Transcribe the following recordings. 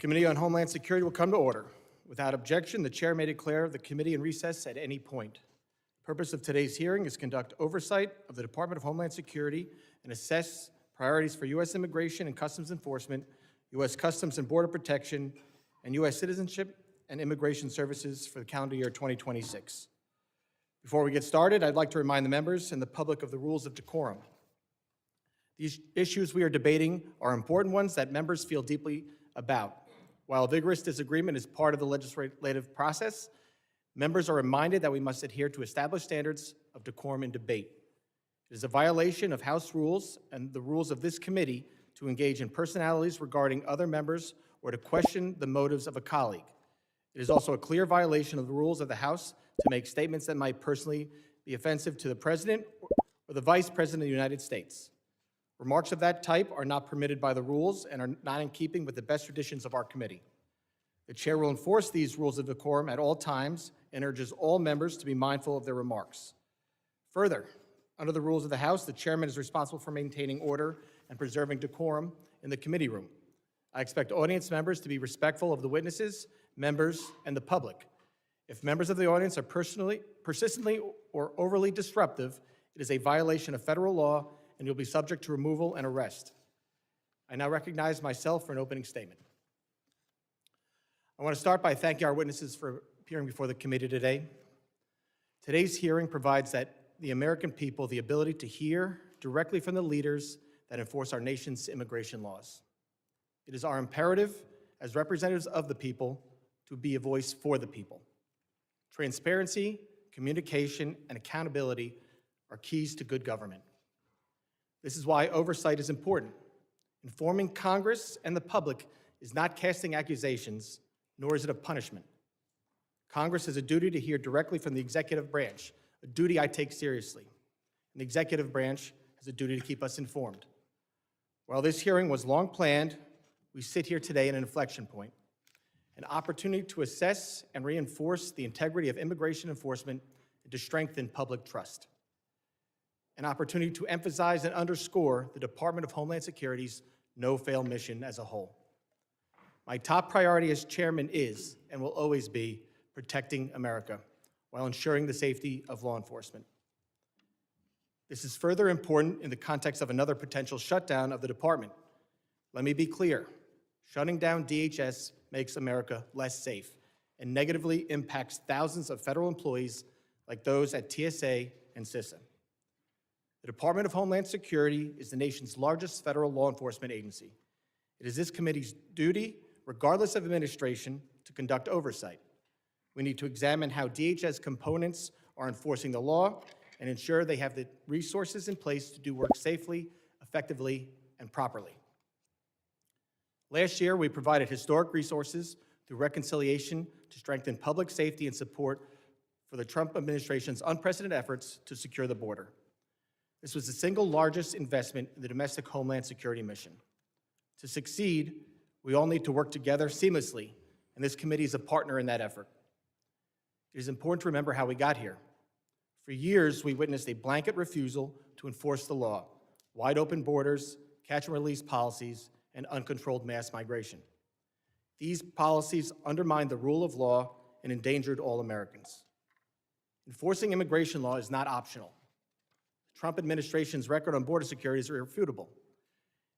Committee on Homeland Security will come to order. Without objection, the chair may declare the committee in recess at any point. The purpose of today's hearing is to conduct oversight of the Department of Homeland Security and assess priorities for U.S. Immigration and Customs Enforcement, U.S. Customs and Border Protection, and U.S. Citizenship and Immigration Services for the calendar year 2026. Before we get started, I'd like to remind the members and the public of the rules of decorum. These issues we are debating are important ones that members feel deeply about. While vigorous disagreement is part of the legislative process, members are reminded that we must adhere to established standards of decorum in debate. It is a violation of House rules and the rules of this committee to engage in personalities regarding other members or to question the motives of a colleague. It is also a clear violation of the rules of the House to make statements that might personally be offensive to the President or the Vice President of the United States. Remarks of that type are not permitted by the rules and are not in keeping with the best traditions of our committee. The chair will enforce these rules of decorum at all times and urges all members to be mindful of their remarks. Further, under the rules of the House, the chairman is responsible for maintaining order and preserving decorum in the committee room. I expect audience members to be respectful of the witnesses, members, and the public. If members of the audience are persistently or overly disruptive, it is a violation of federal law and you'll be subject to removal and arrest. I now recognize myself for an opening statement. I want to start by thanking our witnesses for appearing before the committee today. Today's hearing provides the American people the ability to hear directly from the leaders that enforce our nation's immigration laws. It is our imperative as representatives of the people to be a voice for the people. Transparency, communication, and accountability are keys to good government. This is why oversight is important. Informing Congress and the public is not casting accusations, nor is it a punishment. Congress has a duty to hear directly from the executive branch, a duty I take seriously. And the executive branch has a duty to keep us informed. While this hearing was long planned, we sit here today at an inflection point, an opportunity to assess and reinforce the integrity of immigration enforcement and to strengthen public trust. An opportunity to emphasize and underscore the Department of Homeland Security's no-fail mission as a whole. My top priority as chairman is, and will always be, protecting America while ensuring the safety of law enforcement. This is further important in the context of another potential shutdown of the department. Let me be clear, shutting down DHS makes America less safe and negatively impacts thousands of federal employees like those at TSA and CISA. The Department of Homeland Security is the nation's largest federal law enforcement agency. It is this committee's duty, regardless of administration, to conduct oversight. We need to examine how DHS components are enforcing the law and ensure they have the resources in place to do work safely, effectively, and properly. Last year, we provided historic resources through reconciliation to strengthen public safety and support for the Trump administration's unprecedented efforts to secure the border. This was the single largest investment in the domestic Homeland Security mission. To succeed, we all need to work together seamlessly, and this committee is a partner in that effort. It is important to remember how we got here. For years, we witnessed a blanket refusal to enforce the law, wide open borders, catch and release policies, and uncontrolled mass migration. These policies undermined the rule of law and endangered all Americans. Enforcing immigration law is not optional. The Trump administration's record on border security is irrefutable.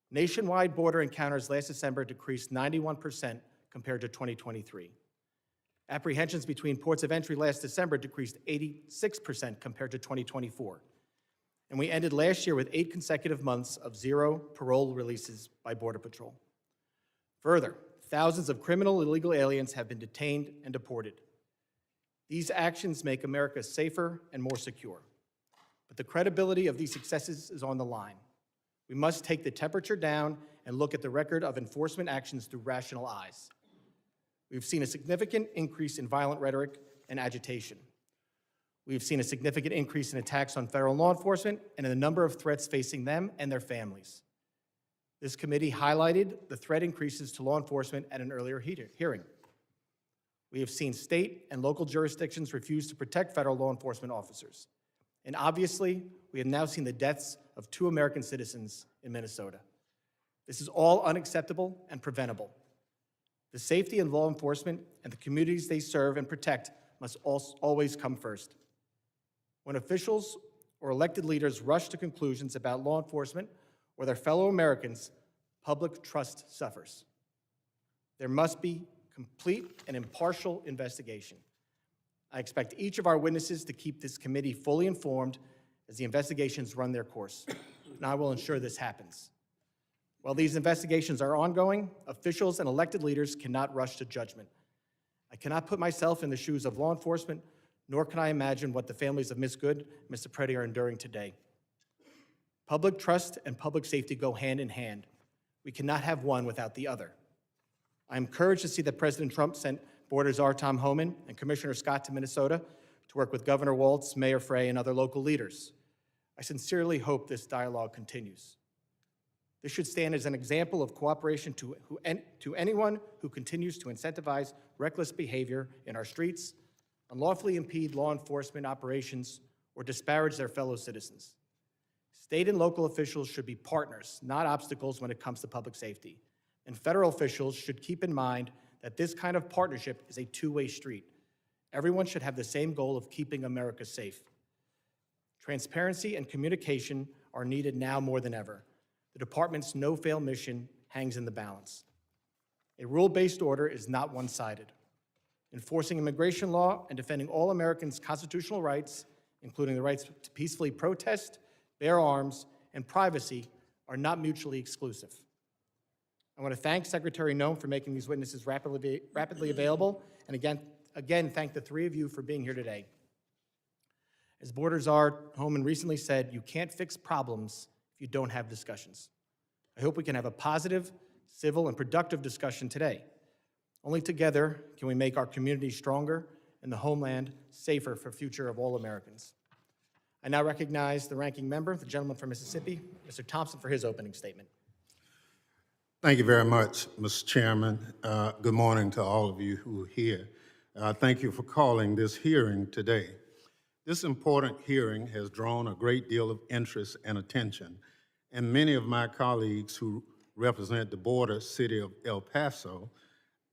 Nationwide border encounters last December decreased 91% compared to 2023. Apprehensions between ports of entry last December decreased 86% compared to 2024. And we ended last year with 8 consecutive months of 0 parole releases by Border Patrol. Further, thousands of criminal illegal aliens have been detained and deported. These actions make America safer and more secure. But the credibility of these successes is on the line. We must take the temperature down and look at the record of enforcement actions through rational eyes. We've seen a significant increase in violent rhetoric and agitation. We've seen a significant increase in attacks on federal law enforcement and in the number of threats facing them and their families. This committee highlighted the threat increases to law enforcement at an earlier hearing. We have seen state and local jurisdictions refuse to protect federal law enforcement officers. And obviously, we have now seen the deaths of 2 American citizens in Minnesota. This is all unacceptable and preventable. The safety of law enforcement and the communities they serve and protect must always come first. When officials or elected leaders rush to conclusions about law enforcement or their fellow Americans, public trust suffers. There must be complete and impartial investigation. I expect each of our witnesses to keep this committee fully informed as the investigations run their course, and I will ensure this happens. While these investigations are ongoing, officials and elected leaders cannot rush to judgment. I cannot put myself in the shoes of law enforcement, nor can I imagine what the families of Ms. Good and Mr. Preddy are enduring today. Public trust and public safety go hand in hand. We cannot have one without the other. I'm encouraged to see that President Trump sent Border Czar Tom Homan and Commissioner Scott to Minnesota to work with Governor Walz, Mayor Frey, and other local leaders. I sincerely hope this dialogue continues. This should stand as an example of cooperation to anyone who continues to incentivize reckless behavior in our streets, unlawfully impede law enforcement operations, or disparage their fellow citizens. State and local officials should be partners, not obstacles when it comes to public safety. And federal officials should keep in mind that this kind of partnership is a two-way street. Everyone should have the same goal of keeping America safe. Transparency and communication are needed now more than ever. The department's no-fail mission hangs in the balance. A rule-based order is not one-sided. Enforcing immigration law and defending all Americans' constitutional rights, including the rights to peacefully protest, bear arms, and privacy, are not mutually exclusive. I want to thank Secretary Noem for making these witnesses rapidly available, and again, thank the three of you for being here today. As Border Czar Homan recently said, you can't fix problems if you don't have discussions. I hope we can have a positive, civil, and productive discussion today. Only together can we make our community stronger and the homeland safer for the future of all Americans. I now recognize the ranking member, the gentleman from Mississippi, Mr. Thompson, for his opening statement. Thank you very much, Mr. Chairman. Good morning to all of you who are here. Thank you for calling this hearing today. This important hearing has drawn a great deal of interest and attention, and many of my colleagues who represent the border city of El Paso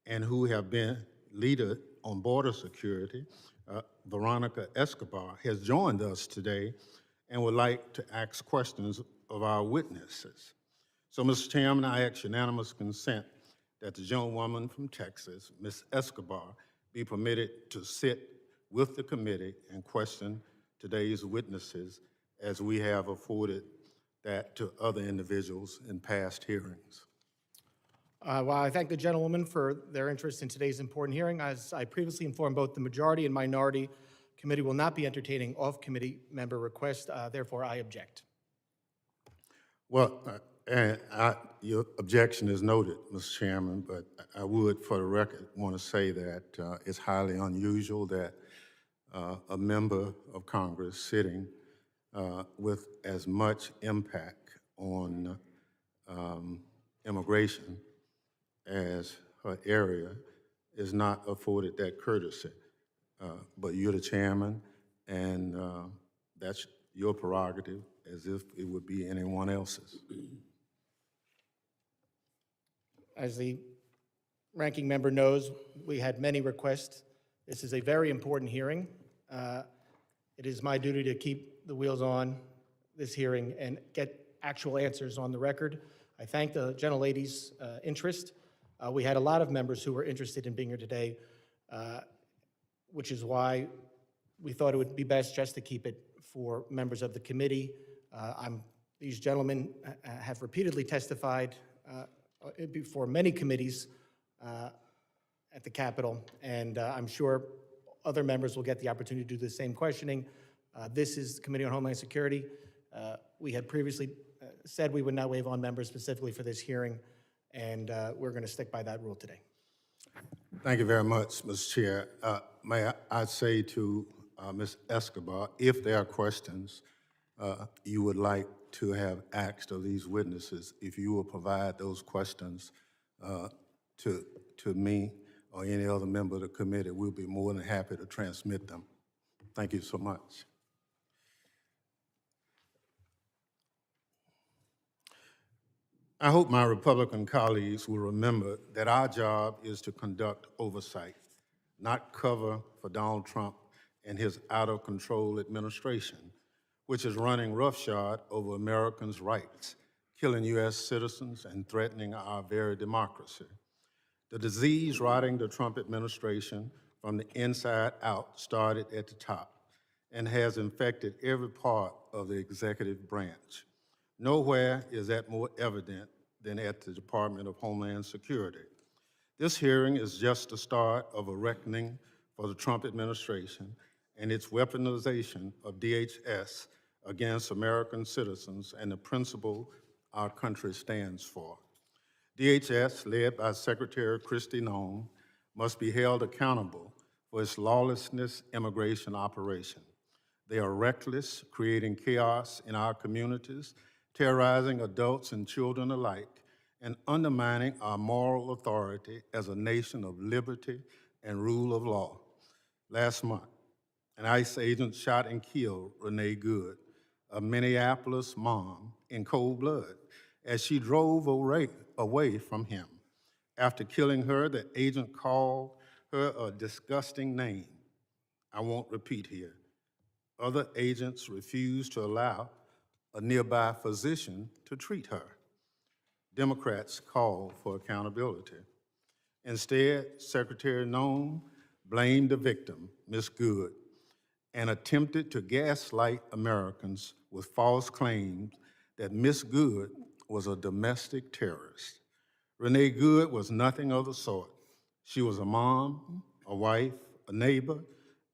and who have been leader on border security, Veronica Escobar, has joined us today and would like to ask questions of our witnesses. So, Mr. Chairman, I ask unanimous consent that the gentlewoman from Texas, Ms. Escobar, be permitted to sit with the committee and question today's witnesses as we have afforded that to other individuals in past hearings. Well, I thank the gentlewoman for their interest in today's important hearing. As I previously informed both the majority and minority, committee will not be entertaining off-committee member requests. Therefore, I object. Well, your objection is noted, Mr. Chairman, but I would, for the record, want to say that it's highly unusual that a member of Congress sitting with as much impact on immigration as her area is not afforded that courtesy. But you're the chairman, and that's your prerogative, as if it would be anyone else's. As the ranking member knows, we had many requests. This is a very important hearing. It is my duty to keep the wheels on this hearing and get actual answers on the record. I thank the gentlelady's interest. We had a lot of members who were interested in being here today, which is why we thought it would be best just to keep it for members of the committee. These gentlemen have repeatedly testified before many committees at the Capitol, and I'm sure other members will get the opportunity to do the same questioning. This is the Committee on Homeland Security. We had previously said we would not waive on members specifically for this hearing, and we're going to stick by that rule today. Thank you very much, Mr. Chair. May I say to Ms. Escobar, if there are questions you would like to have asked of these witnesses, if you will provide those questions to me or any other member of the committee, we'll be more than happy to transmit them. Thank you so much. I hope my Republican colleagues will remember that our job is to conduct oversight, not cover for Donald Trump and his out-of-control administration, which is running roughshod over Americans' rights, killing U.S. citizens and threatening our very democracy. The disease rotting the Trump administration from the inside out started at the top and has infected every part of the executive branch. Nowhere is that more evident than at the Department of Homeland Security. This hearing is just the start of a reckoning for the Trump administration and its weaponization of DHS against American citizens and the principle our country stands for. DHS, led by Secretary Kristi Noem, must be held accountable for its lawlessness immigration operation. They are reckless, creating chaos in our communities, terrorizing adults and children alike, and undermining our moral authority as a nation of liberty and rule of law. Last month, an ICE agent shot and killed Renee Good, a Minneapolis mom, in cold blood as she drove away from him. After killing her, the agent called her a disgusting name I won't repeat here. Other agents refused to allow a nearby physician to treat her. Democrats called for accountability. Instead, Secretary Noem blamed the victim, Ms. Good, and attempted to gaslight Americans with false claims that Ms. Good was a domestic terrorist. Renee Good was nothing of the sort. She was a mom, a wife, a neighbor,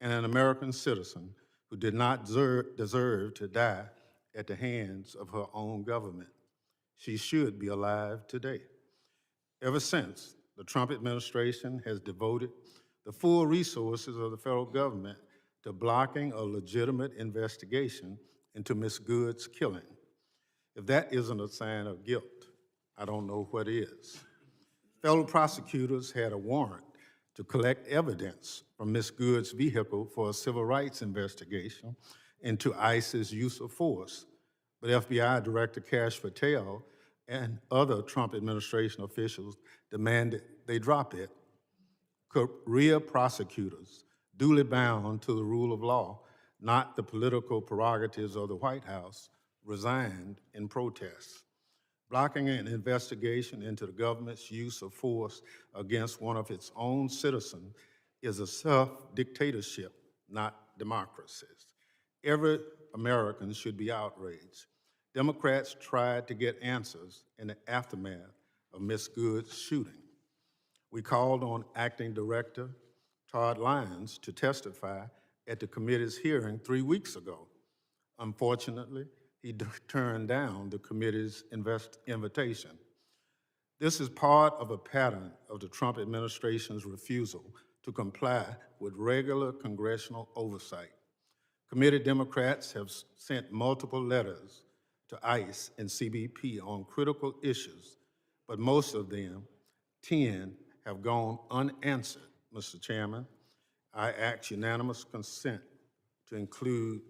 and an American citizen who did not deserve to die at the hands of her own government. She should be alive today. Ever since, the Trump administration has devoted the full resources of the federal government to blocking a legitimate investigation into Ms. Good's killing. If that isn't a sign of guilt, I don't know what is. Federal prosecutors had a warrant to collect evidence from Ms. Good's vehicle for a civil rights investigation into ICE's use of force, but FBI Director Kash Patel and other Trump administration officials demanded they drop it. Career prosecutors, duly bound to the rule of law, not the political prerogatives of the White House, resigned in protest. Blocking an investigation into the government's use of force against one of its own citizens is a self-dictatorship, not democracies. Every American should be outraged. Democrats tried to get answers in the aftermath of Ms. Good's shooting. We called on Acting Director Todd Lyons to testify at the committee's hearing 3 weeks ago. Unfortunately, he turned down the committee's invitation. This is part of a pattern of the Trump administration's refusal to comply with regular congressional oversight. Committee Democrats have sent multiple letters to ICE and CBP on critical issues, but most of them, 10, have gone unanswered, Mr. Chairman. I ask unanimous consent to include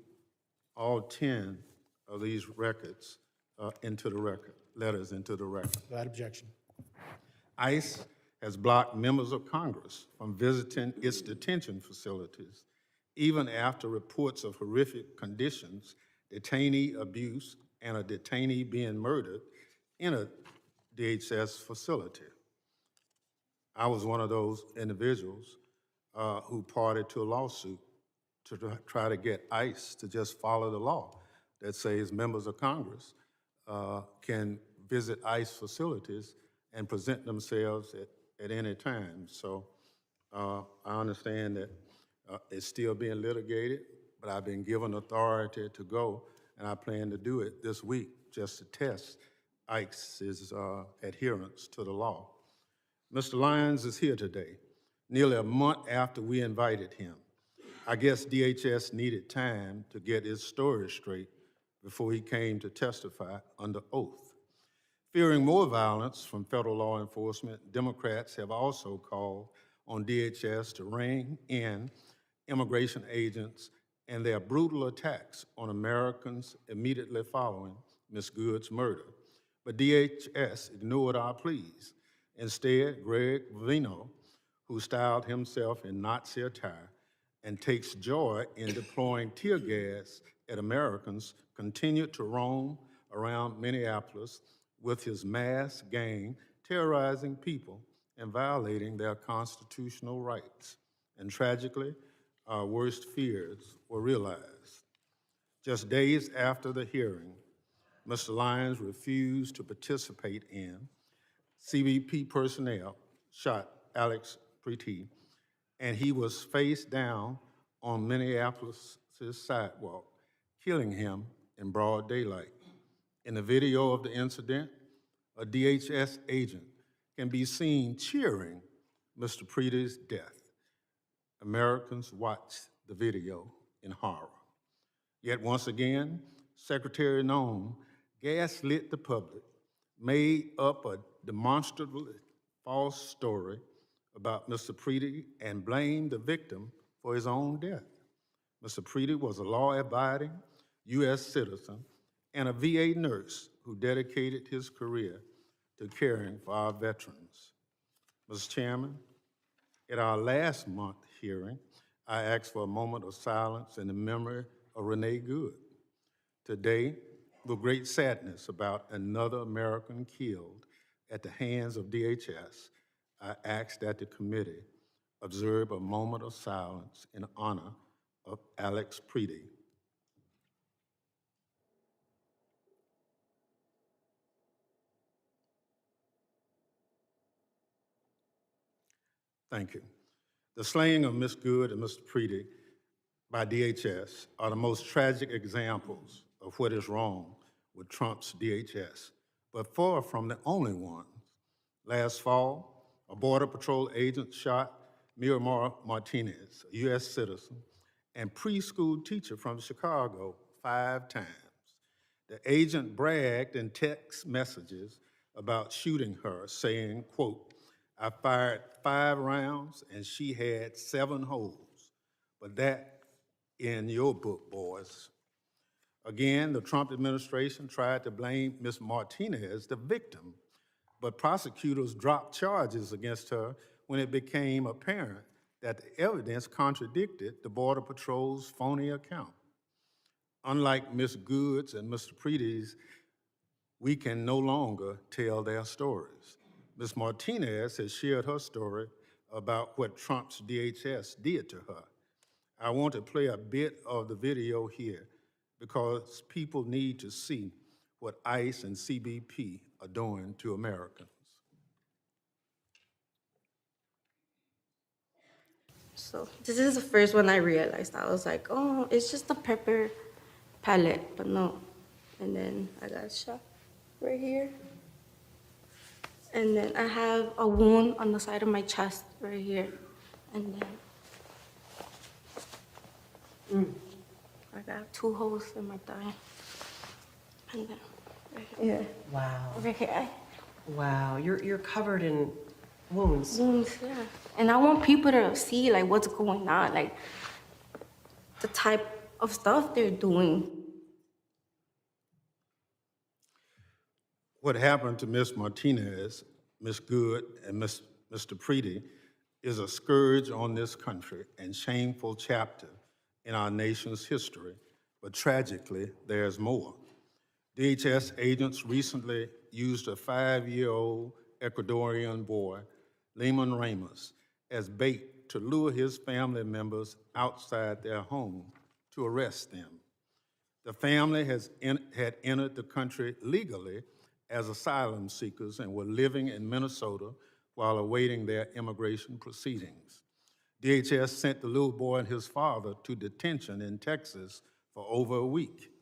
all 10 of these records letters into the record. Without objection. ICE has blocked members of Congress from visiting its detention facilities, even after reports of horrific conditions, detainee abuse, and a detainee being murdered in a DHS facility. I was one of those individuals who parted to a lawsuit to try to get ICE to just follow the law that says members of Congress can visit ICE facilities and present themselves at any time. So I understand that it's still being litigated, but I've been given authority to go, and I plan to do it this week just to test ICE's adherence to the law. Mr. Lyons is here today, nearly a month after we invited him. I guess DHS needed time to get his story straight before he came to testify under oath. Fearing more violence from federal law enforcement, Democrats have also called on DHS to rein in immigration agents and their brutal attacks on Americans immediately following Ms. Good's murder. but DHS ignored our pleas. Instead, Greg Vino, who styled himself in Nazi attire and takes joy in deploying tear gas at Americans, continued to roam around Minneapolis with his masked gang, terrorizing people and violating their constitutional rights. And tragically, our worst fears were realized. Just days after the hearing, Mr. Lyons refused to participate in. CBP personnel shot Alex Preety, and he was face down on Minneapolis' sidewalk, killing him in broad daylight. In the video of the incident, a DHS agent can be seen cheering Mr. Preety's death. Americans watched the video in horror. Yet once again, Secretary Nome gaslit the public, made up a demonstrably false story about Mr. Preety and blamed the victim for his own death. Mr. Preety was a law-abiding U.S. citizen and a VA nurse who dedicated his career to caring for our veterans. Mr. Chairman, at our last month hearing, I asked for a moment of silence in the memory of Renee Good. Today, with great sadness about another American killed at the hands of DHS, I ask that the committee observe a moment of silence in honor of Alex Preety. Thank you. The slaying of Ms. Good and Mr. Preety by DHS are the most tragic examples of what is wrong with Trump's DHS, but far from the only ones. Last fall, a Border Patrol agent shot Miramar Martinez, a U.S. citizen and preschool teacher from Chicago, 5 times. The agent bragged in text messages about shooting her, saying, quote, "I fired 5 rounds and she had 7 holes, but that in your book, boys." Again, the Trump administration tried to blame Ms. Martinez, the victim, but prosecutors dropped charges against her when it became apparent that the evidence contradicted the Border Patrol's phony account. Unlike Ms. Good's and Mr. Preety's, we can no longer tell their stories. Ms. Martinez has shared her story about what Trump's DHS did to her. I want to play a bit of the video here because people need to see what ICE and CBP are doing to Americans. So this is the first one I realized. I was like, oh, it's just a pepper pellet, but no. And then I got shot right here. And then I have a wound on the side of my chest right here. And then I got 2 holes in my thigh. And then right here. Wow. Right here. Wow. You're covered in wounds. Wounds, yeah. And I want people to see like what's going on, like the type of stuff they're doing. What happened to Ms. Martinez, Ms. Good, and Mr. Preety is a scourge on this country and shameful chapter in our nation's history, but tragically, there's more. DHS agents recently used a 5-year-old Ecuadorian boy, Lehman Ramos, as bait to lure his family members outside their home to arrest them. The family had entered the country legally as asylum seekers and were living in Minnesota while awaiting their immigration proceedings. DHS sent the little boy and his father to detention in Texas for over a week.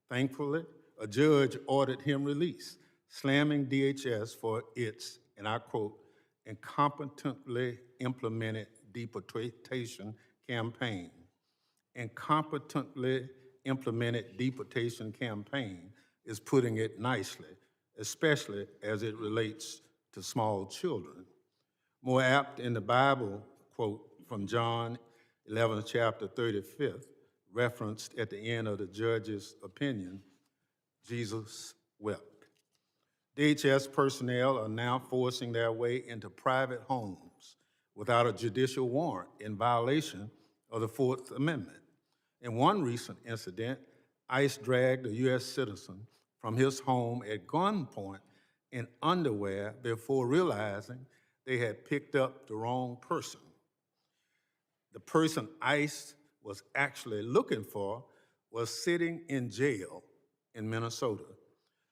Thankfully, a judge ordered him released, slamming DHS for its, and I quote, "incompetently implemented deportation campaign." Incompetently implemented deportation campaign is putting it nicely, especially as it relates to small children. More apt in the Bible, quote from John 11, chapter 35th, referenced at the end of the judge's opinion, Jesus wept. DHS personnel are now forcing their way into private homes without a judicial warrant in violation of the Fourth Amendment. In one recent incident, ICE dragged a U.S. citizen from his home at gunpoint in underwear before realizing they had picked up the wrong person. The person ICE was actually looking for was sitting in jail in Minnesota.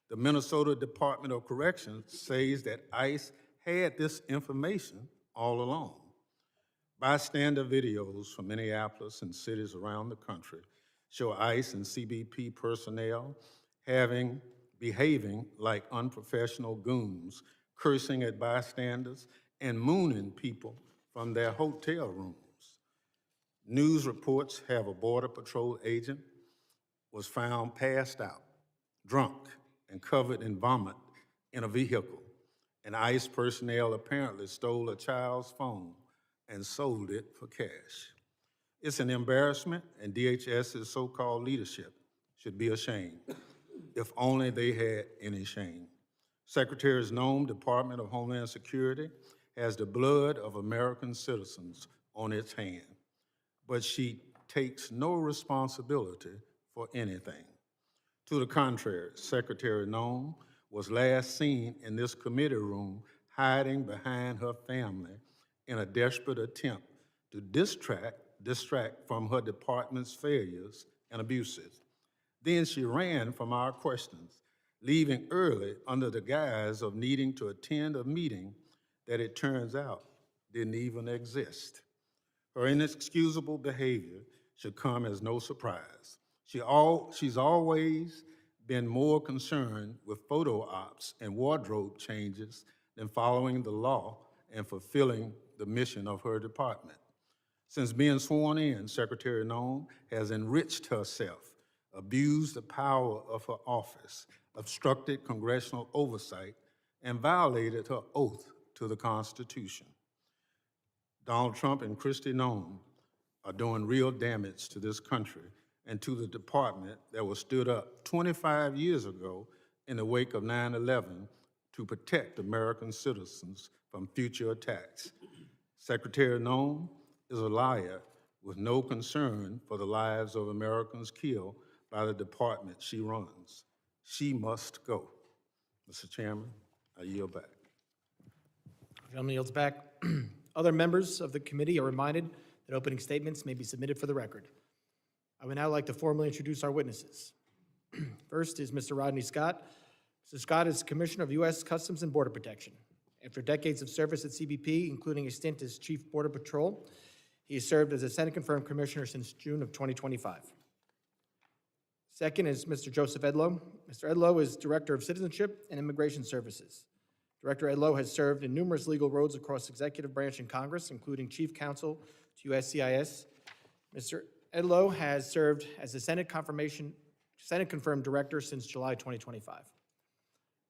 The Minnesota Department of Corrections says that ICE had this information all along. Bystander videos from Minneapolis and cities around the country show ICE and CBP personnel behaving like unprofessional goons, cursing at bystanders and mooning people from their hotel rooms. News reports have a Border Patrol agent was found passed out, drunk, and covered in vomit in a vehicle. And ICE personnel apparently stole a child's phone and sold it for cash. It's an embarrassment, and DHS's so-called leadership should be ashamed, if only they had any shame. Secretary Noem, Department of Homeland Security, has the blood of American citizens on its hand, but she takes no responsibility for anything. To the contrary, Secretary Noem was last seen in this committee room hiding behind her family in a desperate attempt to distract from her department's failures and abuses. Then she ran from our questions, leaving early under the guise of needing to attend a meeting that it turns out didn't even exist. Her inexcusable behavior should come as no surprise. She's always been more concerned with photo ops and wardrobe changes than following the law and fulfilling the mission of her department. Since being sworn in, Secretary Noem has enriched herself, abused the power of her office, obstructed congressional oversight, and violated her oath to the Constitution. Donald Trump and Kristi Noem are doing real damage to this country and to the department that was stood up 25 years ago in the wake of 9/11 to protect American citizens from future attacks. Secretary Noem is a liar with no concern for the lives of Americans killed by the department she runs. She must go. Mr. Chairman, I yield back. Gentleman yields back. Other members of the committee are reminded that opening statements may be submitted for the record. I would now like to formally introduce our witnesses. First is Mr. Rodney Scott. Mr. Scott is Commissioner of U.S. Customs and Border Protection. After decades of service at CBP, including a stint as Chief Border Patrol, he has served as a Senate-confirmed commissioner since June of 2025. Second is Mr. Joseph Edlow. Mr. Edlow is Director of Citizenship and Immigration Services. Director Edlow has served in numerous legal roles across executive branch and Congress, including Chief Counsel to USCIS. Mr. Edlow has served as a Senate-confirmed Director since July 2025.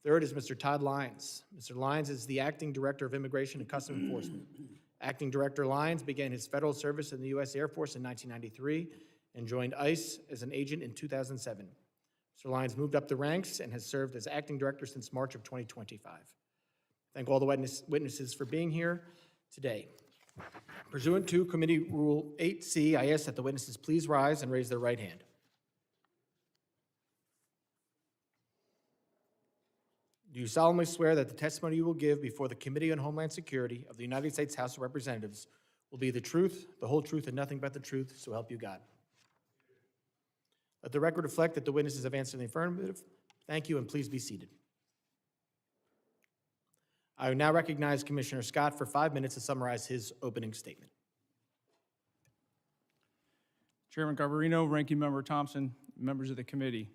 Third is Mr. Todd Lyons. Mr. Lyons is the Acting Director of Immigration and Customs Enforcement. Acting Director Lyons began his federal service in the U.S. Air Force in 1993 and joined ICE as an agent in 2007. Mr. Lyons moved up the ranks and has served as Acting Director since March of 2025. Thank all the witnesses for being here today. Pursuant to Committee Rule 8C, I ask that the witnesses please rise and raise their right hand. Do you solemnly swear that the testimony you will give before the Committee on Homeland Security of the United States House of Representatives will be the truth, the whole truth, and nothing but the truth, so help you God? Let the record reflect that the witnesses have answered in the affirmative. Thank you, and please be seated. I now recognize Commissioner Scott for 5 minutes to summarize his opening statement. Chairman Garbarino, Ranking Member Thompson, members of the committee.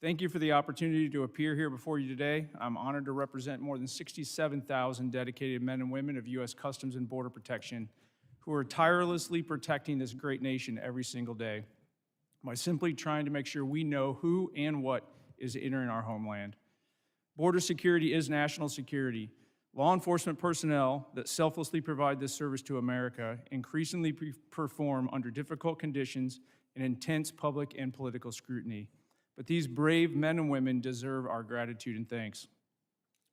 Thank you for the opportunity to appear here before you today. I'm honored to represent more than 67,000 dedicated men and women of U.S. Customs and Border Protection who are tirelessly protecting this great nation every single day by simply trying to make sure we know who and what is entering our homeland. Border security is national security. Law enforcement personnel that selflessly provide this service to America increasingly perform under difficult conditions and intense public and political scrutiny. But these brave men and women deserve our gratitude and thanks.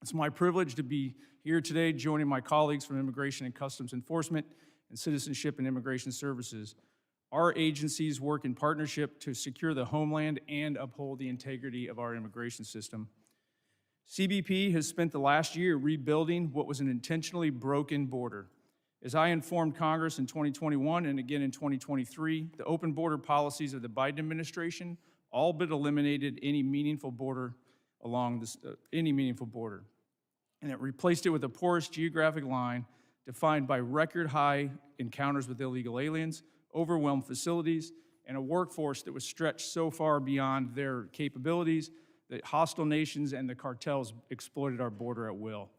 It's my privilege to be here today joining my colleagues from Immigration and Customs Enforcement and Citizenship and Immigration Services. Our agencies work in partnership to secure the homeland and uphold the integrity of our immigration system. CBP has spent the last year rebuilding what was an intentionally broken border. As I informed Congress in 2021 and again in 2023, the open border policies of the Biden administration all but eliminated any meaningful border and it replaced it with a porous geographic line defined by record-high encounters with illegal aliens, overwhelmed facilities, and a workforce that was stretched so far beyond their capabilities that hostile nations and the cartels exploited our border at will.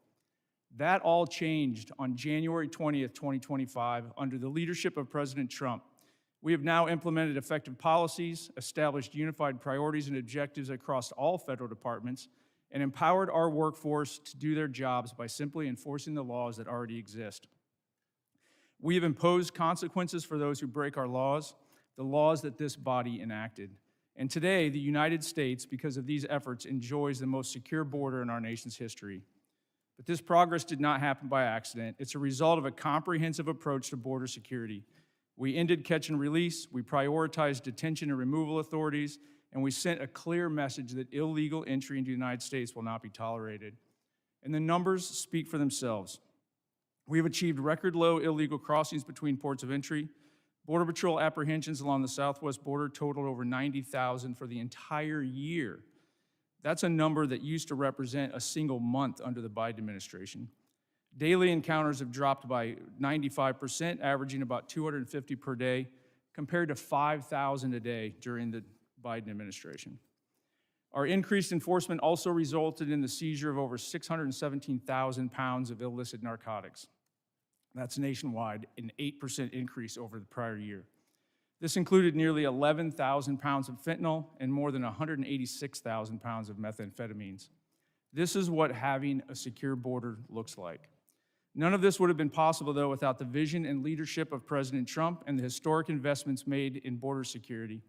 That all changed on January 20th, 2025, under the leadership of President Trump. We have now implemented effective policies, established unified priorities and objectives across all federal departments, and empowered our workforce to do their jobs by simply enforcing the laws that already exist. We have imposed consequences for those who break our laws, the laws that this body enacted. And today, the United States, because of these efforts, enjoys the most secure border in our nation's history. But this progress did not happen by accident. It's a result of a comprehensive approach to border security. We ended catch and release, we prioritized detention and removal authorities, and we sent a clear message that illegal entry into the United States will not be tolerated. And the numbers speak for themselves. We have achieved record low illegal crossings between ports of entry. Border Patrol apprehensions along the southwest border totaled over 90,000 for the entire year. That's a number that used to represent a single month under the Biden administration. Daily encounters have dropped by 95%, averaging about 250 per day, compared to 5,000 a day during the Biden administration. Our increased enforcement also resulted in the seizure of over 617,000 pounds of illicit narcotics. That's nationwide, an 8% increase over the prior year. This included nearly 11,000 pounds of fentanyl and more than 186,000 pounds of methamphetamines. This is what having a secure border looks like. None of this would have been possible, though, without the vision and leadership of President Trump and the historic investments made in border security.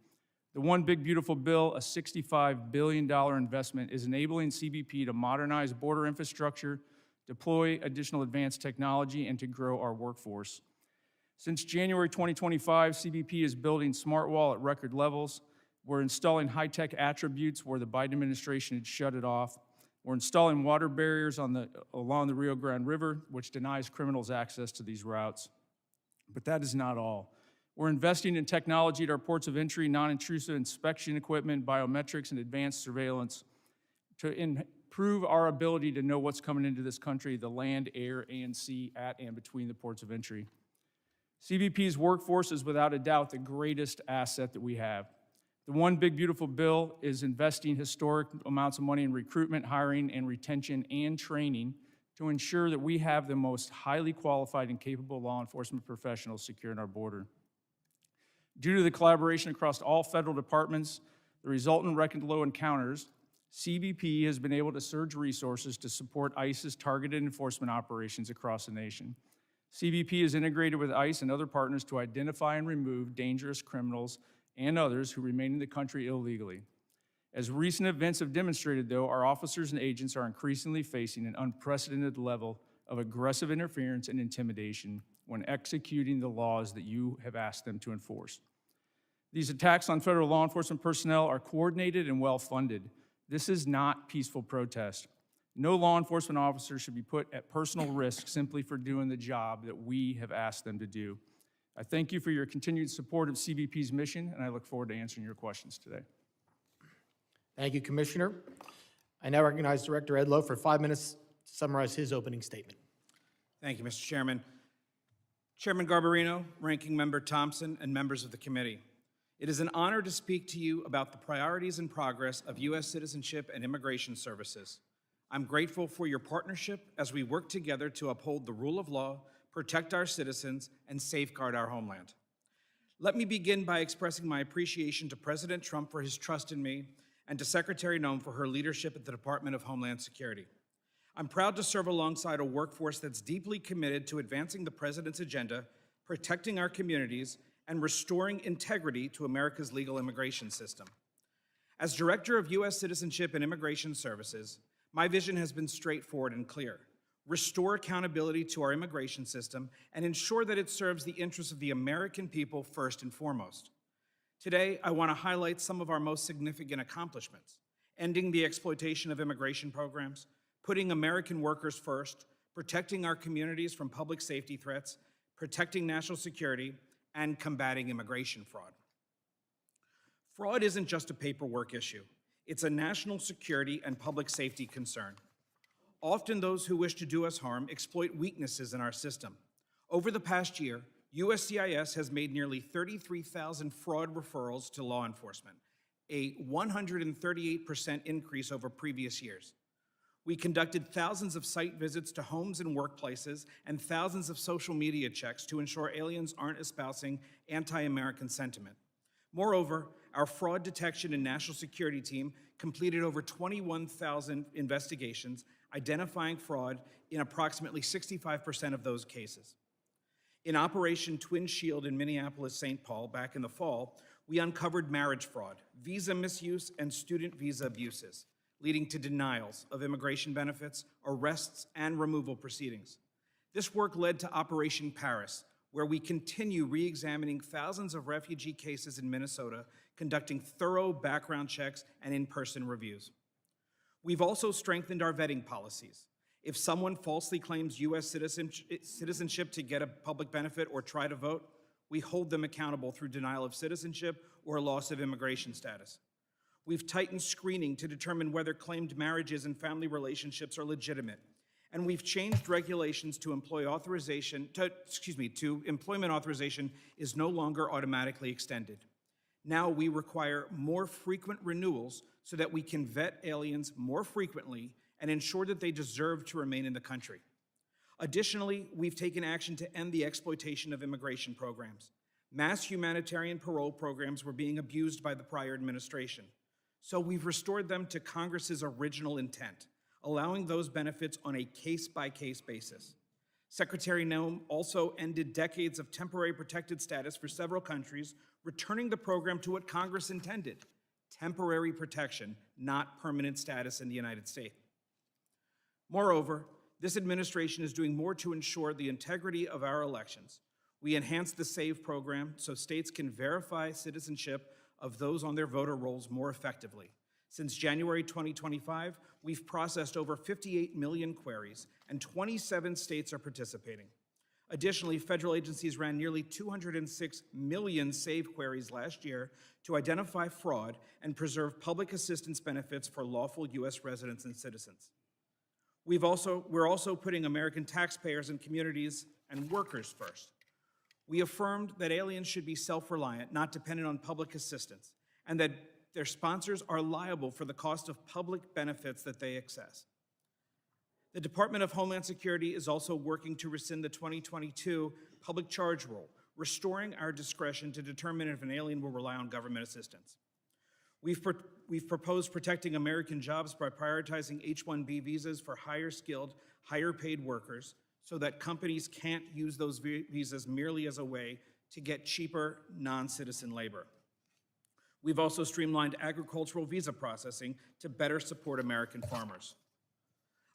The One Big Beautiful Bill, a $65 billion investment, is enabling CBP to modernize border infrastructure, deploy additional advanced technology, and to grow our workforce. Since January 2025, CBP is building Smart Wall at record levels. We're installing high-tech attributes where the Biden administration had shut it off. We're installing water barriers along the Rio Grande River, which denies criminals access to these routes. But that is not all. We're investing in technology at our ports of entry, non-intrusive inspection equipment, biometrics, and advanced surveillance to improve our ability to know what's coming into this country, the land, air, and sea, at and between the ports of entry. CBP's workforce is without a doubt the greatest asset that we have. The One Big Beautiful Bill is investing historic amounts of money in recruitment, hiring, and retention, and training to ensure that we have the most highly qualified and capable law enforcement professionals securing our border. Due to the collaboration across all federal departments, the resultant record low encounters, CBP has been able to surge resources to support ICE's targeted enforcement operations across the nation. CBP is integrated with ICE and other partners to identify and remove dangerous criminals and others who remain in the country illegally. As recent events have demonstrated, though, our officers and agents are increasingly facing an unprecedented level of aggressive interference and intimidation when executing the laws that you have asked them to enforce. These attacks on federal law enforcement personnel are coordinated and well-funded. This is not peaceful protest. No law enforcement officer should be put at personal risk simply for doing the job that we have asked them to do. I thank you for your continued support of CBP's mission, and I look forward to answering your questions today. Thank you, Commissioner. I now recognize Director Edlow for 5 minutes to summarize his opening statement. Thank you, Mr. Chairman. Chairman Garbarino, Ranking Member Thompson, and members of the committee. It is an honor to speak to you about the priorities and progress of U.S. Citizenship and Immigration Services. I'm grateful for your partnership as we work together to uphold the rule of law, protect our citizens, and safeguard our homeland. Let me begin by expressing my appreciation to President Trump for his trust in me and to Secretary Noem for her leadership at the Department of Homeland Security. I'm proud to serve alongside a workforce that's deeply committed to advancing the President's agenda, protecting our communities, and restoring integrity to America's legal immigration system. As Director of U.S. Citizenship and Immigration Services, My vision has been straightforward and clear. Restore accountability to our immigration system and ensure that it serves the interests of the American people first and foremost. Today, I want to highlight some of our most significant accomplishments: ending the exploitation of immigration programs, putting American workers first, protecting our communities from public safety threats, protecting national security, and combating immigration fraud. Fraud isn't just a paperwork issue. It's a national security and public safety concern. Often those who wish to do us harm exploit weaknesses in our system. Over the past year, USCIS has made nearly 33,000 fraud referrals to law enforcement, a 138% increase over previous years. We conducted thousands of site visits to homes and workplaces and thousands of social media checks to ensure aliens aren't espousing anti-American sentiment. Moreover, our fraud detection and national security team completed over 21,000 investigations, identifying fraud in approximately 65% of those cases. In Operation Twin Shield in Minneapolis-St. Paul back in the fall, we uncovered marriage fraud, visa misuse, and student visa abuses, leading to denials of immigration benefits, arrests, and removal proceedings. This work led to Operation Paris, where we continue re-examining thousands of refugee cases in Minnesota, conducting thorough background checks and in-person reviews. We've also strengthened our vetting policies. If someone falsely claims U.S. citizenship to get a public benefit or try to vote, we hold them accountable through denial of citizenship or loss of immigration status. We've tightened screening to determine whether claimed marriages and family relationships are legitimate. And we've changed regulations to employment authorization is no longer automatically extended. Now we require more frequent renewals so that we can vet aliens more frequently and ensure that they deserve to remain in the country. Additionally, we've taken action to end the exploitation of immigration programs. Mass humanitarian parole programs were being abused by the prior administration. So we've restored them to Congress's original intent, allowing those benefits on a case-by-case basis. Secretary Noem also ended decades of temporary protected status for several countries, returning the program to what Congress intended: temporary protection, not permanent status in the United States. Moreover, this administration is doing more to ensure the integrity of our elections. We enhanced the SAVE program so states can verify citizenship of those on their voter rolls more effectively. Since January 2025, we've processed over 58 million queries, and 27 states are participating. Additionally, federal agencies ran nearly 206 million SAVE queries last year to identify fraud and preserve public assistance benefits for lawful U.S. residents and citizens. We're also putting American taxpayers and communities and workers first. We affirmed that aliens should be self-reliant, not dependent on public assistance, and that their sponsors are liable for the cost of public benefits that they access. The Department of Homeland Security is also working to rescind the 2022 public charge rule, restoring our discretion to determine if an alien will rely on government assistance. We've proposed protecting American jobs by prioritizing H-1B visas for higher skilled, higher paid workers so that companies can't use those visas merely as a way to get cheaper non-citizen labor. We've also streamlined agricultural visa processing to better support American farmers.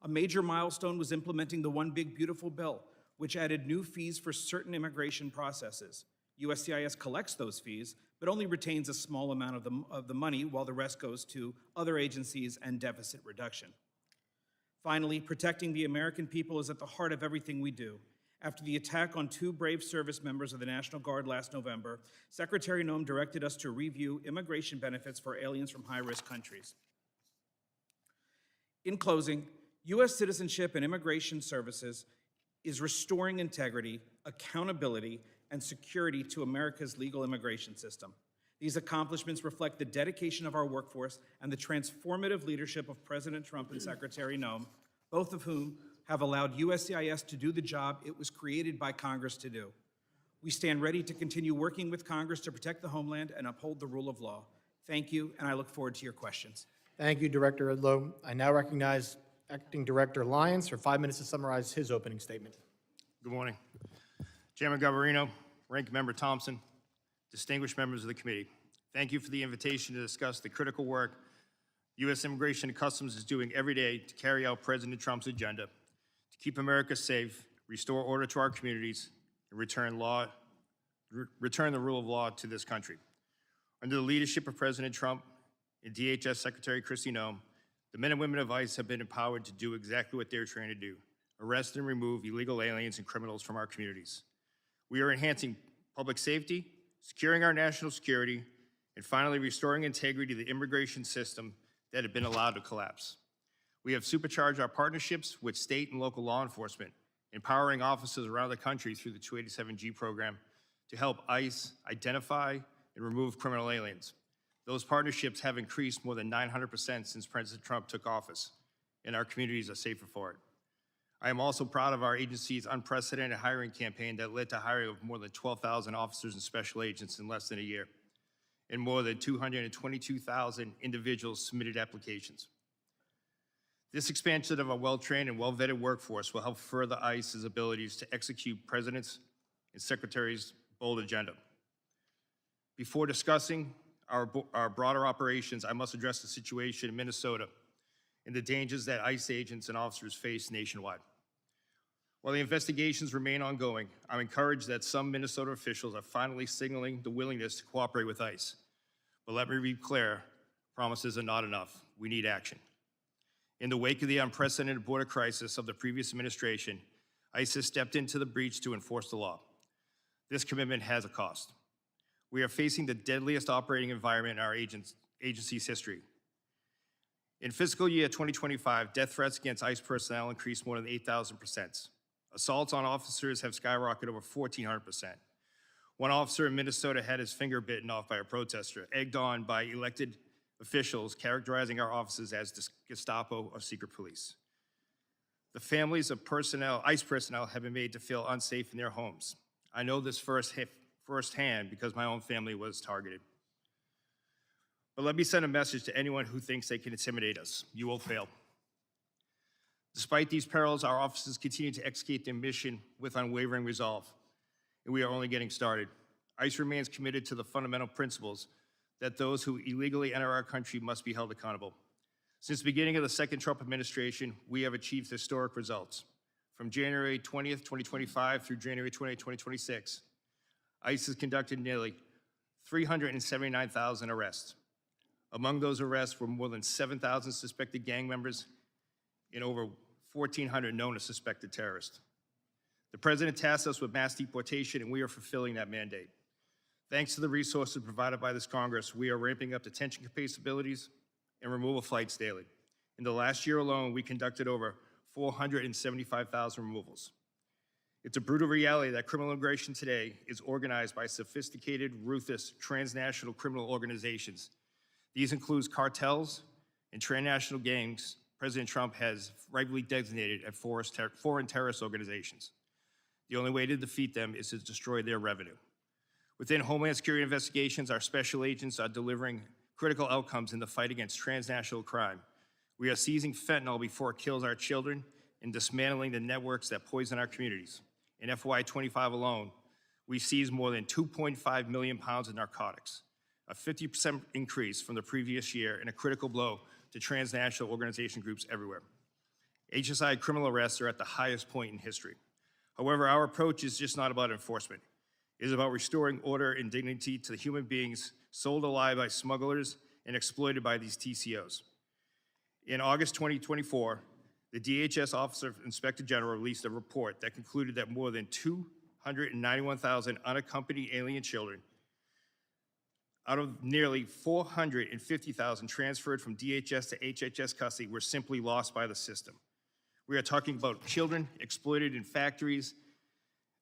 A major milestone was implementing the One Big Beautiful Bill, which added new fees for certain immigration processes. USCIS collects those fees, but only retains a small amount of the money, while the rest goes to other agencies and deficit reduction. Finally, protecting the American people is at the heart of everything we do. After the attack on 2 brave service members of the National Guard last November, Secretary Noem directed us to review immigration benefits for aliens from high-risk countries. In closing, U.S. Citizenship and Immigration Services is restoring integrity, accountability, and security to America's legal immigration system. These accomplishments reflect the dedication of our workforce and the transformative leadership of President Trump and Secretary Noem, both of whom have allowed USCIS to do the job it was created by Congress to do. We stand ready to continue working with Congress to protect the homeland and uphold the rule of law. Thank you, and I look forward to your questions. Thank you, Director Idlo. I now recognize Acting Director Lyons for 5 minutes to summarize his opening statement. Good morning. Chairman Garbarino, Ranking Member Thompson, distinguished members of the committee, thank you for the invitation to discuss the critical work U.S. Immigration and Customs is doing every day to carry out President Trump's agenda to keep America safe, restore order to our communities, and return the rule of law to this country. Under the leadership of President Trump and DHS Secretary Kristi Noem, the men and women of ICE have been empowered to do exactly what they're trained to do: arrest and remove illegal aliens and criminals from our communities. We are enhancing public safety, securing our national security, and finally restoring integrity to the immigration system that had been allowed to collapse. We have supercharged our partnerships with state and local law enforcement, empowering officers around the country through the 287G program to help ICE identify and remove criminal aliens. Those partnerships have increased more than 900% since President Trump took office, and our communities are safer for it. I am also proud of our agency's unprecedented hiring campaign that led to hiring of more than 12,000 officers and special agents in less than a year, and more than 222,000 individuals submitted applications. This expansion of a well-trained and well-vetted workforce will help further ICE's abilities to execute President's and Secretary's bold agenda. Before discussing our broader operations, I must address the situation in Minnesota and the dangers that ICE agents and officers face nationwide. While the investigations remain ongoing, I'm encouraged that some Minnesota officials are finally signaling the willingness to cooperate with ICE. But let me be clear, promises are not enough. We need action. In the wake of the unprecedented border crisis of the previous administration, ICE has stepped into the breach to enforce the law. This commitment has a cost. We are facing the deadliest operating environment in our agency's history. In fiscal year 2025, death threats against ICE personnel increased more than 8,000%. Assaults on officers have skyrocketed over 1,400%. One officer in Minnesota had his finger bitten off by a protester, egged on by elected officials characterizing our officers as the Gestapo of secret police. The families of ICE personnel have been made to feel unsafe in their homes. I know this firsthand because my own family was targeted. But let me send a message to anyone who thinks they can intimidate us. You will fail. Despite these perils, our officers continue to execute their mission with unwavering resolve, and we are only getting started. ICE remains committed to the fundamental principles that those who illegally enter our country must be held accountable. Since the beginning of the second Trump administration, we have achieved historic results. From January 20th, 2025 through January 20th, 2026, ICE has conducted nearly 379,000 arrests. Among those arrests were more than 7,000 suspected gang members and over 1,400 known as suspected terrorists. The President tasked us with mass deportation, and we are fulfilling that mandate. Thanks to the resources provided by this Congress, we are ramping up detention capabilities and removal flights daily. In the last year alone, we conducted over 475,000 removals. It's a brutal reality that criminal immigration today is organized by sophisticated, ruthless, transnational criminal organizations. These include cartels and transnational gangs President Trump has rightly designated as foreign terrorist organizations. The only way to defeat them is to destroy their revenue. Within Homeland Security investigations, our special agents are delivering critical outcomes in the fight against transnational crime. We are seizing fentanyl before it kills our children and dismantling the networks that poison our communities. In FY25 alone, we seized more than 2.5 million pounds of narcotics, a 50% increase from the previous year and a critical blow to transnational organization groups everywhere. HSI criminal arrests are at the highest point in history. However, our approach is just not about enforcement. It is about restoring order and dignity to the human beings sold alive by smugglers and exploited by these TCOs. In August 2024, the DHS Office of Inspector General released a report that concluded that more than 291,000 unaccompanied alien children out of nearly 450,000 transferred from DHS to HHS custody were simply lost by the system. We are talking about children exploited in factories,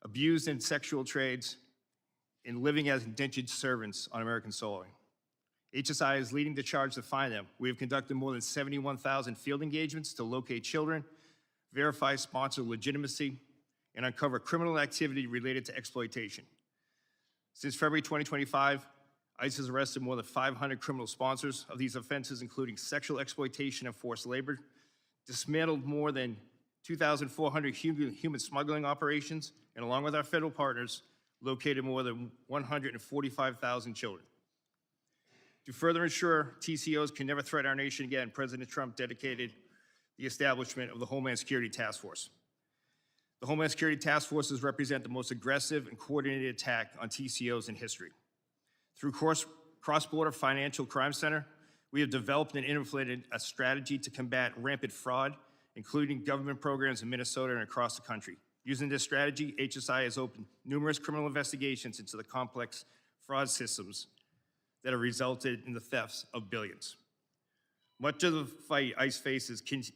abused in sexual trades, and living as indentured servants on American soil. HSI is leading the charge to find them. We have conducted more than 71,000 field engagements to locate children, verify sponsor legitimacy, and uncover criminal activity related to exploitation. Since February 2025, ICE has arrested more than 500 criminal sponsors of these offenses, including sexual exploitation and forced labor, dismantled more than 2,400 human smuggling operations, and along with our federal partners, located more than 145,000 children. To further ensure TCOs can never threaten our nation again, President Trump dedicated the establishment of the Homeland Security Task Force. The Homeland Security Task Forces represent the most aggressive and coordinated attack on TCOs in history. Through Cross-Border Financial Crime Center, we have developed and implemented a strategy to combat rampant fraud, including government programs in Minnesota and across the country. Using this strategy, HSI has opened numerous criminal investigations into the complex fraud systems that have resulted in the thefts of billions. Much of the fight ICE faces continue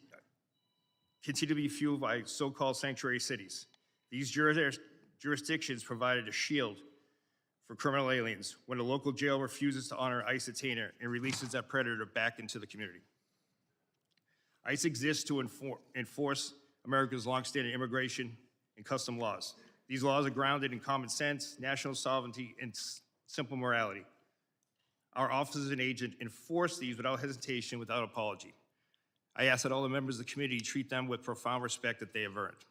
to be fueled by so-called sanctuary cities. These jurisdictions provided a shield for criminal aliens when a local jail refuses to honor ICE detainer and releases that predator back into the community. ICE exists to enforce America's longstanding immigration and custom laws. These laws are grounded in common sense, national sovereignty, and simple morality. Our officers and agents enforce these without hesitation, without apology. I ask that all the members of the committee treat them with profound respect that they have earned.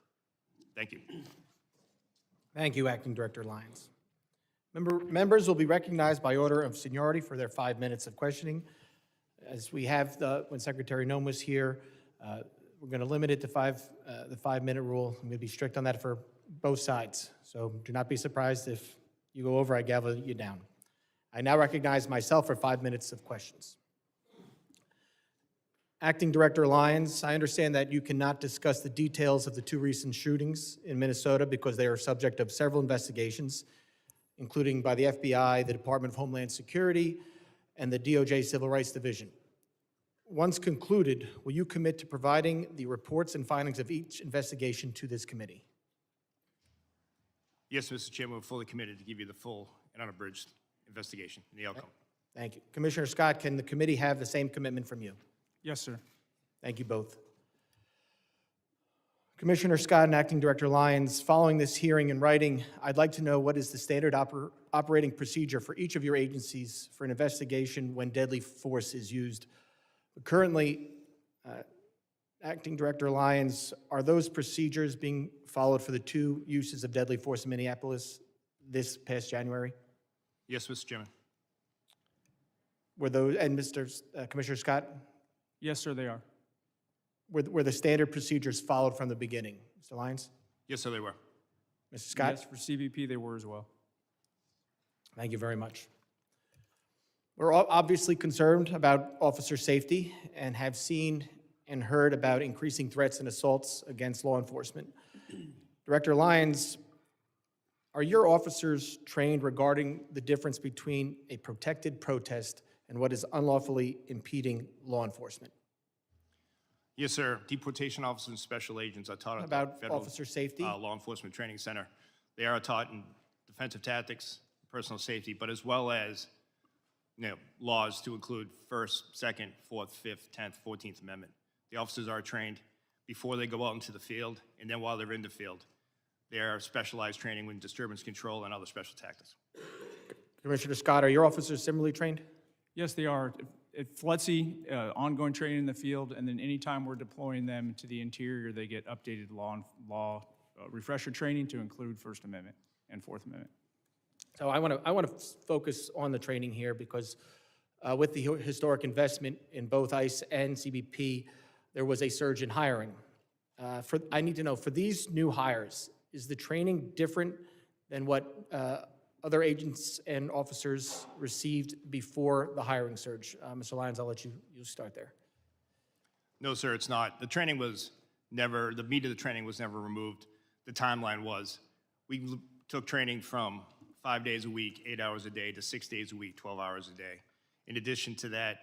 Thank you. Thank you, Acting Director Lyons. Members will be recognized by order of seniority for their 5 minutes of questioning. As we have when Secretary Noem was here, we're going to limit it to the 5-minute rule. I'm going to be strict on that for both sides. So do not be surprised if you go over, I gavel you down. I now recognize myself for 5 minutes of questions. Acting Director Lyons, I understand that you cannot discuss the details of the 2 recent shootings in Minnesota because they are subject of several investigations, including by the FBI, the Department of Homeland Security, and the DOJ Civil Rights Division. Once concluded, will you commit to providing the reports and findings of each investigation to this committee? Yes, Mr. Chairman, we're fully committed to give you the full and unabridged investigation and the outcome. Thank you. Commissioner Scott, can the committee have the same commitment from you? Yes, sir. Thank you both. Commissioner Scott and Acting Director Lyons, following this hearing in writing, I'd like to know what is the standard operating procedure for each of your agencies for an investigation when deadly force is used. Currently, Acting Director Lyons, are those procedures being followed for the 2 uses of deadly force in Minneapolis this past January? Yes, Mr. Chairman. Were those, and Commissioner Scott, Yes, sir, they are. were the standard procedures followed from the beginning? Mr. Lyons? Yes, sir, they were. Mr. Scott? Yes, for CBP, they were as well. Thank you very much. We're obviously concerned about officer safety and have seen and heard about increasing threats and assaults against law enforcement. Director Lyons, are your officers trained regarding the difference between a protected protest and what is unlawfully impeding law enforcement? Yes, sir. Deportation officers and special agents are taught at About the Federal officer safety? Law Enforcement Training Center. They are taught in defensive tactics, personal safety, but as well as laws to include First, Second, Fourth, Fifth, 10th, 14th Amendment. The officers are trained before they go out into the field, and then while they're in the field. They are specialized training in disturbance control and other special tactics. Commissioner Scott, are your officers similarly trained? Yes, they are. At FLETC, ongoing training in the field, and then anytime we're deploying them to the interior, they get updated law refresher training to include First Amendment and Fourth Amendment. So I want to focus on the training here because with the historic investment in both ICE and CBP, there was a surge in hiring. I need to know, for these new hires, is the training different than what other agents and officers received before the hiring surge? Mr. Lyons, I'll let you start there. No, sir, it's not. The training was never, the meat of the training was never removed. The timeline was. We took training from 5 days a week, 8 hours a day, to 6 days a week, 12 hours a day. In addition to that,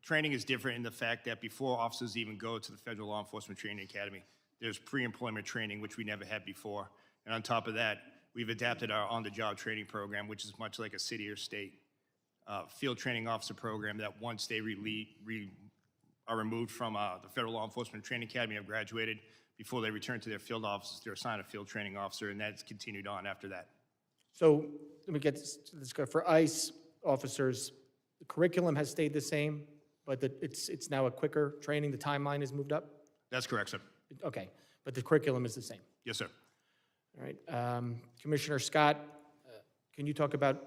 training is different in the fact that before officers even go to the Federal Law Enforcement Training Academy, there's pre-employment training, which we never had before. And on top of that, we've adapted our on-the-job training program, which is much like a city or state field training officer program that once they are removed from the Federal Law Enforcement Training Academy, have graduated, before they return to their field offices, they're assigned a field training officer, and that's continued on after that. So let me get this go. For ICE officers, the curriculum has stayed the same, but it's now a quicker training. The timeline has moved up? That's correct, sir. Okay, but the curriculum is the same. Yes, sir. All right. Commissioner Scott, can you talk about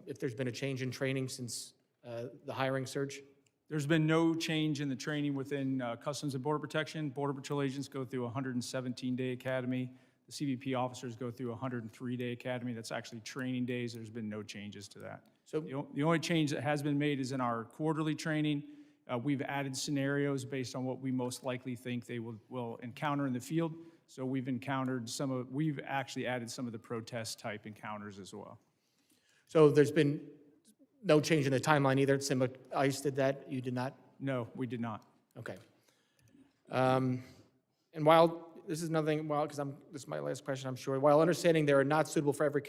if there's been a change in training since the hiring surge? There's been no change in the training within Customs and Border Protection. Border Patrol agents go through a 117-day academy. The CBP officers go through a 103-day academy. That's actually training days. There's been no changes to that. So- The only change that has been made is in our quarterly training. We've added scenarios based on what we most likely think they will encounter in the field. So we've actually added some of the protest type encounters as well. So there's been no change in the timeline either? Similar, ICE did that, you did not? No, we did not. Okay. And while, this is nothing, well, because this is my last question, I'm sure. While understanding they are not suitable for every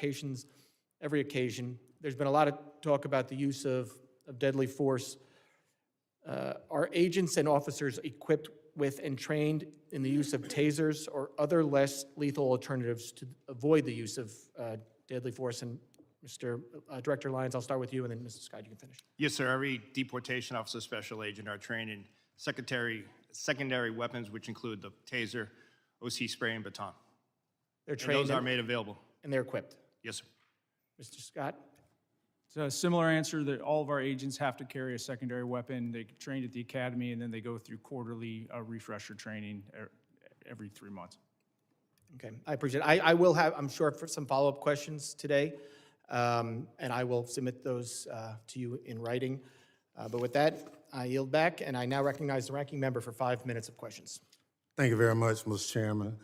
occasion, there's been a lot of talk about the use of deadly force. Are agents and officers equipped with and trained in the use of tasers or other less lethal alternatives to avoid the use of deadly force? And Mr. Director Lyons, I'll start with you, and then Mrs. Scott, you can finish. Yes, sir. Every deportation officer special agent are trained in secondary weapons, which include the taser, OC spray, and baton. They're And trained those are made available. and they're equipped. Yes, sir. Mr. Scott? It's a similar answer that all of our agents have to carry a secondary weapon. They trained at the academy, and then they go through quarterly refresher training every 3 months. Okay, I appreciate it. I will have, I'm sure, for some follow-up questions today, and I will submit those to you in writing. But with that, I yield back, and I now recognize the ranking member for 5 minutes of questions. Thank you very much, Mr. Chairman.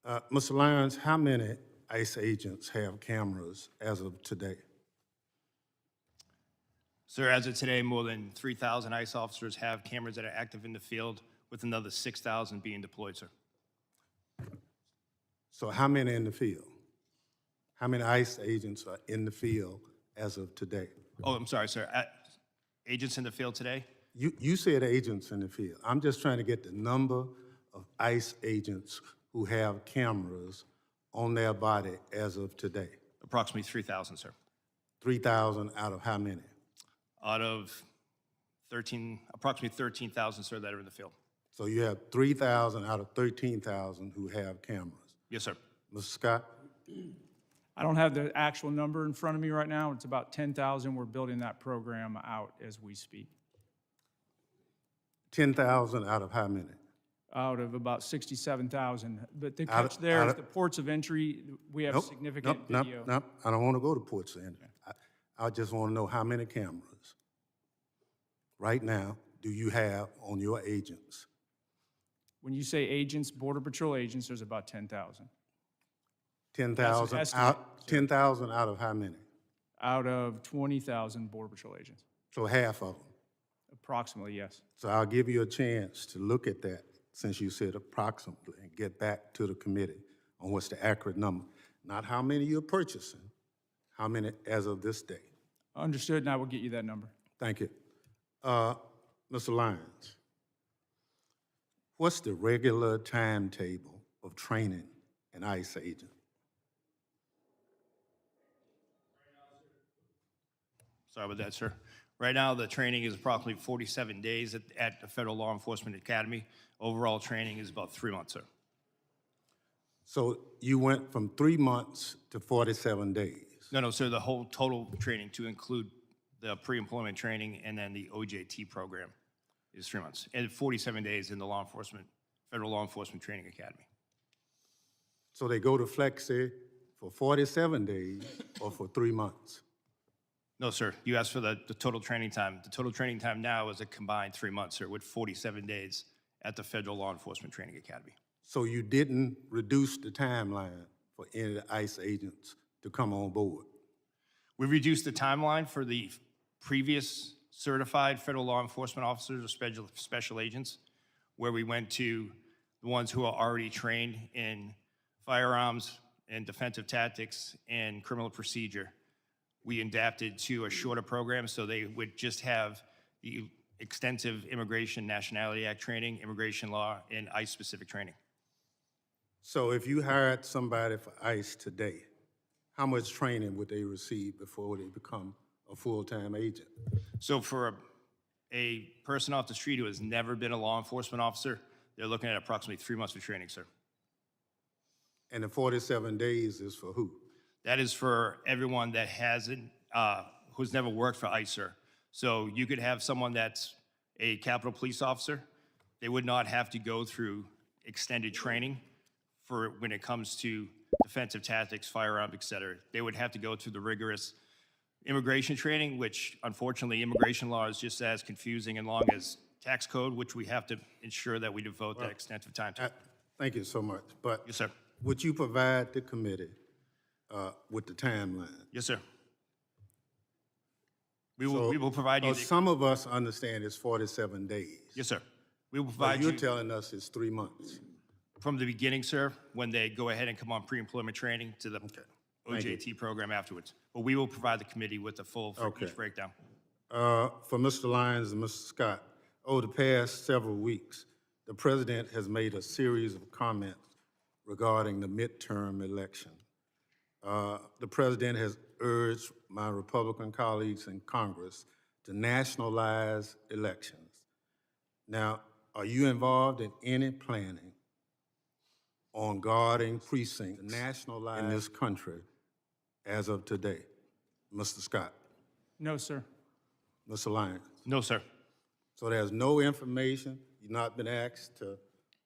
Mr. Lyons, how many ICE agents have cameras as of today? Sir, as of today, more than 3,000 ICE officers have cameras that are active in the field, with another 6,000 being deployed, sir. So how many in the field? How many ICE agents are in the field as of today? Oh, I'm sorry, sir. Agents in the field today? You said agents in the field. I'm just trying to get the number of ICE agents who have cameras on their body as of today. Approximately 3,000, sir. 3,000 out of how many? Out of approximately 13,000, sir, that are in the field. So you have 3,000 out of 13,000 who have cameras. Yes, sir. Mr. Scott? I don't have the actual number in front of me right now. It's about 10,000. We're building that program out as we speak. 10,000 out of how many? Out of about 67,000. But the Out of- catch there out is of- the ports of entry, we have significant video. Nope. I don't want to go to ports in. I just want to know how many cameras right now do you have on your agents? When you say agents, Border Patrol agents, there's about 10,000. 10,000 estimate, out, 10,000 out of how many? Out of 20,000 Border Patrol agents. So half of them. Approximately, yes. So I'll give you a chance to look at that, since you said approximately, and get back to the committee on what's the accurate number. Not how many you're purchasing, how many as of this day. Understood, and I will get you that number. Thank you. Mr. Lyons, what's the regular timetable of training an ICE agent? Sorry about that, sir. Right now, the training is approximately 47 days at the Federal Law Enforcement Academy. Overall training is about 3 months, sir. So you went from 3 months to 47 days. No, sir, the whole total training, to include the pre-employment training and then the OJT program, is 3 months. And 47 days in the Federal Law Enforcement Training Academy. So they go to Flexi for 47 days or for 3 months? No, sir, you asked for the total training time. The total training time now is a combined 3 months, sir, with 47 days at the Federal Law Enforcement Training Academy. So you didn't reduce the timeline for any of the ICE agents to come on board? We reduced the timeline for the previous certified federal law enforcement officers or special agents, where we went to the ones who are already trained in firearms and defensive tactics and criminal procedure. We adapted to a shorter program so they would just have the extensive Immigration Nationality Act training, immigration law, and ICE-specific training. So if you hired somebody for ICE today, how much training would they receive before they become a full-time agent? So for a person off the street who has never been a law enforcement officer, they're looking at approximately 3 months of training, sir. And the 47 days is for who? That is for everyone that hasn't, who's never worked for ICE, sir. So you could have someone that's a Capitol Police officer. They would not have to go through extended training for when it comes to defensive tactics, firearms, et cetera. They would have to go through the rigorous immigration training, which unfortunately immigration law is just as confusing and long as tax code, which we have to ensure that we devote that extensive time to. Thank you so much. But Yes, sir. would you provide the committee with the timeline? Yes, sir. We will provide you. Some of us understand it's 47 days. Yes, sir. We will But provide you're you telling us it's 3 months. from the beginning, sir, when they go ahead and come on pre-employment training to the OJT program afterwards. But we will provide the committee with the full for Okay. each breakdown. For Mr. Lyons and Mr. Scott, over the past several weeks, the president has made a series of comments regarding the midterm election. The president has urged my Republican colleagues in Congress to nationalize elections. Now, are you involved in any planning on guarding precincts nationalized in this country as of today? Mr. Scott, No, sir. Mr. Lyons. No, sir. So there's no information, you've not been asked to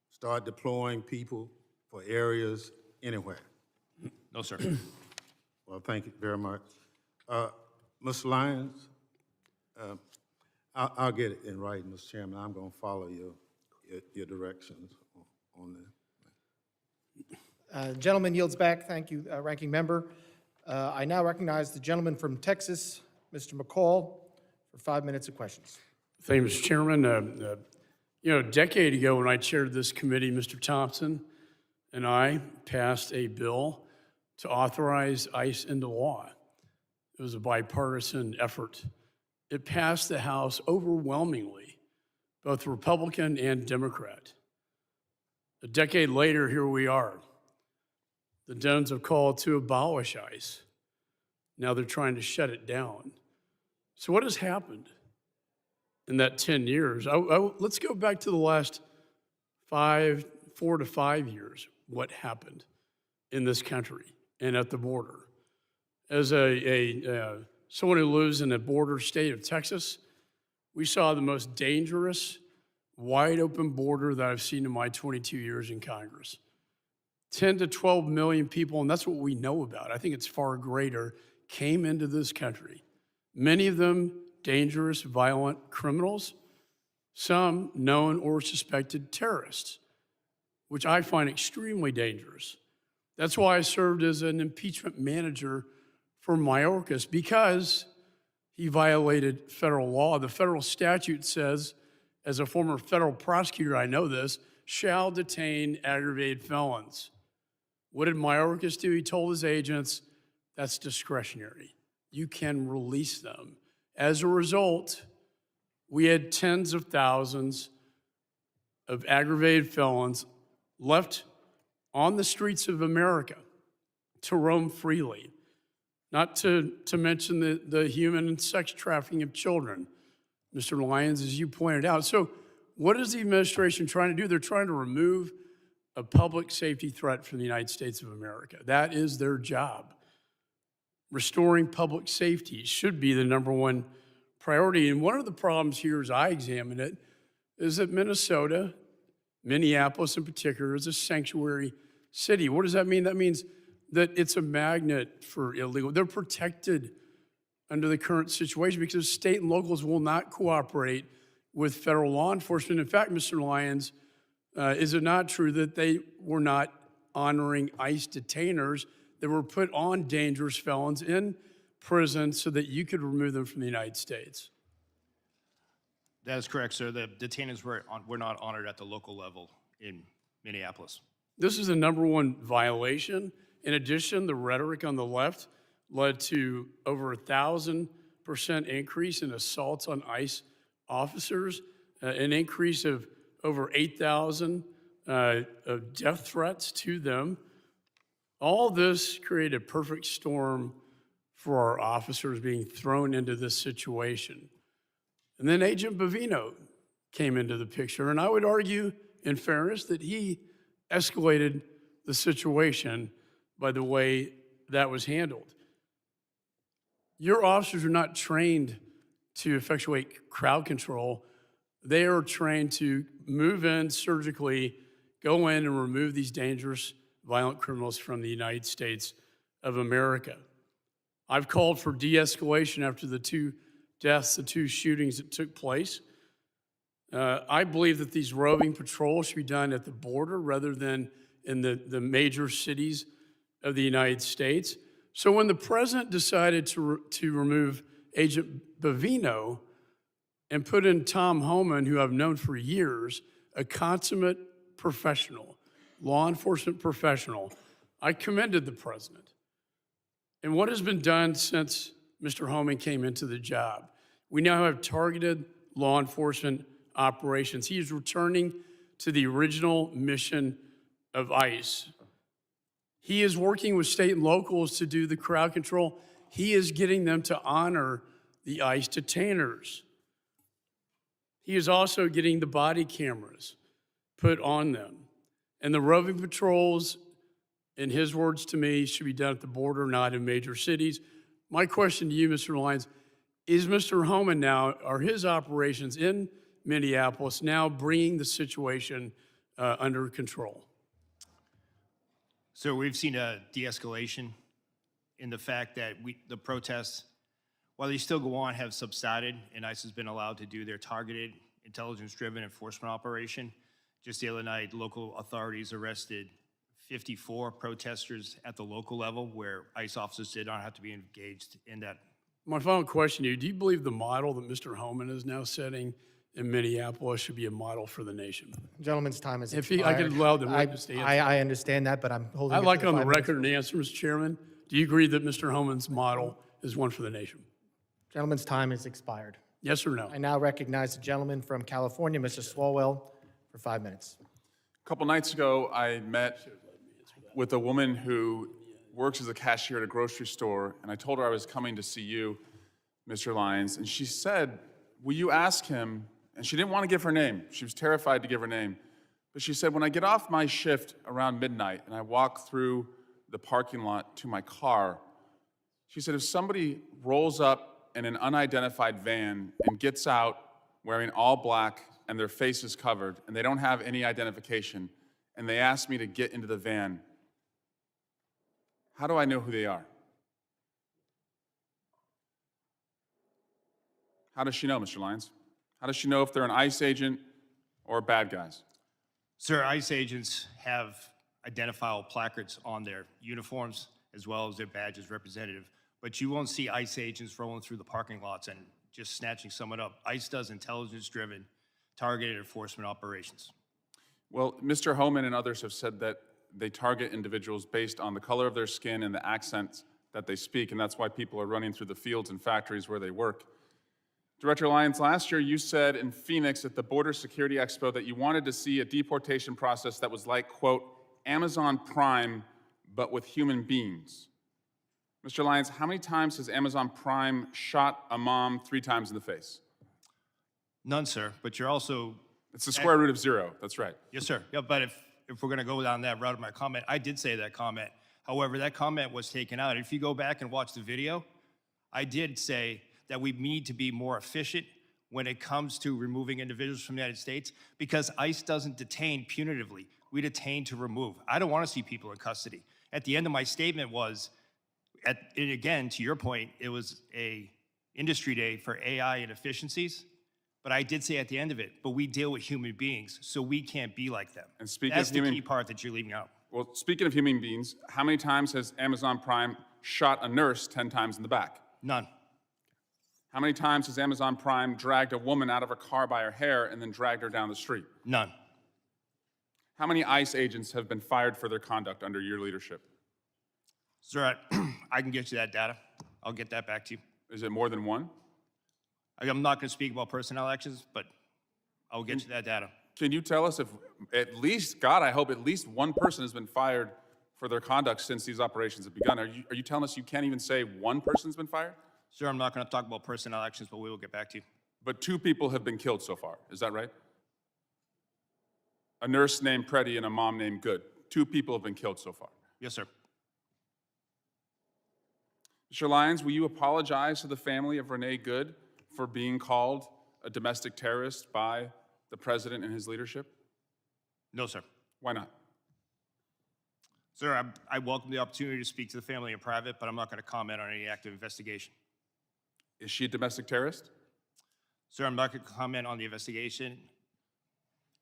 start deploying people for areas anywhere? No, sir. Well, thank you very much. Mr. Lyons, I'll get it in writing, Mr. Chairman. I'm going to follow your directions on this. Gentleman yields back. Thank you, Ranking Member. I now recognize the gentleman from Texas, Mr. McCall, for 5 minutes of questions. Thank you, Mr. Chairman. A decade ago when I chaired this committee, Mr. Thompson and I passed a bill to authorize ICE into law. It was a bipartisan effort. It passed the House overwhelmingly, both Republican and Democrat. A decade later, here we are. The Dems have called to abolish ICE. Now they're trying to shut it down. So what has happened in that 10 years? Let's go back to the last 4 to 5 years. What happened in this country and at the border? As someone who lives in a border state of Texas, we saw the most dangerous, wide open border that I've seen in my 22 years in Congress. 10 to 12 million people, and that's what we know about. I think it's far greater, came into this country. Many of them dangerous, violent criminals, some known or suspected terrorists, which I find extremely dangerous. That's why I served as an impeachment manager for Mayorkas, because he violated federal law. The federal statute says, as a former federal prosecutor, I know this, shall detain aggravated felons. What did Mayorkas do? He told his agents, that's discretionary. You can release them. As a result, we had tens of thousands of aggravated felons left on the streets of America to roam freely, not to mention the human and sex trafficking of children, Mr. Lyons, as you pointed out. So what is the administration trying to do? They're trying to remove a public safety threat from the United States of America. That is their job. Restoring public safety should be the #1 priority. And one of the problems here, as I examine it, is that Minnesota, Minneapolis in particular, is a sanctuary city. What does that mean? That means that it's a magnet for illegal. They're protected under the current situation because state and locals will not cooperate with federal law enforcement. In fact, Mr. Lyons, is it not true that they were not honoring ICE detainers that were put on dangerous felons in prison so that you could remove them from the United States? That is correct, sir. The detainees were not honored at the local level in Minneapolis. This is the #1 violation. In addition, the rhetoric on the left led to over 1,000% increase in assaults on ICE officers, an increase of over 8,000 of death threats to them. All this created a perfect storm for our officers being thrown into this situation. And then Agent Bovino came into the picture, and I would argue, in fairness, that he escalated the situation by the way that was handled. Your officers are not trained to effectuate crowd control. They are trained to move in surgically, go in and remove these dangerous, violent criminals from the United States of America. I've called for de-escalation after the 2 deaths, the 2 shootings that took place. I believe that these roving patrols should be done at the border rather than in the major cities of the United States. So when the president decided to remove Agent Bavino and put in Tom Homan, who I've known for years, a consummate professional, law enforcement professional, I commended the president. And what has been done since Mr. Homan came into the job? We now have targeted law enforcement operations. He is returning to the original mission of ICE. He is working with state and locals to do the crowd control. He is getting them to honor the ICE detainers. He is also getting the body cameras put on them. And the roving patrols, in his words to me, should be done at the border, not in major cities. My question to you, Mr. Lyons, is Mr. Homan now, are his operations in Minneapolis now bringing the situation under control? So we've seen a de-escalation in the fact that the protests, while they still go on, have subsided, and ICE has been allowed to do their targeted, intelligence-driven enforcement operation. Just the other night, local authorities arrested 54 protesters at the local level where ICE officers did not have to be engaged in that. My final question to you, do you believe the model that Mr. Homan is now setting in Minneapolis should be a model for the nation? Gentleman's time is If expired. I could allow the witness to answer. I understand that, but I'm holding. I'd it like to on the 5 minutes. record an answer, Mr. Chairman. Do you agree that Mr. Homan's model is one for the nation? Gentleman's time is expired. Yes or no? I now recognize the gentleman from California, Mr. Swalwell, for 5 minutes. A couple nights ago, I met with a woman who works as a cashier at a grocery store, and I told her I was coming to see you, Mr. Lyons, and she said, will you ask him, and she didn't want to give her name. She was terrified to give her name. But she said, when I get off my shift around midnight and I walk through the parking lot to my car, she said, if somebody rolls up in an unidentified van and gets out wearing all black and their face is covered and they don't have any identification and they ask me to get into the van, how do I know who they are? How does she know, Mr. Lyons? How does she know if they're an ICE agent or bad guys? Sir, ICE agents have identifiable placards on their uniforms as well as their badges representative, but you won't see ICE agents rolling through the parking lots and just snatching someone up. ICE does intelligence-driven, targeted enforcement operations. Well, Mr. Homan and others have said that they target individuals based on the color of their skin and the accents that they speak, and that's why people are running through the fields and factories where they work. Director Lyons, last year you said in Phoenix at the Border Security Expo that you wanted to see a deportation process that was like, quote, Amazon Prime, but with human beings. Mr. Lyons, how many times has Amazon Prime shot a mom 3 times in the face? None, sir, but you're also... It's the square root of 0, that's right. Yes, sir. Yeah, but if we're going to go down that route of my comment, I did say that comment. However, that comment was taken out. If you go back and watch the video, I did say that we need to be more efficient when it comes to removing individuals from the United States because ICE doesn't detain punitively. We detain to remove. I don't want to see people in custody. At the end of my statement was, and again, to your point, it was a industry day for AI and efficiencies. But I did say at the end of it, but we deal with human beings, so we can't be like them. And speaking That's of the key part that you're leaving out. Well, speaking of human beings, how many times has Amazon Prime shot a nurse 10 times in the back? None. How many times has Amazon Prime dragged a woman out of her car by her hair and then dragged her down the street? None. How many ICE agents have been fired for their conduct under your leadership? Sir, I can get you that data. I'll get that back to you. Is it more than 1? I'm not going to speak about personnel actions, but I'll get you that data. Can you tell us if at least, God, I hope at least 1 person has been fired for their conduct since these operations have begun? Are you telling us you can't even say 1 person's been fired? Sir, I'm not going to talk about personnel actions, but we will get back to you. But 2 people have been killed so far, is that right? A nurse named Preddy and a mom named Good. 2 people have been killed so far. Yes, sir. Mr. Lyons, will you apologize to the family of Renee Good for being called a domestic terrorist by the president and his leadership? No, sir. Why not? Sir, I welcome the opportunity to speak to the family in private, but I'm not going to comment on any active investigation. Is she a domestic terrorist? Sir, I'm not going to comment on the investigation,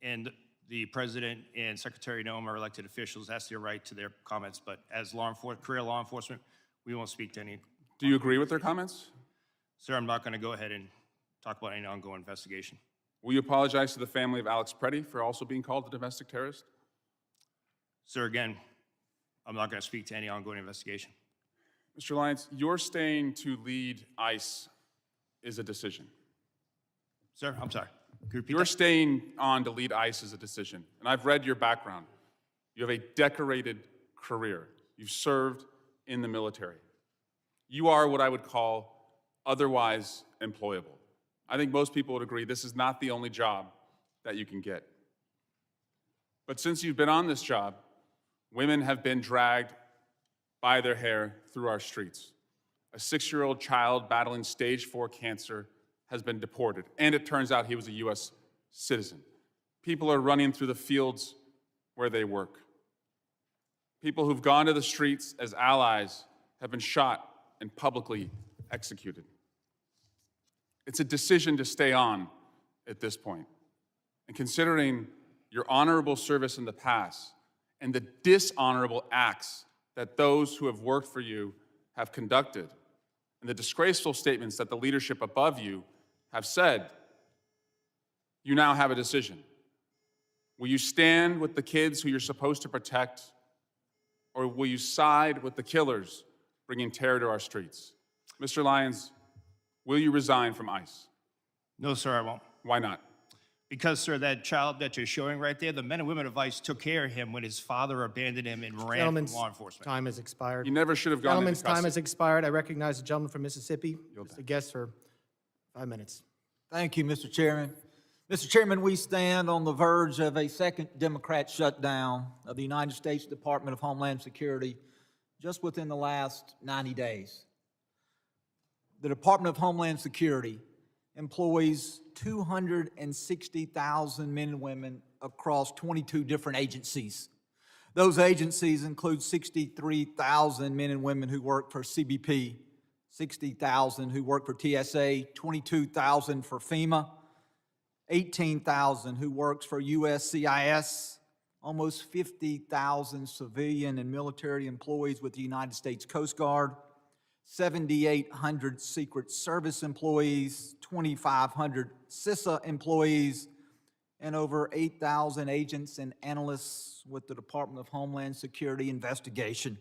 and the president and Secretary Noem are elected officials. That's their right to their comments, but as career law enforcement, we won't speak to any. Do you agree with their comments? Sir, I'm not going to go ahead and talk about any ongoing investigation. Will you apologize to the family of Alex Preddy for also being called a domestic terrorist? Sir, again, I'm not going to speak to any ongoing investigation. Mr. Lyons, your staying to lead ICE is a decision. Sir, I'm sorry. Could you repeat Your that? staying on to lead ICE is a decision. And I've read your background. You have a decorated career. You've served in the military. You are what I would call otherwise employable. I think most people would agree this is not the only job that you can get. But since you've been on this job, women have been dragged by their hair through our streets. A 6-year-old child battling stage 4 cancer has been deported, and it turns out he was a U.S. citizen. People are running through the fields where they work. People who've gone to the streets as allies have been shot and publicly executed. It's a decision to stay on at this point. And considering your honorable service in the past and the dishonorable acts that those who have worked for you have conducted, and the disgraceful statements that the leadership above you have said, you now have a decision. Will you stand with the kids who you're supposed to protect, or will you side with the killers bringing terror to our streets? Mr. Lyons, will you resign from ICE? No, sir, I won't. Why not? Because, sir, that child that you're showing right there, the men and women of ICE took care of him when his father abandoned him and ran from Gentlemen's law enforcement. time has expired. You never should have gone into Gentleman's time custody. has expired. I recognize the gentleman from Mississippi. Yield Mr. Guest for 5 minutes. Thank you, Mr. Chairman. Mr. Chairman, we stand on the verge of a second Democrat shutdown of the United States Department of Homeland Security just within the last 90 days. The Department of Homeland Security employs 260,000 men and women across 22 different agencies. Those agencies include 63,000 men and women who work for CBP, 60,000 who work for TSA, 22,000 for FEMA, 18,000 who works for USCIS, almost 50,000 civilian and military employees with the United States Coast Guard, 7,800 Secret Service employees, 2,500 CISA employees, and over 8,000 agents and analysts with the Department of Homeland Security investigation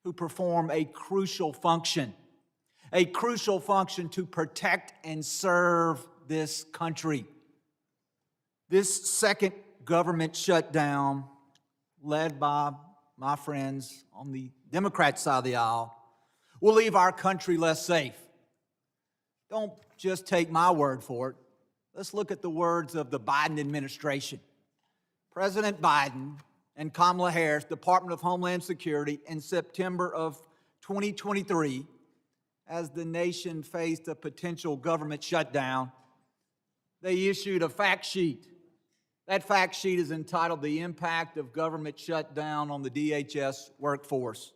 who perform a crucial function to protect and serve this country. This second government shutdown, led by my friends on the Democrat side of the aisle, will leave our country less safe. Don't just take my word for it. Let's look at the words of the Biden administration. President Biden and Kamala Harris, Department of Homeland Security, in September of 2023, as the nation faced a potential government shutdown, they issued a fact sheet. That fact sheet is entitled "The Impact of Government Shutdown on the DHS Workforce."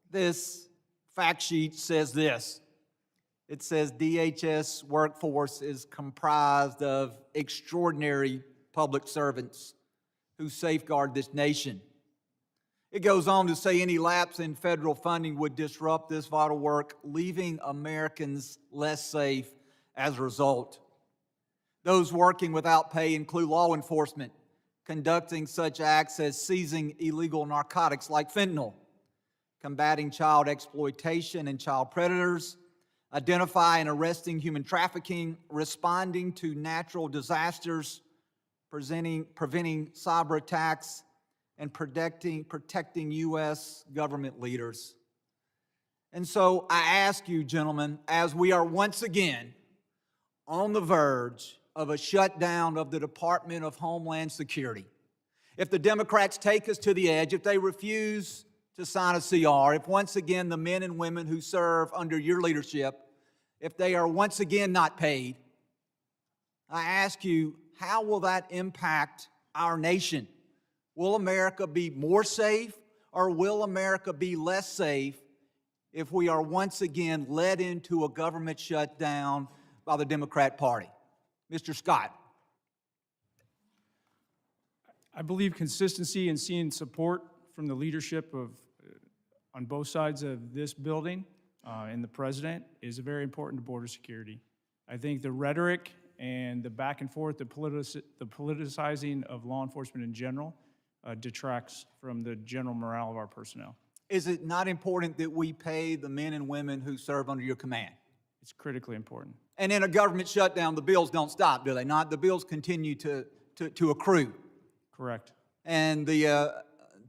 This fact sheet says this. It says DHS workforce is comprised of extraordinary public servants who safeguard this nation. It goes on to say any lapse in federal funding would disrupt this vital work, leaving Americans less safe as a result. Those working without pay include law enforcement, conducting such acts as seizing illegal narcotics like fentanyl, combating child exploitation and child predators, identifying and arresting human trafficking, responding to natural disasters, preventing cyber attacks, and protecting U.S. government leaders. And so I ask you, gentlemen, as we are once again on the verge of a shutdown of the Department of Homeland Security, if the Democrats take us to the edge, if they refuse to sign a CR, if once again the men and women who serve under your leadership, if they are once again not paid, I ask you, how will that impact our nation? Will America be more safe, or will America be less safe if we are once again led into a government shutdown by the Democrat Party? Mr. Scott. I believe consistency and seeing support from the leadership of, on both sides of this building and the president is very important to border security. I think the rhetoric and the back and forth, the politicizing of law enforcement in general detracts from the general morale of our personnel. Is it not important that we pay the men and women who serve under your command? It's critically important. And in a government shutdown, the bills don't stop, do they not? The bills continue to accrue. Correct. And the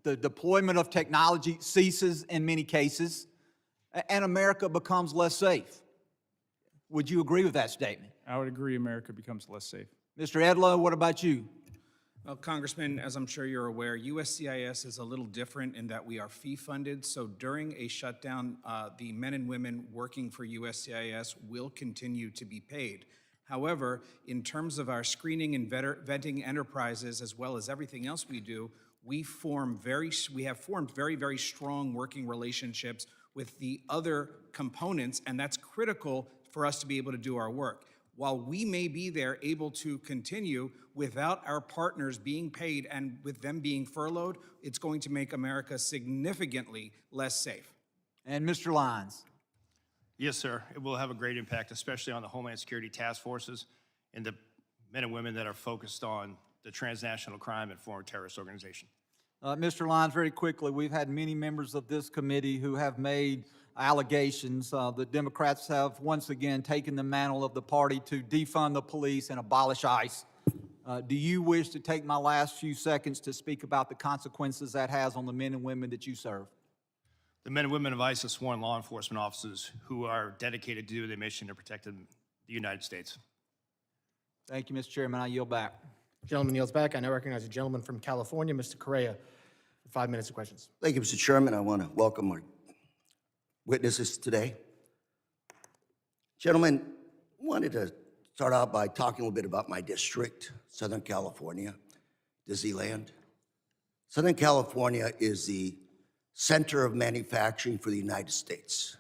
deployment of technology ceases in many cases, and America becomes less safe. Would you agree with that statement? I would agree America becomes less safe. Mr. Edlow, what about you? Well, Congressman, as I'm sure you're aware, USCIS is a little different in that we are fee-funded. So during a shutdown, the men and women working for USCIS will continue to be paid. However, in terms of our screening and vetting enterprises, as well as everything else we do, we have formed very, very strong working relationships with the other components, and that's critical for us to be able to do our work. While we may be there able to continue without our partners being paid and with them being furloughed, it's going to make America significantly less safe. And Mr. Lyons. Yes, sir. It will have a great impact, especially on the Homeland Security task forces and the men and women that are focused on the transnational crime and foreign terrorist organization. Mr. Lyons, very quickly, we've had many members of this committee who have made allegations. The Democrats have once again taken the mantle of the party to defund the police and abolish ICE. Do you wish to take my last few seconds to speak about the consequences that has on the men and women that you serve? The men and women of ICE are sworn law enforcement officers who are dedicated to their mission to protect the United States. Thank you, Mr. Chairman. I yield back. Gentleman yields back. I now recognize a gentleman from California, Mr. Correa, for 5 minutes of questions. Thank you, Mr. Chairman. I want to welcome our witnesses today. Gentlemen, wanted to start out by talking a little bit about my district, Southern California, Disneyland. Southern California is the center of manufacturing for the United States.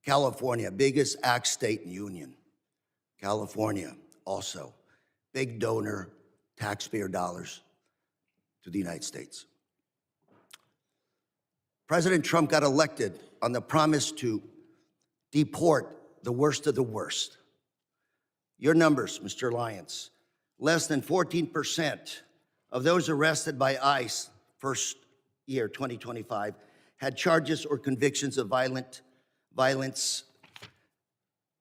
California, biggest ag state in the Union. California, also, big donor, taxpayer dollars to the United States. President Trump got elected on the promise to deport the worst of the worst. Your numbers, Mr. Lyons, less than 14% of those arrested by ICE first year, 2025, had charges or convictions of violence.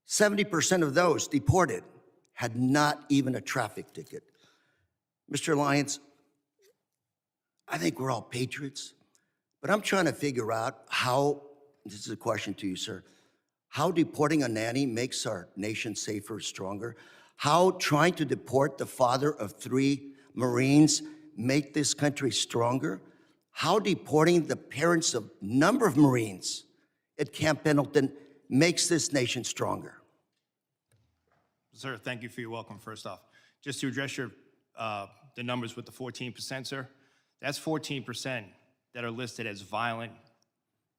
70% of those deported had not even a traffic ticket. Mr. Lyons, I think we're all patriots, but I'm trying to figure out how, this is a question to you, sir, how deporting a nanny makes our nation safer, stronger, how trying to deport the father of 3 Marines make this country stronger, how deporting the parents of a number of Marines at Camp Pendleton makes this nation stronger. Sir, thank you for your welcome, first off. Just to address your, the numbers with the 14%, sir, that's 14% that are listed as violent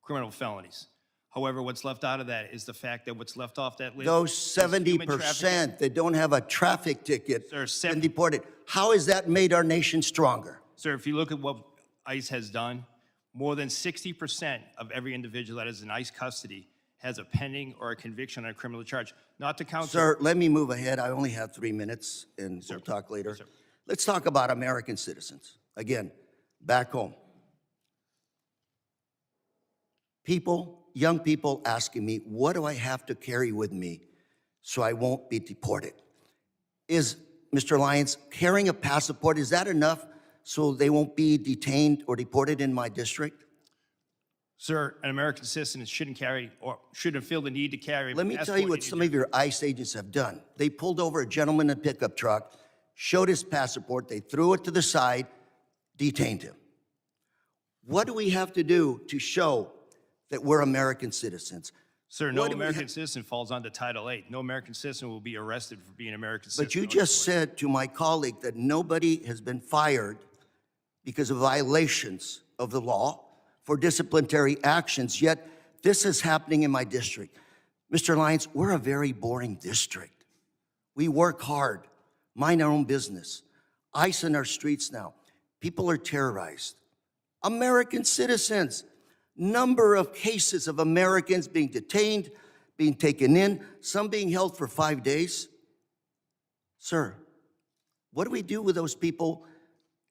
criminal felonies. However, what's left out of that is the fact that what's left off that list. Those is human 70% trafficking. that don't have a traffic ticket Sir, and deported, how has that made our nation stronger? Sir, if you look at what ICE has done, more than 60% of every individual that is in ICE custody has a pending or a conviction on a criminal charge. Not to count. Sir, let me move ahead. I only have 3 minutes, and we'll talk later. Yes, sir. Let's talk about American citizens. Again, back home. People, young people asking me, what do I have to carry with me so I won't be deported? Is, Mr. Lyons, carrying a passport, is that enough so they won't be detained or deported in my district? Sir, an American citizen shouldn't carry or shouldn't feel the need to carry. Let me tell you what some of your ICE agents have done. They pulled over a gentleman in a pickup truck, showed his passport, they threw it to the side, detained him. What do we have to do to show that we're American citizens? Sir, no What do we American citizen falls under Title VIII. No American citizen will be arrested for being an American citizen. But you just said to my colleague that nobody has been fired because of violations of the law for disciplinary actions, yet this is happening in my district. Mr. Lyons, we're a very boring district. We work hard, mind our own business. ICE in our streets now. People are terrorized. American citizens. Number of cases of Americans being detained, being taken in, some being held for 5 days. Sir, what do we do with those people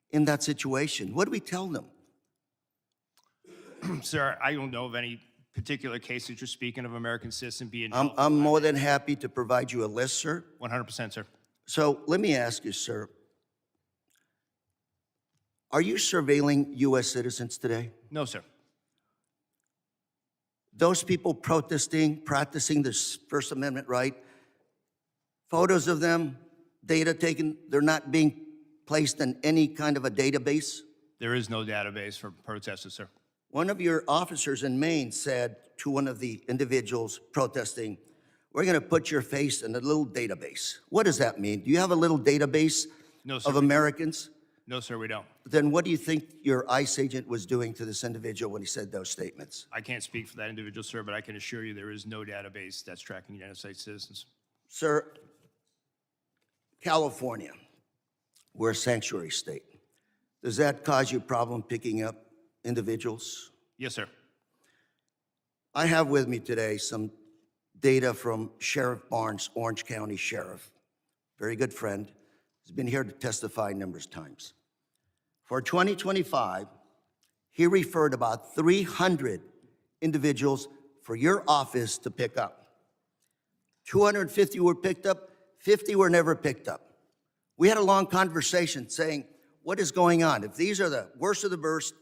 in that situation? What do we tell them? Sir, I don't know of any particular case that you're speaking of American citizen being held. I'm more than happy to provide you a list, sir. 100%, sir. So let me ask you, sir, are you surveilling U.S. citizens today? No, sir. Those people protesting, practicing this First Amendment right, photos of them, data taken, they're not being placed in any kind of a database? There is no database for protesters, sir. One of your officers in Maine said to one of the individuals protesting, we're going to put your face in a little database. What does that mean? Do you have a little database No, sir. of Americans? No, sir, we don't. Then what do you think your ICE agent was doing to this individual when he said those statements? I can't speak for that individual, sir, but I can assure you there is no database that's tracking United States citizens. Sir, California, we're a sanctuary state. Does that cause you a problem picking up individuals? Yes, sir. I have with me today some data from Sheriff Barnes, Orange County Sheriff, very good friend. He's been here to testify numerous times. For 2025, he referred about 300 individuals for your office to pick up. 250 were picked up, 50 were never picked up. We had a long conversation saying, what is going on? If these are the worst of the worst,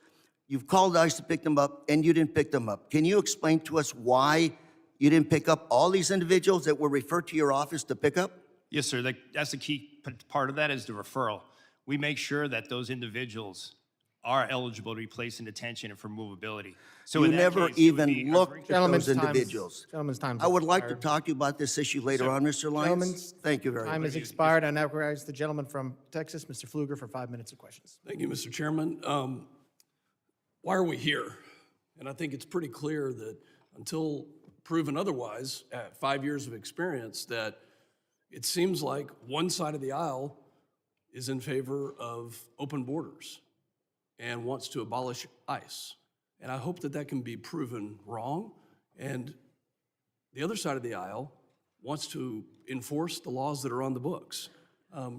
you've called ICE to pick them up and you didn't pick them up. Can you explain to us why you didn't pick up all these individuals that were referred to your office to pick up? Yes, sir. That's the key part of that is the referral. We make sure that those individuals are eligible to be placed in detention and for movability. So You in that never case, it would even be- looked at Gentlemen's those time's- individuals. Gentlemen's time's I would like to expired. talk to you about this issue later on, Mr. Lyons. Gentlemen's Thank you very Time much. has expired. I now recognize the gentleman from Texas, Mr. Pfluger, for 5 minutes of questions. Thank you, Mr. Chairman. Why are we here? And I think it's pretty clear that until proven otherwise, at 5 years of experience, that it seems like one side of the aisle is in favor of open borders and wants to abolish ICE. And I hope that that can be proven wrong. And the other side of the aisle wants to enforce the laws that are on the books.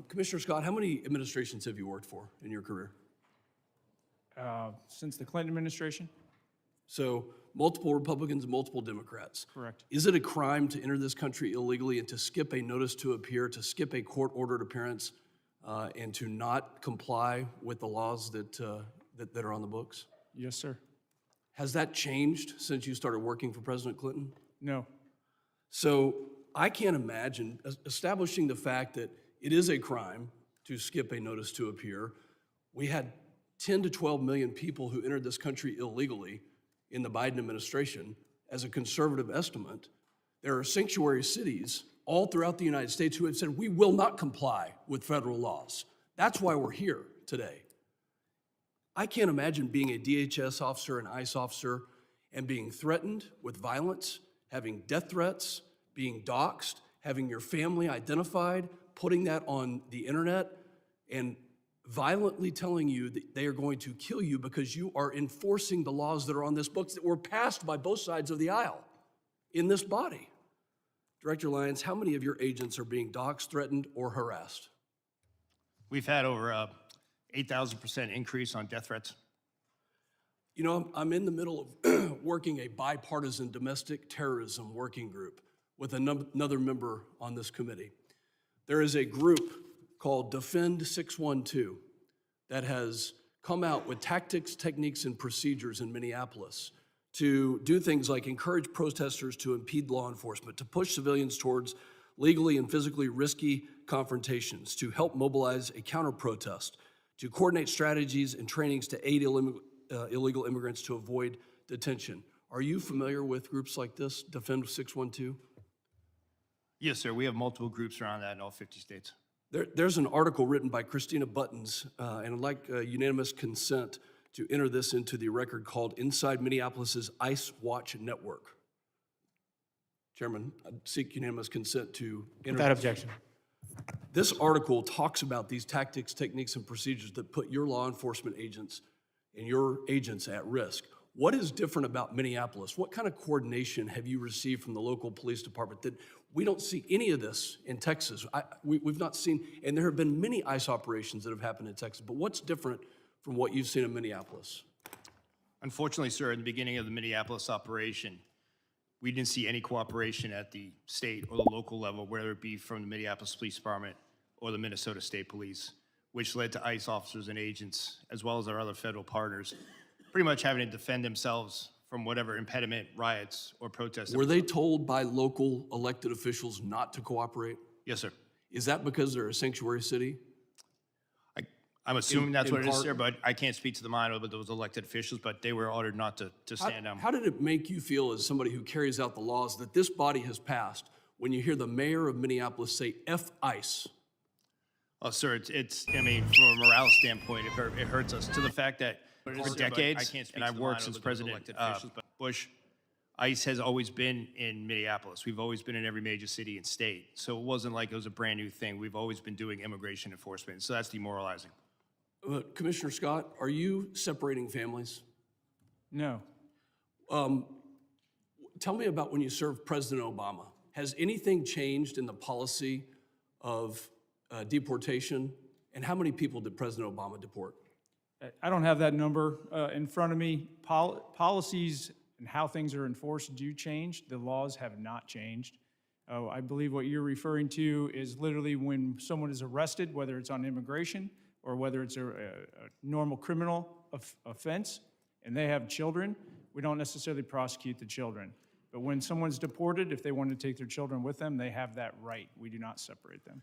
Commissioner Scott, how many administrations have you worked for in your career? Since the Clinton administration? So multiple Republicans and multiple Democrats. Correct. Is it a crime to enter this country illegally and to skip a notice to appear, to skip a court-ordered appearance, and to not comply with the laws that are on the books? Yes, sir. Has that changed since you started working for President Clinton? No. So I can't imagine establishing the fact that it is a crime to skip a notice to appear. We had 10 to 12 million people who entered this country illegally in the Biden administration. As a conservative estimate, there are sanctuary cities all throughout the United States who have said, we will not comply with federal laws. That's why we're here today. I can't imagine being a DHS officer, an ICE officer, and being threatened with violence, having death threats, being doxxed, having your family identified, putting that on the internet, and violently telling you that they are going to kill you because you are enforcing the laws that are on this book that were passed by both sides of the aisle in this body. Director Lyons, how many of your agents are being doxxed, threatened, or harassed? We've had over 8,000% increase on death threats. You know, I'm in the middle of working a bipartisan domestic terrorism working group with another member on this committee. There is a group called Defend 612 that has come out with tactics, techniques, and procedures in Minneapolis to do things like encourage protesters to impede law enforcement, to push civilians towards legally and physically risky confrontations, to help mobilize a counter-protest, to coordinate strategies and trainings to aid illegal immigrants to avoid detention. Are you familiar with groups like this, Defend 612? Yes, sir. We have multiple groups around that in all 50 states. There's an article written by Christina Buttons, and I'd like unanimous consent to enter this into the record called Inside Minneapolis's ICE Watch Network. Chairman, I seek unanimous consent to enter. Without objection. This article talks about these tactics, techniques, and procedures that put your law enforcement agents and your agents at risk. What is different about Minneapolis? What kind of coordination have you received from the local police department that we don't see any of this in Texas? We've not seen, and there have been many ICE operations that have happened in Texas, but what's different from what you've seen in Minneapolis? Unfortunately, sir, in the beginning of the Minneapolis operation, we didn't see any cooperation at the state or the local level, whether it be from the Minneapolis Police Department or the Minnesota State Police, which led to ICE officers and agents, as well as our other federal partners, pretty much having to defend themselves from whatever impediment, riots, or protests. Were they told by local elected officials not to cooperate? Yes, sir. Is that because they're a sanctuary city? I'm assuming that's in what it is, part- sir, but I can't speak to the mind of those elected officials, but they were ordered not to stand down. How did it make you feel as somebody who carries out the laws that this body has passed when you hear the mayor of Minneapolis say F ICE? Oh, sir, I mean, from a morale standpoint, it hurts us to the fact that for decades, and I've worked since President Bush, ICE has always been in Minneapolis. We've always been in every major city and state. So it wasn't like it was a brand new thing. We've always been doing immigration enforcement. So that's demoralizing. Commissioner Scott, are you separating families? No. Tell me about when you served President Obama. Has anything changed in the policy of deportation? And how many people did President Obama deport? I don't have that number in front of me. Policies and how things are enforced do change. The laws have not changed. I believe what you're referring to is literally when someone is arrested, whether it's on immigration or whether it's a normal criminal offense, and they have children, we don't necessarily prosecute the children. But when someone's deported, if they want to take their children with them, they have that right. We do not separate them.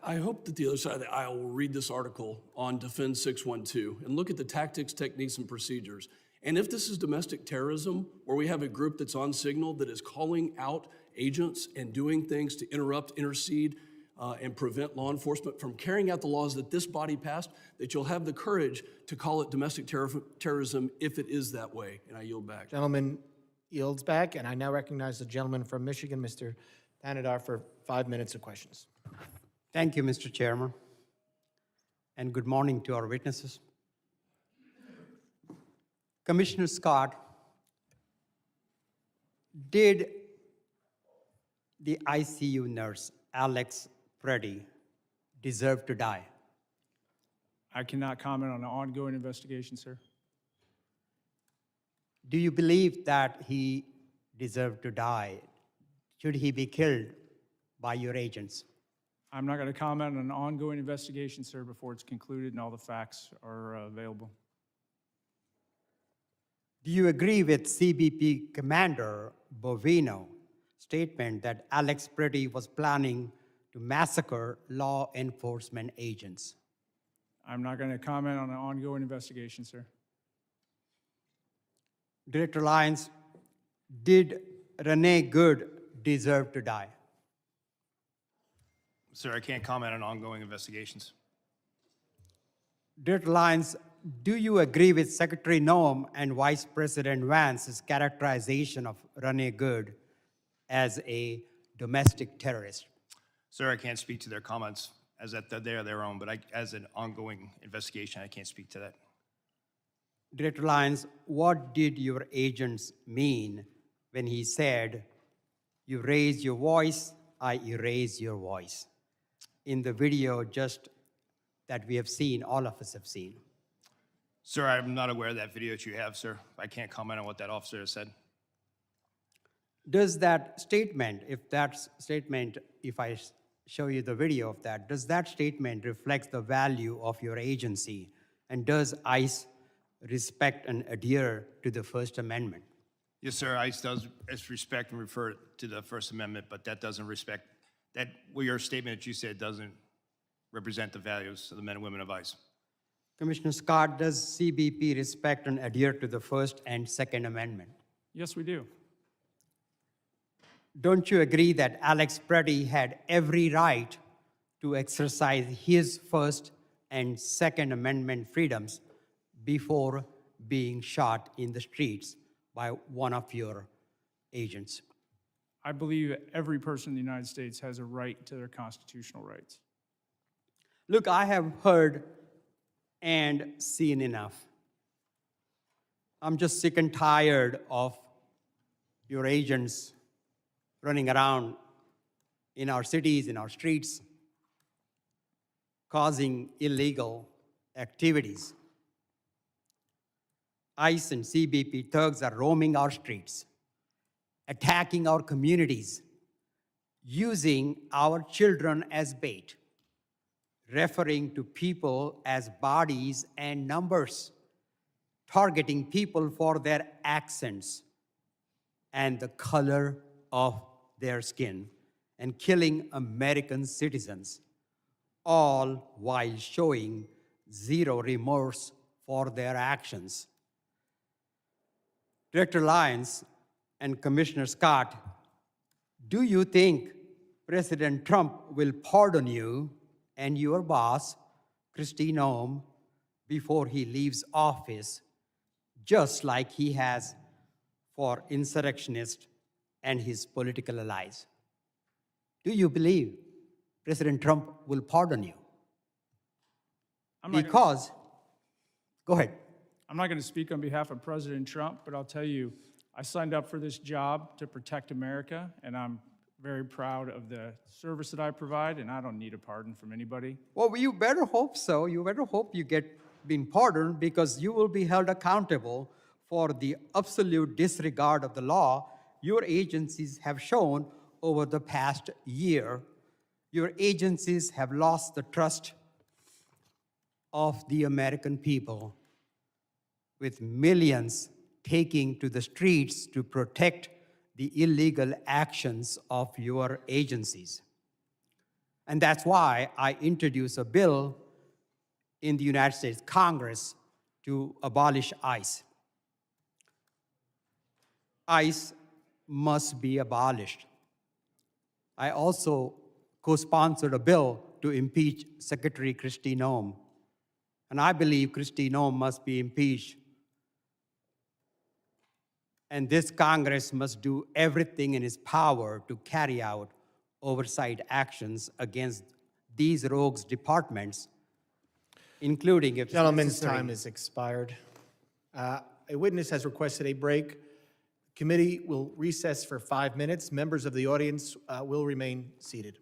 I hope that the other side of the aisle will read this article on Defend 612 and look at the tactics, techniques, and procedures. And if this is domestic terrorism, where we have a group that's on signal that is calling out agents and doing things to interrupt, intercede, and prevent law enforcement from carrying out the laws that this body passed, that you'll have the courage to call it domestic terrorism if it is that way. And I yield back. Gentleman yields back, and I now recognize the gentleman from Michigan, Mr. Danadar, for 5 minutes of questions. Thank you, Mr. Chairman, and good morning to our witnesses. Commissioner Scott, did the ICU nurse, Alex Preddy, deserve to die? I cannot comment on an ongoing investigation, sir. Do you believe that he deserved to die? Should he be killed by your agents? I'm not going to comment on an ongoing investigation, sir, before it's concluded and all the facts are available. Do you agree with CBP Commander Bovino's statement that Alex Preddy was planning to massacre law enforcement agents? I'm not going to comment on an ongoing investigation, sir. Director Lyons, did Renee Good deserve to die? Sir, I can't comment on ongoing investigations. Director Lyons, do you agree with Secretary Noem and Vice President Vance's characterization of Renee Good as a domestic terrorist? Sir, I can't speak to their comments as that they are their own, but as an ongoing investigation, I can't speak to that. Director Lyons, what did your agents mean when he said, "You raise your voice, I erase your voice"? In the video just that we have seen, all of us have seen. Sir, I'm not aware of that video that you have, sir. I can't comment on what that officer has said. Does that statement, if I show you the video of that, does that statement reflect the value of your agency? And does ICE respect and adhere to the First Amendment? Yes, sir, ICE does respect and refer to the First Amendment, but that doesn't respect, your statement that you said doesn't represent the values of the men and women of ICE. Commissioner Scott, does CBP respect and adhere to the First and Second Amendment? Yes, we do. Don't you agree that Alex Preddy had every right to exercise his First and Second Amendment freedoms before being shot in the streets by one of your agents? I believe every person in the United States has a right to their constitutional rights. Look, I have heard and seen enough. I'm just sick and tired of your agents running around in our cities, in our streets, causing illegal activities. ICE and CBP thugs are roaming our streets, attacking our communities, using our children as bait, referring to people as bodies and numbers, targeting people for their accents and the color of their skin, and killing American citizens, all while showing zero remorse for their actions. Director Lyons and Commissioner Scott, do you think President Trump will pardon you and your boss, Kristi Noem, before he leaves office, just like he has for insurrectionists and his political allies? Do you believe President Trump will pardon you? Because, go ahead. I'm not going to speak on behalf of President Trump, but I'll tell you, I signed up for this job to protect America, and I'm very proud of the service that I provide, and I don't need a pardon from anybody. Well, you better hope so. You better hope you get been pardoned, because you will be held accountable for the absolute disregard of the law your agencies have shown over the past year. Your agencies have lost the trust of the American people, with millions taking to the streets to protect the illegal actions of your agencies. And that's why I introduced a bill in the United States Congress to abolish ICE. ICE must be abolished. I also co-sponsored a bill to impeach Secretary Kristi Noem. And I believe Kristi Noem must be impeached. And this Congress must do everything in its power to carry out oversight actions against these rogues departments, including, if Gentleman's necessary. time has expired. A witness has requested a break. Committee will recess for 5 minutes. Members of the audience will remain seated.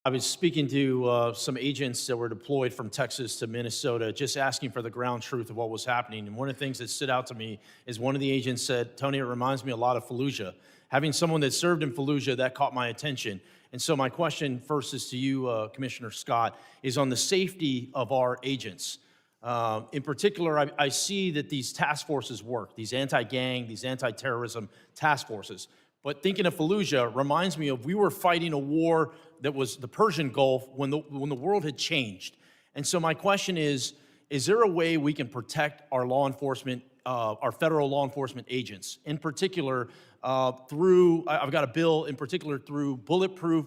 I was speaking to some agents that were deployed from Texas to Minnesota, just asking for the ground truth of what was happening. And one of the things that stood out to me is one of the agents said, Tony, it reminds me a lot of Fallujah. Having someone that served in Fallujah, that caught my attention. And so my question first is to you, Commissioner Scott, is on the safety of our agents. In particular, I see that these task forces work, these anti-gang, these anti-terrorism task forces. But thinking of Fallujah reminds me of we were fighting a war that was the Persian Gulf when the world had changed. And so my question is there a way we can protect our law enforcement, our federal law enforcement agents, in particular through, I've got a bill in particular through bulletproof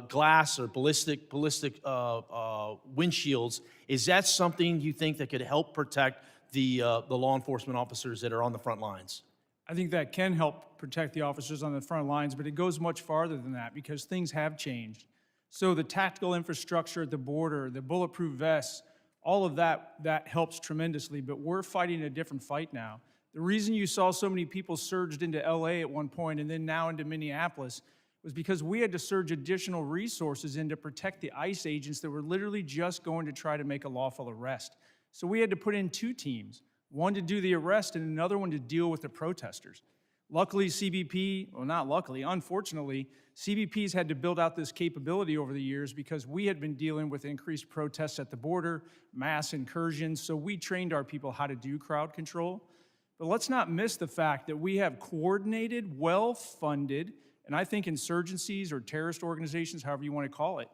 glass or ballistic windshields. Is that something you think that could help protect the law enforcement officers that are on the front lines? I think that can help protect the officers on the front lines, but it goes much farther than that because things have changed. So the tactical infrastructure at the border, the bulletproof vests, all of that helps tremendously, but we're fighting a different fight now. The reason you saw so many people surged into LA at one point and then now into Minneapolis was because we had to surge additional resources in to protect the ICE agents that were literally just going to try to make a lawful arrest. So we had to put in 2 teams. One to do the arrest and another one to deal with the protesters. Luckily, CBP, well, not luckily, unfortunately, CBP's had to build out this capability over the years because we had been dealing with increased protests at the border, mass incursions, so we trained our people how to do crowd control. But let's not miss the fact that we have coordinated, well-funded, and I think insurgencies or terrorist organizations, however you want to call it,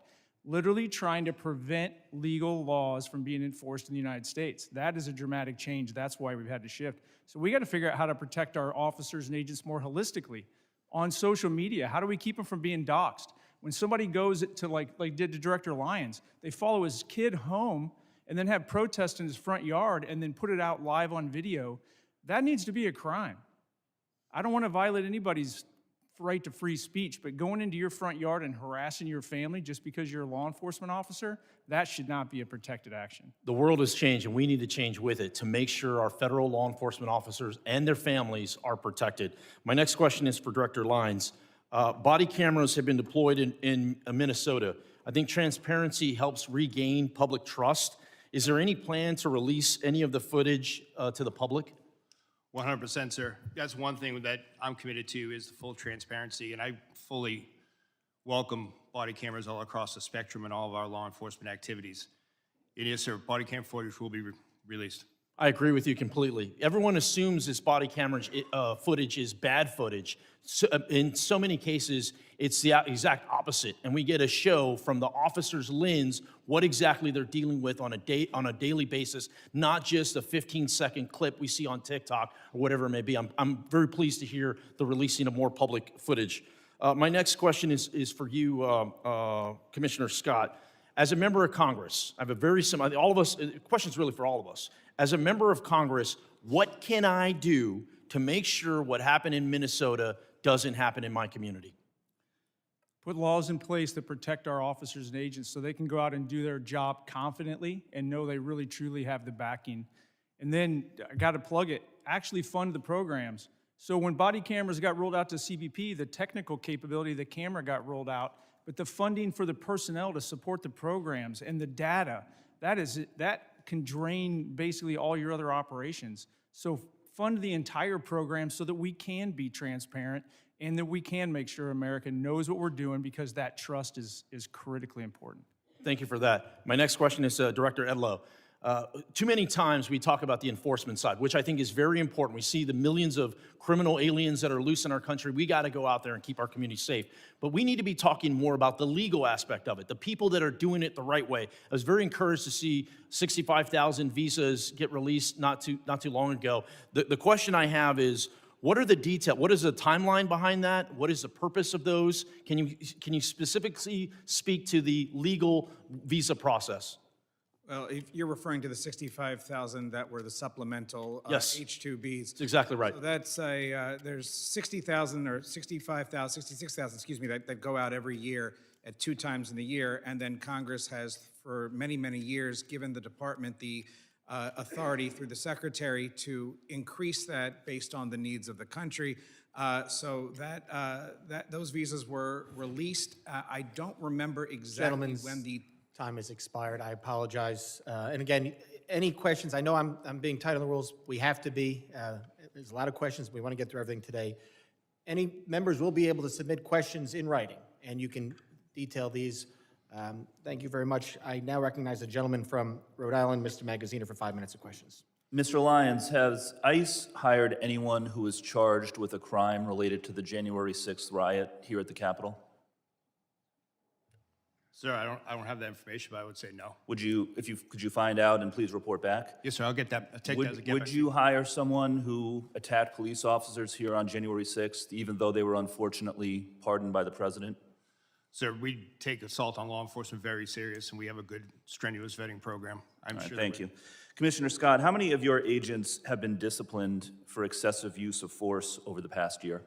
literally trying to prevent legal laws from being enforced in the United States. That is a dramatic change. That's why we've had to shift. So we got to figure out how to protect our officers and agents more holistically. On social media, how do we keep them from being doxxed? When somebody goes to like did to Director Lyons, they follow his kid home and then have protests in his front yard and then put it out live on video. That needs to be a crime. I don't want to violate anybody's right to free speech, but going into your front yard and harassing your family just because you're a law enforcement officer, that should not be a protected action. The world has changed, and we need to change with it to make sure our federal law enforcement officers and their families are protected. My next question is for Director Lyons. Body cameras have been deployed in Minnesota. I think transparency helps regain public trust. Is there any plan to release any of the footage to the public? 100%, sir. That's one thing that I'm committed to is the full transparency, and I fully welcome body cameras all across the spectrum in all of our law enforcement activities. It is, sir. Body cam footage will be released. I agree with you completely. Everyone assumes this body camera footage is bad footage. So, in so many cases, it's the exact opposite, and we get a show from the officer's lens what exactly they're dealing with on a daily basis, not just a 15-second clip we see on TikTok or whatever it may be. I'm very pleased to hear the releasing of more public footage. My next question is for you, Commissioner Scott. As a member of Congress, I have a very similar, all of us, the question's really for all of us. As a member of Congress, what can I do to make sure what happened in Minnesota doesn't happen in my community? Put laws in place that protect our officers and agents so they can go out and do their job confidently and know they really truly have the backing. And then, I got to plug it, actually fund the programs. So when body cameras got rolled out to CBP, the technical capability of the camera got rolled out, but the funding for the personnel to support the programs and the data, that can drain basically all your other operations. So fund the entire program so that we can be transparent and that we can make sure America knows what we're doing because that trust is critically important. Thank you for that. My next question is Director Edlow. Too many times we talk about the enforcement side, which I think is very important. We see the millions of criminal aliens that are loose in our country. We got to go out there and keep our community safe. But we need to be talking more about the legal aspect of it, the people that are doing it the right way. I was very encouraged to see 65,000 visas get released not too long ago. The question I have is, what are the details? What is the timeline behind that? What is the purpose of those? Can you specifically speak to the legal visa process? Well, if you're referring to the 65,000 that were the supplemental Yes. H-2Bs. That's exactly right. So that's there's 60,000 or 65,000, 66,000, excuse me, that go out every year at 2 times in the year. And then Congress has, for many, many years, given the department the authority through the secretary to increase that based on the needs of the country. So those visas were released. I don't remember exactly Gentlemen's when the time has expired. I apologize. And again, any questions? I know I'm being tight on the rules. We have to be. There's a lot of questions. We want to get through everything today. Any members will be able to submit questions in writing, and you can detail these. Thank you very much. I now recognize the gentleman from Rhode Island, Mr. Magaziner, for 5 minutes of questions. Mr. Lyons, has ICE hired anyone who is charged with a crime related to the January 6th riot here at the Capitol? Sir, I don't have that information, but I would say no. Would you, could you find out and please report back? Yes, sir, I'll get that, I'll take that as a Would you hire someone who attacked police officers here on January 6th, even though they were unfortunately pardoned by the president? Sir, we take assault on law enforcement very serious, and we have a good, strenuous vetting program. I'm All right, sure. thank you. Commissioner Scott, how many of your agents have been disciplined for excessive use of force over the past year?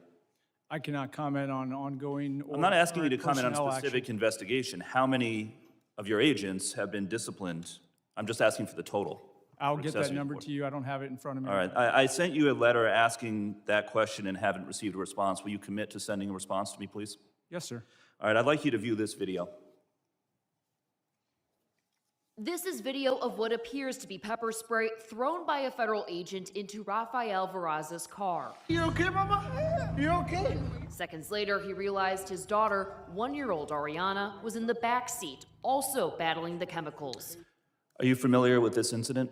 I cannot comment on ongoing or I'm not asking you to current comment on personnel specific action. investigation. How many of your agents have been disciplined? I'm just asking for the total. I'll for get that excessive number force. to you. I don't have it in front of me. All right, I sent you a letter asking that question and haven't received a response. Will you commit to sending a response to me, please? Yes, sir. All right, I'd like you to view this video. This is video of what appears to be pepper spray thrown by a federal agent into Rafael Verraz's car. You okay, Mama? You okay? Seconds later, he realized his daughter, 1-year-old Ariana, was in the back seat, also battling the chemicals. Are you familiar with this incident?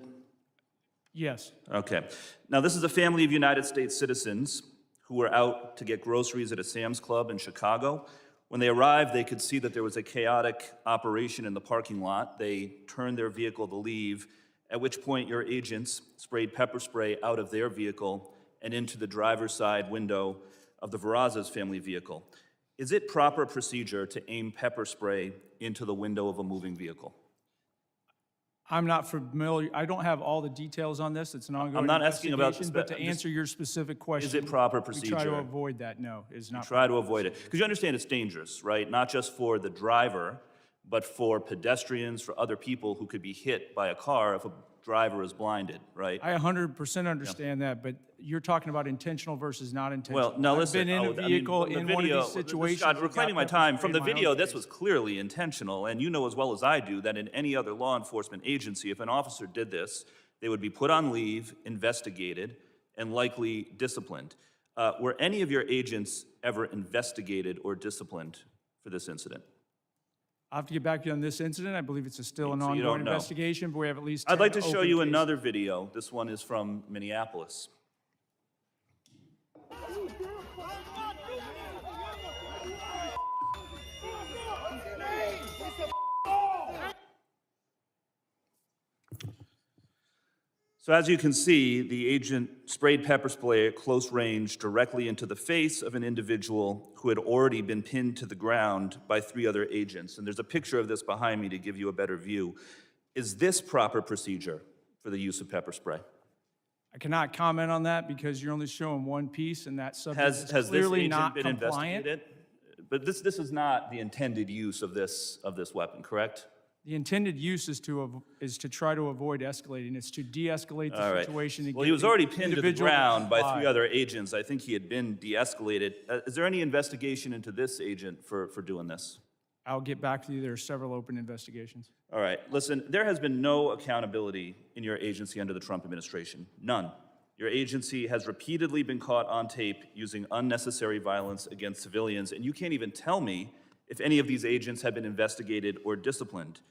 Yes. Okay. Now, this is a family of United States citizens who were out to get groceries at a Sam's Club in Chicago. When they arrived, they could see that there was a chaotic operation in the parking lot. They turned their vehicle to leave, at which point your agents sprayed pepper spray out of their vehicle and into the driver's side window of the Verraz's family vehicle. Is it proper procedure to aim pepper spray into the window of a moving vehicle? I'm not familiar. I don't have all the details on this. It's an ongoing I'm not asking about investigation, the but to I'm just- answer your specific question, Is it proper we try to procedure? avoid that. No, it's not. Try to avoid it. Because you understand it's dangerous, right? Not just for the driver, but for pedestrians, for other people who could be hit by a car if a driver is blinded, right? I 100% understand that, but you're talking about intentional versus not intentional. Well, now listen. I've been in a vehicle from the in video, one of these situations. Scott, and reclaiming got my pepper time. spray From the in my own video, this face. was clearly intentional, and you know as well as I do that in any other law enforcement agency, if an officer did this, they would be put on leave, investigated, and likely disciplined. Were any of your agents ever investigated or disciplined for this incident? I'll have to get back to you on this incident. I believe it's still an So you don't ongoing know. investigation, but we have at least I'd 10 like to show open you cases. another video. This one is from Minneapolis. So as you can see, the agent sprayed pepper spray at close range directly into the face of an individual who had already been pinned to the ground by 3 other agents. And there's a picture of this behind me to give you a better view. Is this proper procedure for the use of pepper spray? I cannot comment on that because you're only showing one piece, and that subject Has is this clearly agent not been compliant. investigated? But this is not the intended use of this weapon, correct? The intended use is to try to avoid escalating. It's to de-escalate All the right. situation. And Well, get he was the already pinned to the individual to ground by 3 comply. other agents. I think he had been de-escalated. Is there any investigation into this agent for doing this? I'll get back to you. There are several open investigations. All right, listen, there has been no accountability in your agency under the Trump administration. None. Your agency has repeatedly been caught on tape using unnecessary violence against civilians, and you can't even tell me if any of these agents have been investigated or disciplined.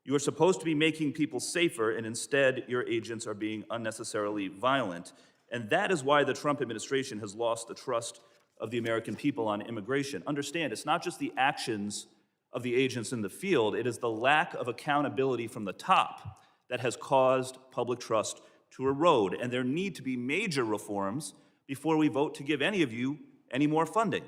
You are supposed to be making people safer, and instead, your agents are being unnecessarily violent. And that is why the Trump administration has lost the trust of the American people on immigration. Understand, it's not just the actions of the agents in the field, it is the lack of accountability from the top that has caused public trust to erode. And there need to be major reforms before we vote to give any of you any more funding.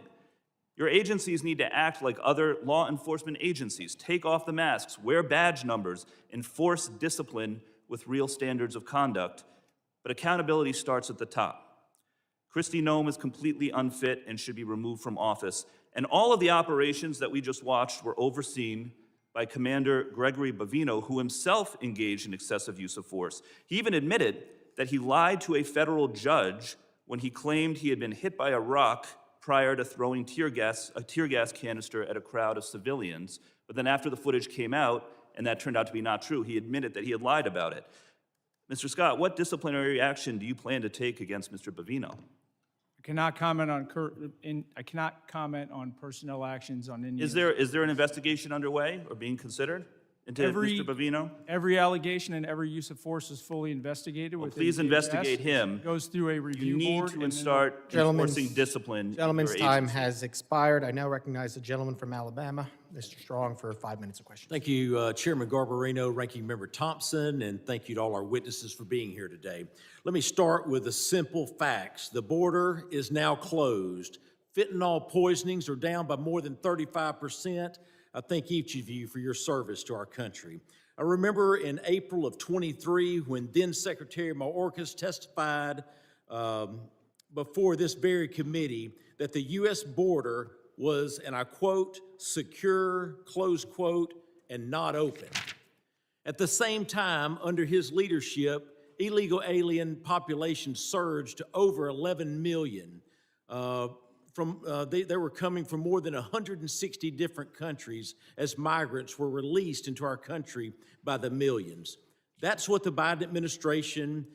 Your agencies need to act like other law enforcement agencies. Take off the masks, wear badge numbers, enforce discipline with real standards of conduct. But accountability starts at the top. Kristi Noem is completely unfit and should be removed from office. And all of the operations that we just watched were overseen by Commander Gregory Bavino, who himself engaged in excessive use of force. He even admitted that he lied to a federal judge when when he claimed he had been hit by a rock prior to throwing a tear gas canister at a crowd of civilians. But then after the footage came out, and that turned out to be not true, he admitted that he had lied about it. Mr. Scott, what disciplinary action do you plan to take against Mr. Bavino? I cannot comment on personnel actions on any. Is there an investigation underway or being considered into Mr. Bavino? Every allegation and every use of force is fully investigated. Well, within please DHS. investigate him. It goes through a review You need board. to and then start enforcing discipline. in your Gentleman's time agency. has expired. I now recognize the gentleman from Alabama, Mr. Strong, for 5 minutes of questions. Thank you, Chairman Garbarino, Ranking Member Thompson, and thank you to all our witnesses for being here today. Let me start with the simple facts. The border is now closed. Fentanyl poisonings are down by more than 35%. I thank each of you for your service to our country. I remember in April of 23 when then Secretary Mayorkas testified before this very committee that the U.S. border was, and I quote, secure, close quote, and not open. At the same time, under his leadership, illegal alien population surged to over 11 million. They were coming from more than 160 different countries as migrants were released into our country by the millions. That's what the Biden administration,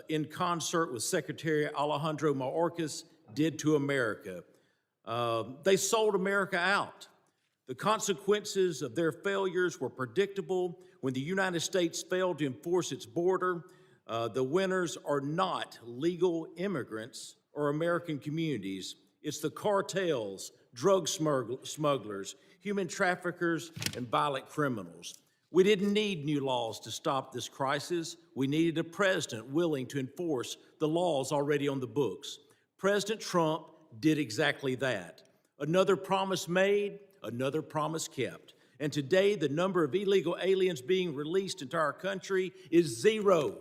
in concert with Secretary Alejandro Mayorkas, did to America. They sold America out. The consequences of their failures were predictable. When the United States failed to enforce its border, the winners are not legal immigrants or American communities. It's the cartels, drug smugglers, human traffickers, and violent criminals. We didn't need new laws to stop this crisis. We needed a president willing to enforce the laws already on the books. President Trump did exactly that. Another promise made, another promise kept. And today, the number of illegal aliens being released into our country is zero.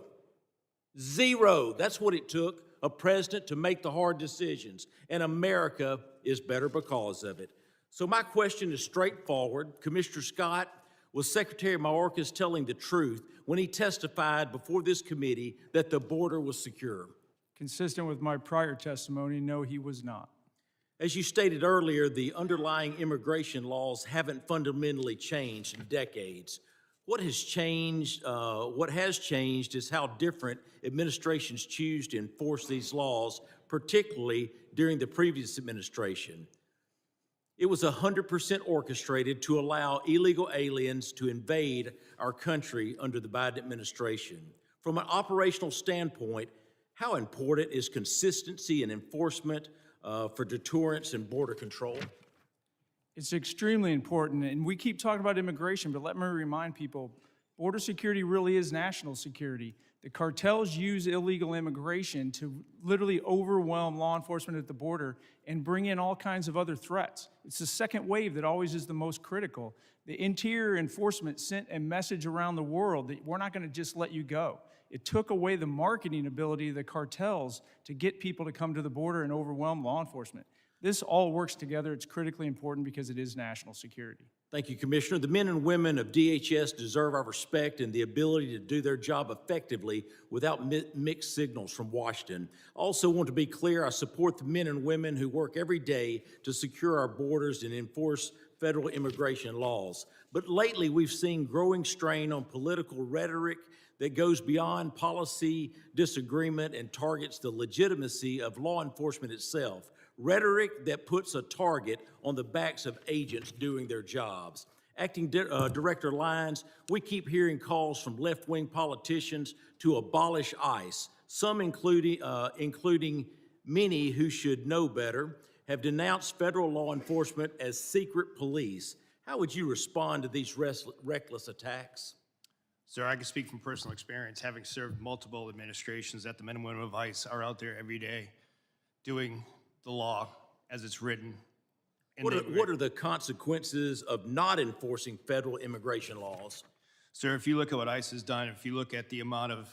Zero. That's what it took a president to make the hard decisions. And America is better because of it. So my question is straightforward. Commissioner Scott, was Secretary Mayorkas telling the truth when he testified before this committee that the border was secure? Consistent with my prior testimony, no, he was not. As you stated earlier, the underlying immigration laws haven't fundamentally changed in decades. What has changed is how different administrations choose to enforce these laws, particularly during the previous administration. It was 100% orchestrated to allow illegal aliens to invade our country under the Biden administration. From an operational standpoint, how important is consistency and enforcement for deterrence and border control? It's extremely important, and we keep talking about immigration, but let me remind people, border security really is national security. The cartels use illegal immigration to literally overwhelm law enforcement at the border and bring in all kinds of other threats. It's the second wave that always is the most critical. The Interior Enforcement sent a message around the world that we're not going to just let you go. It took away the marketing ability of the cartels to get people to come to the border and overwhelm law enforcement. This all works together. It's critically important because it is national security. Thank you, Commissioner. The men and women of DHS deserve our respect and the ability to do their job effectively without mixed signals from Washington. I also want to be clear, I support the men and women who work every day to secure our borders and enforce federal immigration laws. But lately, we've seen growing strain on political rhetoric that goes beyond policy disagreement and targets the legitimacy of law enforcement itself. Rhetoric that puts a target on the backs of agents doing their jobs. Acting Director Lyons, we keep hearing calls from left-wing politicians to abolish ICE. Some, including many who should know better, have denounced federal law enforcement as secret police. How would you respond to these reckless attacks? Sir, I can speak from personal experience, having served multiple administrations, that the men and women of ICE are out there every day doing the law as it's written. What are the consequences of not enforcing federal immigration laws? Sir, if you look at what ICE has done, if you look at the amount of,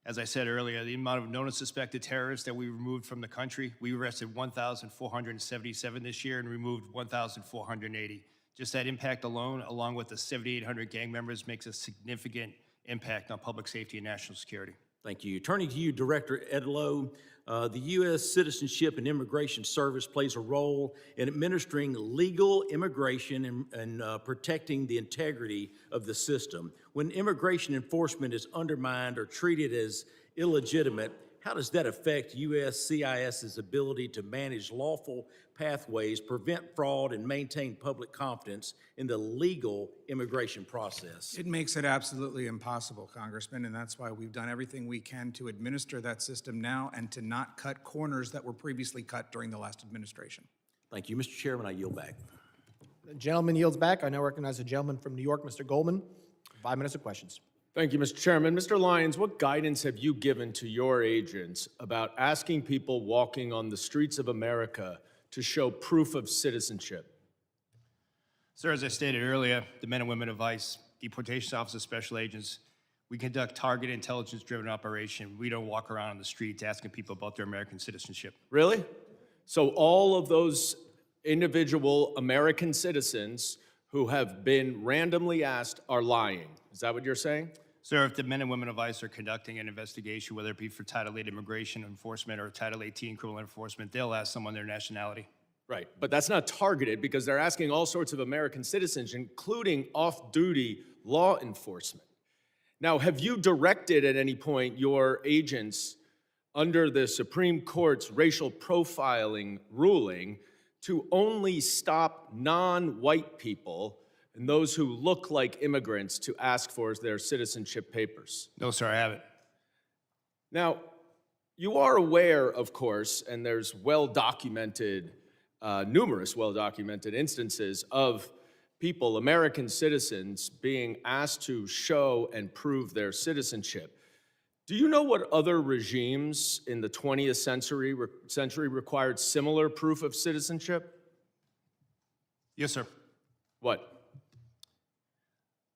as I said earlier, the amount of known and suspected terrorists that we removed from the country, we arrested 1,477 this year and removed 1,480. Just that impact alone, along with the 7,800 gang members, makes a significant impact on public safety and national security. Thank you. Turning to you, Director Edlow, the U.S. Citizenship and Immigration Service plays a role in administering legal immigration and protecting the integrity of the system. When immigration enforcement is undermined or treated as illegitimate, how does that affect USCIS's ability to manage lawful pathways, prevent fraud, and maintain public confidence in the legal immigration process? It makes it absolutely impossible, Congressman, and that's why we've done everything we can to administer that system now and to not cut corners that were previously cut during the last administration. Thank you. Mr. Chairman, I yield back. The gentleman yields back. I now recognize the gentleman from New York, Mr. Goldman. 5 minutes of questions. Thank you, Mr. Chairman. Mr. Lyons, what guidance have you given to your agents about asking people walking on the streets of America to show proof of citizenship? Sir, as I stated earlier, the men and women of ICE, deportation officers, special agents, we conduct targeted intelligence-driven operation. We don't walk around on the streets asking people about their American citizenship. Really? So all of those individual American citizens who have been randomly asked are lying. Is that what you're saying? Sir, if the men and women of ICE are conducting an investigation, whether it be for Title VIII immigration enforcement or Title 18 criminal enforcement, they'll ask someone their nationality. Right, but that's not targeted because they're asking all sorts of American citizens, including off-duty law enforcement. Now, have you directed at any point your agents under the Supreme Court's racial profiling ruling to only stop non-white people and those who look like immigrants to ask for their citizenship papers? No, sir, I haven't. Now, you are aware, of course, and there's well-documented, numerous well-documented instances of people, American citizens, being asked to show and prove their citizenship. Do you know what other regimes in the 20th century required similar proof of citizenship? Yes, sir. What?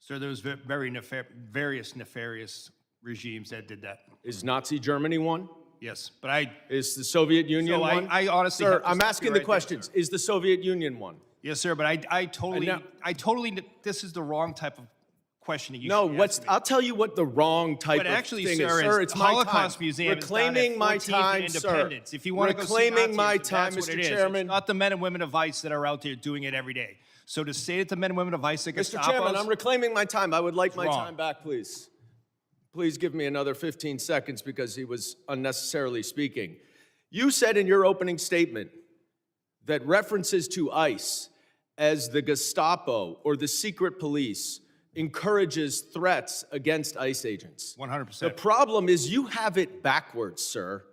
Sir, there was various nefarious regimes that did that. Is Nazi Germany one? Yes, but I... Is the Soviet Union one? I honestly... Sir, I'm asking the questions. Is the Soviet Union one? Yes, sir, but I totally... This is the wrong type of questioning you No, should be asking me. I'll tell you what the wrong type But of actually, thing sir, is. Sir, is it's the my Holocaust time. Museum is down Reclaiming at my 14th time, and sir. Independence. If you want to go see Reclaiming my Nazism, time, that's what Mr. it is. Chairman. It's not the men and women of ICE that are out there doing it every day. So to say that the men and women of ICE are Mr. Chairman, I'm reclaiming my time. I would like my wrong. time back, please. Please give me another 15 seconds because he was unnecessarily speaking. You said in your opening statement that references to ICE as the Gestapo or the secret police encourages threats against ICE agents. 100%. The problem is you have it backwards, sir.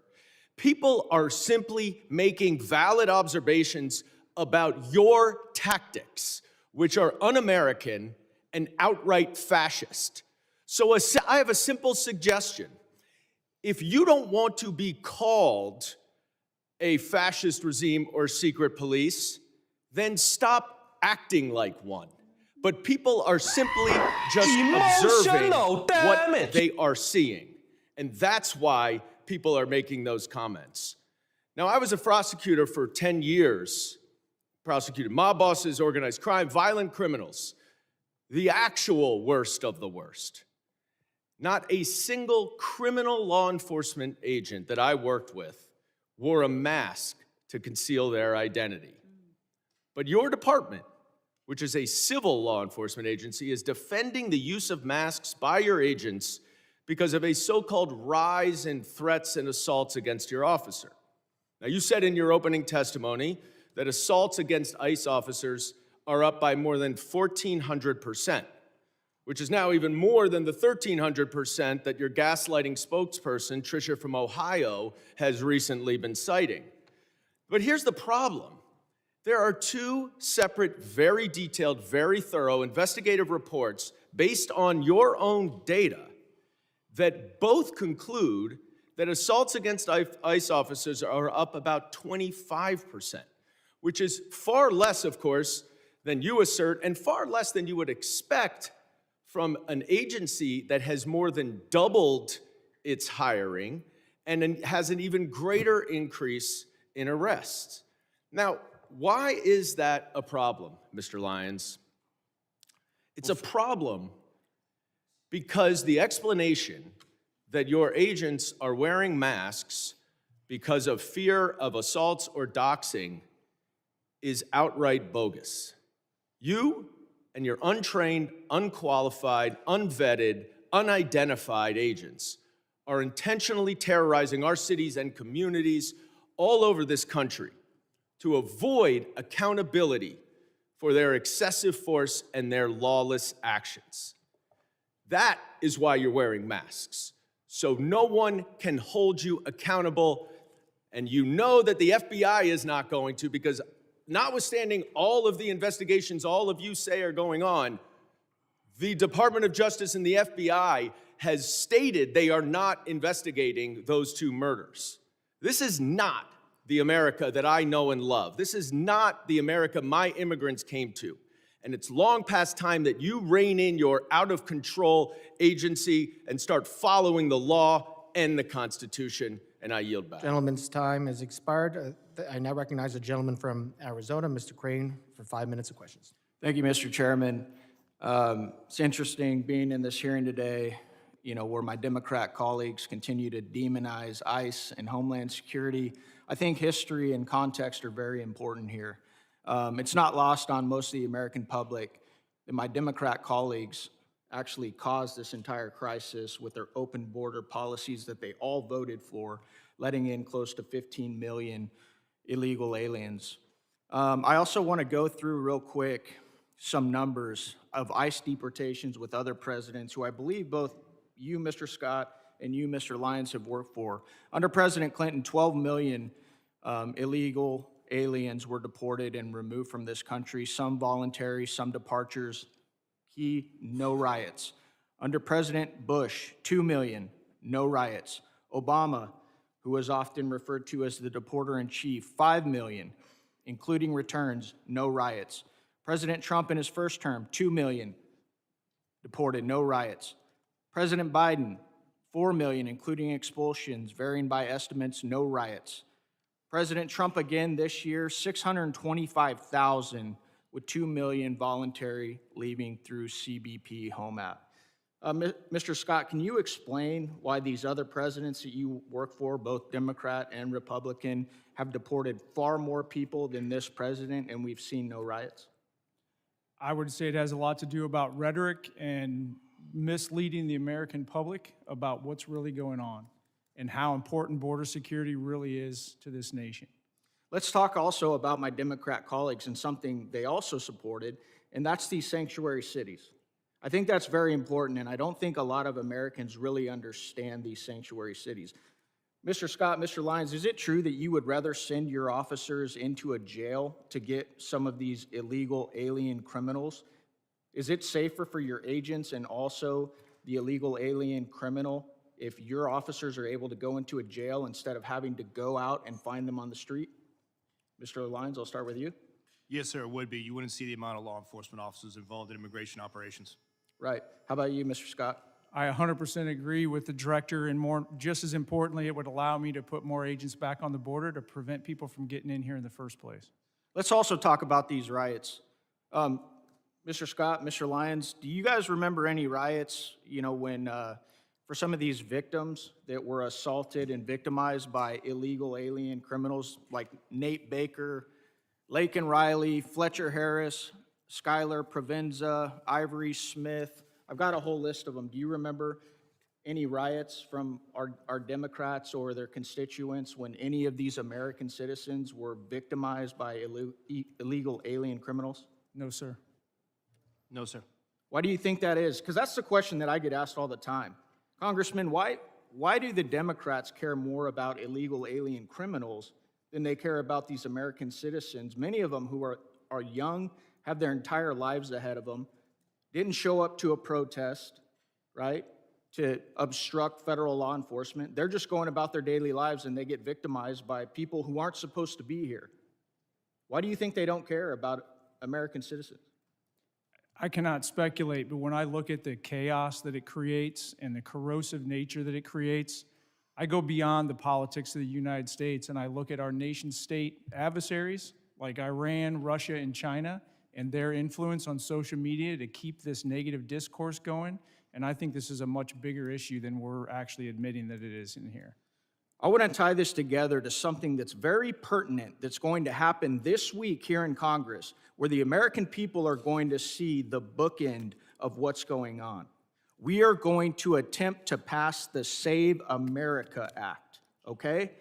People are simply making valid observations about your tactics, which are un-American and outright fascist. So I have a simple suggestion. If you don't want to be called a fascist regime or secret police, then stop acting like one. But people are simply just observing what they are seeing. And that's why people are making those comments. Now, I was a prosecutor for 10 years, prosecuted mob bosses, organized crime, violent criminals, the actual worst of the worst. Not a single criminal law enforcement agent that I worked with wore a mask to conceal their identity. But your department, which is a civil law enforcement agency, is defending the use of masks by your agents because of a so-called rise in threats and assaults against your officer. Now, you said in your opening testimony that assaults against ICE officers are up by more than 1,400%, which is now even more than the 1,300% that your gaslighting spokesperson, Tricia from Ohio, has recently been citing. But here's the problem. There are two separate, very detailed, very thorough investigative reports based on your own data that both conclude that assaults against ICE officers are up about 25%, which is far less, of course, than you assert and far less than you would expect from an agency that has more than doubled its hiring and has an even greater increase in arrests. Now, why is that a problem, Mr. Lyons? It's a problem because the explanation that your agents are wearing masks because of fear of assaults or doxing is outright bogus. You and your untrained, unqualified, unvetted, unidentified agents are intentionally terrorizing our cities and communities all over this country to avoid accountability for their excessive force and their lawless actions. That is why you're wearing masks, so no one can hold you accountable, and you know that the FBI is not going to, because notwithstanding all of the investigations all of you say are going on, the Department of Justice and the FBI has stated they are not investigating those two murders. This is not the America that I know and love. This is not the America my immigrants came to. And it's long past time that you rein in your out-of-control agency and start following the law and the Constitution, and I yield back. Gentleman's time has expired. I now recognize the gentleman from Arizona, Mr. Crane, for 5 minutes of questions. Thank you, Mr. Chairman. It's interesting being in this hearing today, where my Democrat colleagues continue to demonize ICE and Homeland Security. I think history and context are very important here. It's not lost on most of the American public that my Democrat colleagues actually caused this entire crisis with their open border policies that they all voted for, letting in close to 15 million illegal aliens. I also want to go through real quick some numbers of ICE deportations with other presidents who I believe both you, Mr. Scott, and you, Mr. Lyons, have worked for. Under President Clinton, 12 million illegal aliens were deported and removed from this country, some voluntary, some departures. No riots. Under President Bush, 2 million, no riots. Obama, who was often referred to as the deporter-in-chief, 5 million, including returns, no riots. President Trump in his first term, 2 million deported, no riots. President Biden, 4 million, including expulsions, varying by estimates, no riots. President Trump again this year, 625,000 with 2 million voluntary leaving through CBP Homeland. Mr. Scott, can you explain why these other presidents that you work for, both Democrat and Republican, have deported far more people than this president and we've seen no riots? I would say it has a lot to do about rhetoric and misleading the American public about what's really going on and how important border security really is to this nation. Let's talk also about my Democrat colleagues and something they also supported, and that's these sanctuary cities. I think that's very important, and I don't think a lot of Americans really understand these sanctuary cities. Mr. Scott, Mr. Lyons, is it true that you would rather send your officers into a jail to get some of these illegal alien criminals? Is it safer for your agents and also the illegal alien criminal if your officers are able to go into a jail instead of having to go out and find them on the street? Mr. Lyons, I'll start with you. Yes, sir, it would be. You wouldn't see the amount of law enforcement officers involved in immigration operations. Right. How about you, Mr. Scott? I 100% agree with the director, and just as importantly, it would allow me to put more agents back on the border to prevent people from getting in here in the first place. Let's also talk about these riots. Mr. Scott, Mr. Lyons, do you guys remember any riots, when for some of these victims that were assaulted and victimized by illegal alien criminals like Nate Baker, Laken Riley, Fletcher Harris, Skylar Provenza, Ivory Smith? I've got a whole list of them. Do you remember any riots from our Democrats or their constituents when any of these American citizens were victimized by illegal alien criminals? No, sir. No, sir. Why do you think that is? Because that's the question that I get asked all the time. Congressman, why do the Democrats care more about illegal alien criminals than they care about these American citizens, many of them who are young, have their entire lives ahead of them, didn't show up to a protest, right, to obstruct federal law enforcement. They're just going about their daily lives and they get victimized by people who aren't supposed to be here. Why do you think they don't care about American citizens? I cannot speculate, but when I look at the chaos that it creates and the corrosive nature that it creates, I go beyond the politics of the United States and I look at our nation-state adversaries like Iran, Russia, and China, and their influence on social media to keep this negative discourse going. And I think this is a much bigger issue than we're actually admitting that it is in here. I want to tie this together to something that's very pertinent that's going to happen this week here in Congress, where the American people are going to see the bookend of what's going on. We are going to attempt to pass the Save America Act, okay?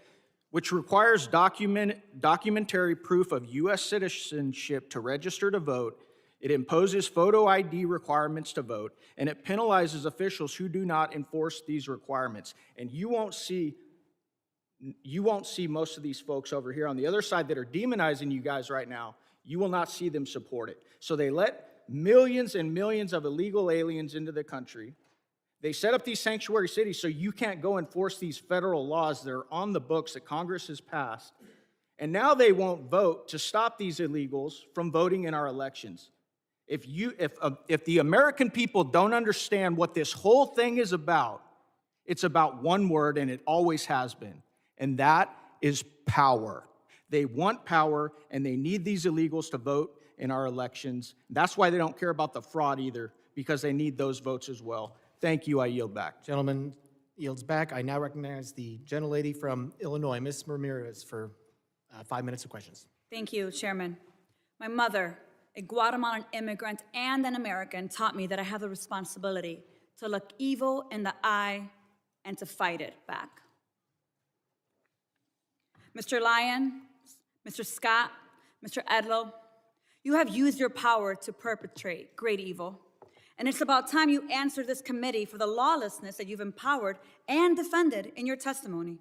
Which requires documentary proof of U.S. citizenship to register to vote. It imposes photo ID requirements to vote, and it penalizes officials who do not enforce these requirements. And you won't see most of these folks over here on the other side that are demonizing you guys right now. You will not see them support it. So they let millions and millions of illegal aliens into the country. They set up these sanctuary cities so you can't go enforce these federal laws that are on the books that Congress has passed. And now they won't vote to stop these illegals from voting in our elections. If the American people don't understand what this whole thing is about, it's about one word, and it always has been, and that is power. They want power, and they need these illegals to vote in our elections. That's why they don't care about the fraud either, because they need those votes as well. Thank you. I yield back. Gentleman yields back. I now recognize the gentlelady from Illinois, Ms. Ramirez, for 5 minutes of questions. Thank you, Chairman. My mother, a Guatemalan immigrant and an American, taught me that I have the responsibility to look evil in the eye and to fight it back. Mr. Lyon, Mr. Scott, Mr. Edlow, you have used your power to perpetrate great evil. And it's about time you answer this committee for the lawlessness that you've empowered and defended in your testimony.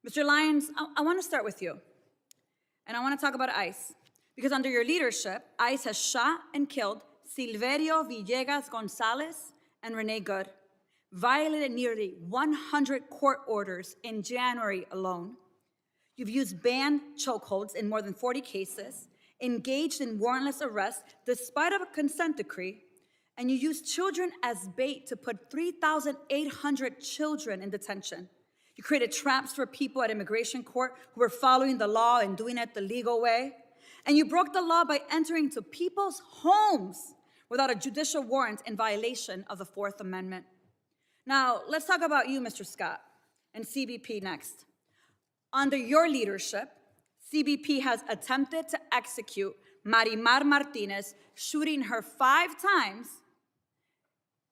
Mr. Lyons, I want to start with you. And I want to talk about ICE. Because under your leadership, ICE has shot and killed Silverio Villegas Gonzalez and Renee Good, violated nearly 100 court orders in January alone. You've used banned chokeholds in more than 40 cases, engaged in warrantless arrests despite of a consent decree, and you used children as bait to put 3,800 children in detention. You created traps for people at immigration court who were following the law and doing it the legal way. And you broke the law by entering into people's homes without a judicial warrant in violation of the Fourth Amendment. Now, let's talk about you, Mr. Scott, and CBP next. Under your leadership, CBP has attempted to execute Marimar Martinez, shooting her 5 times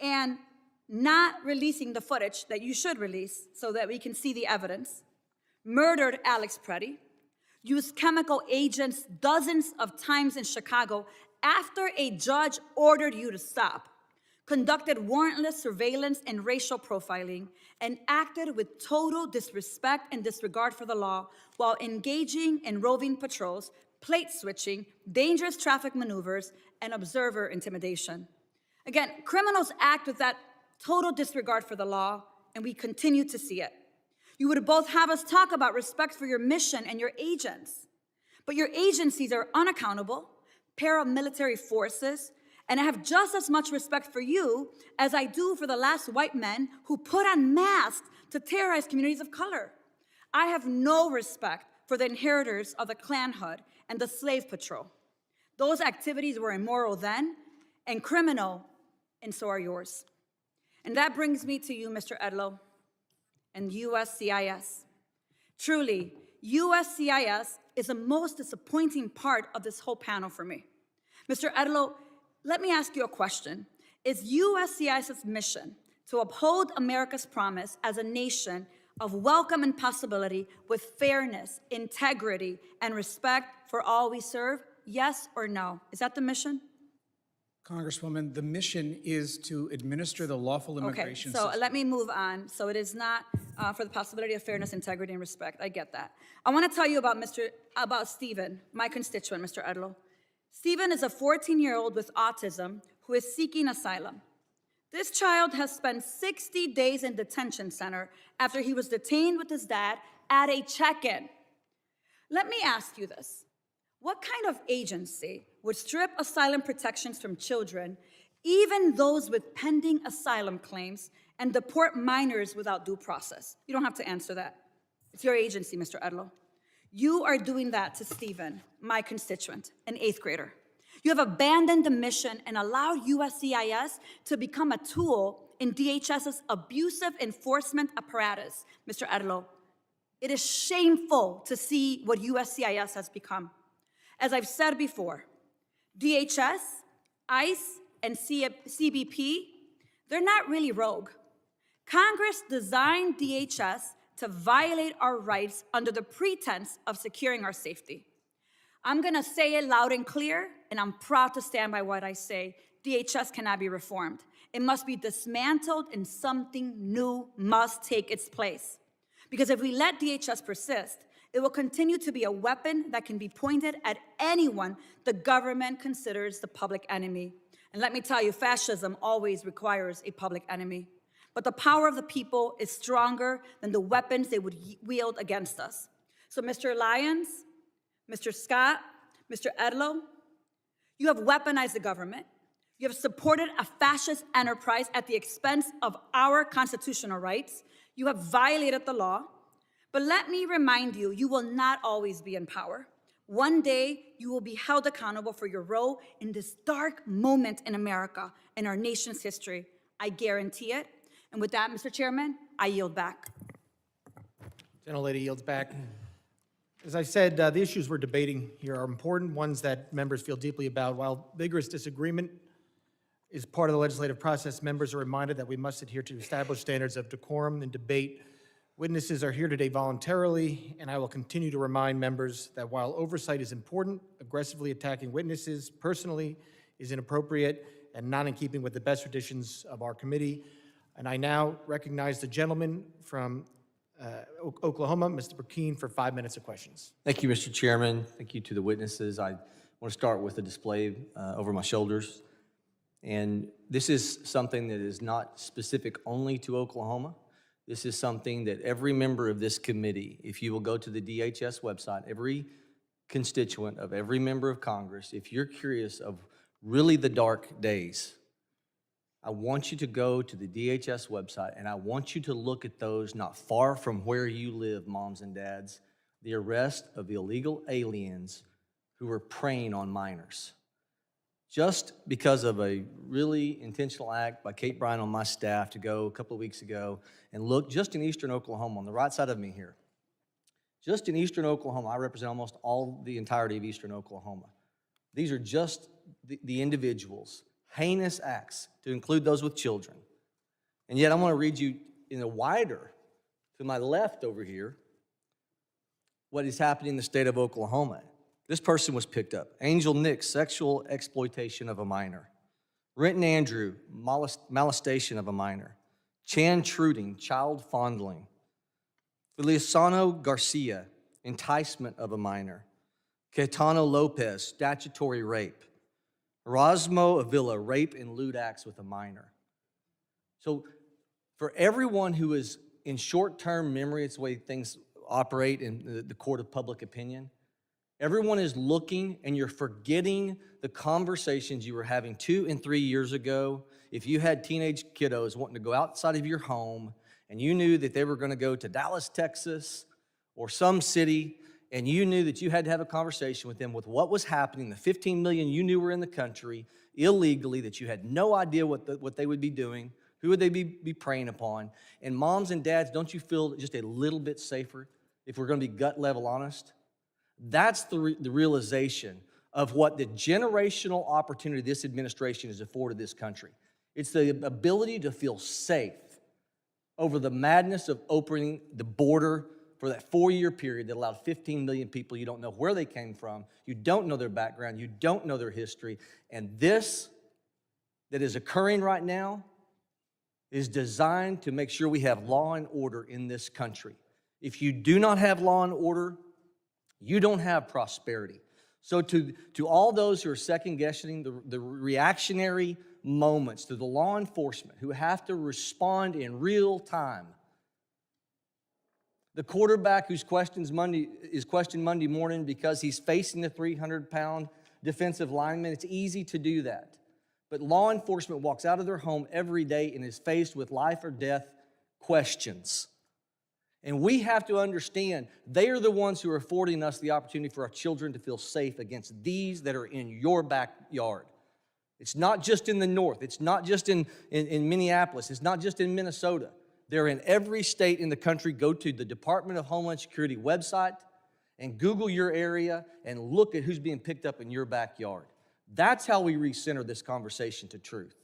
and not releasing the footage that you should release so that we can see the evidence, murdered Alex Preddy, used chemical agents dozens of times in Chicago after a judge ordered you to stop, conducted warrantless surveillance and racial profiling, and acted with total disrespect and disregard for the law while engaging in roving patrols, plate switching, dangerous traffic maneuvers, and observer intimidation. Again, criminals act with that total disregard for the law, and we continue to see it. You would both have us talk about respect for your mission and your agents, but your agencies are unaccountable, paramilitary forces, and I have just as much respect for you as I do for the last white men who put on masks to terrorize communities of color. I have no respect for the inheritors of the Klan Hood and the Slave Patrol. Those activities were immoral then and criminal, and so are yours. And that brings me to you, Mr. Edlow, and USCIS. Truly, USCIS is the most disappointing part of this whole panel for me. Mr. Edlow, let me ask you a question. Is USCIS's mission to uphold America's promise as a nation of welcome and possibility with fairness, integrity, and respect for all we serve? Yes or no? Is that the mission? Congresswoman, the mission is to administer the lawful immigration system. system. Let me move on. So it is not for the possibility of fairness, integrity, and respect. I get that. I want to tell you about Stephen, my constituent, Mr. Edlow. Stephen is a 14-year-old with autism who is seeking asylum. This child has spent 60 days in detention center after he was detained with his dad at a check-in. Let me ask you this. What kind of agency would strip asylum protections from children, even those with pending asylum claims, and deport minors without due process? You don't have to answer that. It's your agency, Mr. Edlow. You are doing that to Stephen, my constituent, an 8th grader. You have abandoned the mission and allowed USCIS to become a tool in DHS's abusive enforcement apparatus, Mr. Edlow. It is shameful to see what USCIS has become. As I've said before, DHS, ICE, and CBP, they're not really rogue. Congress designed DHS to violate our rights under the pretense of securing our safety. I'm gonna say it loud and clear, and I'm proud to stand by what I say. DHS cannot be reformed. It must be dismantled and something new must take its place. Because if we let DHS persist, it will continue to be a weapon that can be pointed at anyone the government considers the public enemy. And let me tell you, fascism always requires a public enemy. But the power of the people is stronger than the weapons they would wield against us. So Mr. Lyons, Mr. Scott, Mr. Edlow, you have weaponized the government. You have supported a fascist enterprise at the expense of our constitutional rights. You have violated the law. But let me remind you, you will not always be in power. One day, you will be held accountable for your role in this dark moment in America, in our nation's history. I guarantee it. And with that, Mr. Chairman, I yield back. Gentlelady yields back. As I said, the issues we're debating here are important, ones that members feel deeply about. While vigorous disagreement is part of the legislative process, members are reminded that we must adhere to established standards of decorum and debate. Witnesses are here today voluntarily, and I will continue to remind members that while oversight is important, aggressively attacking witnesses personally is inappropriate and not in keeping with the best traditions of our committee. And I now recognize the gentleman from Oklahoma, Mr. Burkeen, for 5 minutes of questions. Thank you, Mr. Chairman. Thank you to the witnesses. I want to start with a display over my shoulders. And this is something that is not specific only to Oklahoma. This is something that every member of this committee, if you will go to the DHS website, every constituent of every member of Congress, if you're curious of really the dark days, I want you to go to the DHS website and I want you to look at those not far from where you live, moms and dads, the arrest of illegal aliens who were preying on minors. Just because of a really intentional act by Kate Bryan on my staff to go a couple of weeks ago and look just in eastern Oklahoma, on the right side of me here. Just in eastern Oklahoma, I represent almost all the entirety of eastern Oklahoma. These are just the individuals, heinous acts, to include those with children. And yet I want to read you in a wider, to my left over here, what is happening in the state of Oklahoma. This person was picked up. Angel Nick, sexual exploitation of a minor. Renton Andrew, molestation of a minor. Chan Truding, child fondling. Feliciano Garcia, enticement of a minor. Caetano Lopez, statutory rape. Erasmo Avila, rape and lewd acts with a minor. So for everyone who is in short-term memory, it's the way things operate in the court of public opinion, everyone is looking and you're forgetting the conversations you were having 2 and 3 years ago. If you had teenage kiddos wanting to go outside of your home and you knew that they were going to go to Dallas, Texas, or some city, and you knew that you had to have a conversation with them with what was happening, the 15 million you knew were in the country illegally, that you had no idea what they would be doing, who would they be preying upon. And moms and dads, don't you feel just a little bit safer if we're going to be gut level honest? That's the realization of what the generational opportunity this administration has afforded this country. It's the ability to feel safe over the madness of opening the border for that 4-year period that allowed 15 million people. You don't know where they came from. You don't know their background. You don't know their history. And this that is occurring right now is designed to make sure we have law and order in this country. If you do not have law and order, you don't have prosperity. So to all those who are second-guessing the reactionary moments, to the law enforcement who have to respond in real time, the quarterback who's questioned Monday morning because he's facing the 300-pound defensive lineman, it's easy to do that. But law enforcement walks out of their home every day and is faced with life or death questions. And we have to understand they are the ones who are affording us the opportunity for our children to feel safe against these that are in your backyard. It's not just in the north. It's not just in Minneapolis. It's not just in Minnesota. They're in every state in the country. Go to the Department of Homeland Security website and Google your area and look at who's being picked up in your backyard. That's how we recenter this conversation to truth.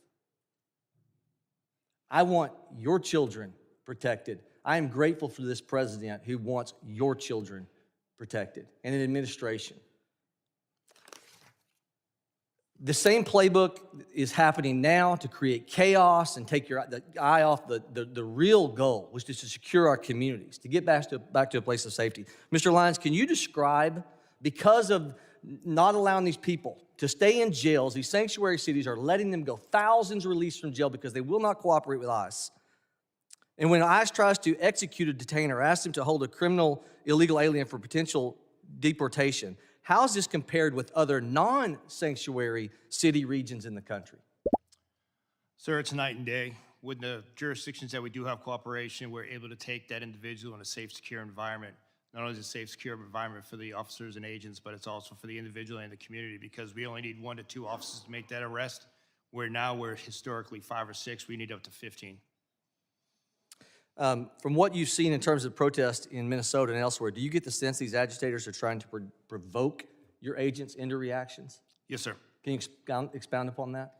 I want your children protected. I am grateful for this president who wants your children protected and an administration. The same playbook is happening now to create chaos and take your eye off the real goal, which is to secure our communities, to get back to a place of safety. Mr. Lyons, can you describe, because of not allowing these people to stay in jails, these sanctuary cities are letting them go, thousands released from jail because they will not cooperate with ICE. And when ICE tries to execute a detainer, ask them to hold a criminal illegal alien for potential deportation, how is this compared with other non-sanctuary city regions in the country? Sir, it's night and day. With the jurisdictions that we do have cooperation, we're able to take that individual in a safe, secure environment. Not only is it a safe, secure environment for the officers and agents, but it's also for the individual and the community, because we only need 1 to 2 officers to make that arrest, where now we're historically 5 or 6. We need up to 15. From what you've seen in terms of protest in Minnesota and elsewhere, do you get the sense these agitators are trying to provoke your agents into reactions? Yes, sir. Can you expound upon that?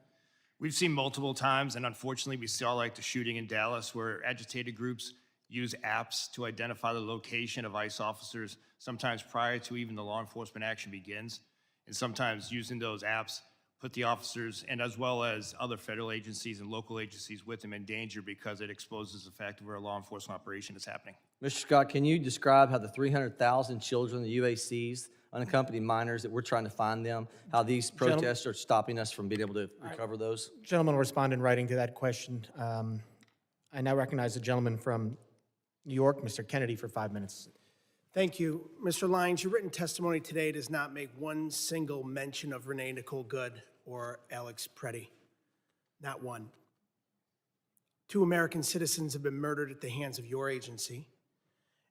We've seen multiple times, and unfortunately, we saw like the shooting in Dallas, where agitated groups use apps to identify the location of ICE officers, sometimes prior to even the law enforcement action begins, and sometimes using those apps put the officers, and as well as other federal agencies and local agencies with them, in danger because it exposes the fact of where a law enforcement operation is happening. Mr. Scott, can you describe how the 300,000 children, the UACs, unaccompanied minors, that we're trying to find them, how these protests are stopping us from being able to recover those? Gentleman will respond in writing to that question. I now recognize the gentleman from New York, Mr. Kennedy, for 5 minutes. Thank you. Mr. Lyons, your written testimony today does not make one single mention of Renee Nicole Good or Alex Preddy. Not one. 2 American citizens have been murdered at the hands of your agency,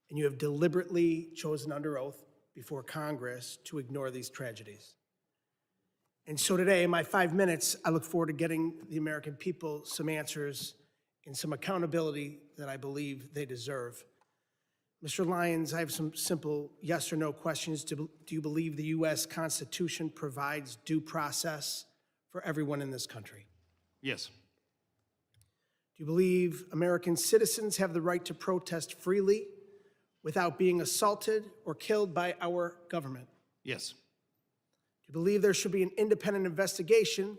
and you have deliberately chosen under oath before Congress to ignore these tragedies. And so today, in my 5 minutes, I look forward to getting the American people some answers and some accountability that I believe they deserve. Mr. Lyons, I have some simple yes or no questions. Do you believe the U.S. Constitution provides due process for everyone in this country? Yes. Do you believe American citizens have the right to protest freely without being assaulted or killed by our government? Yes. Do you believe there should be an independent investigation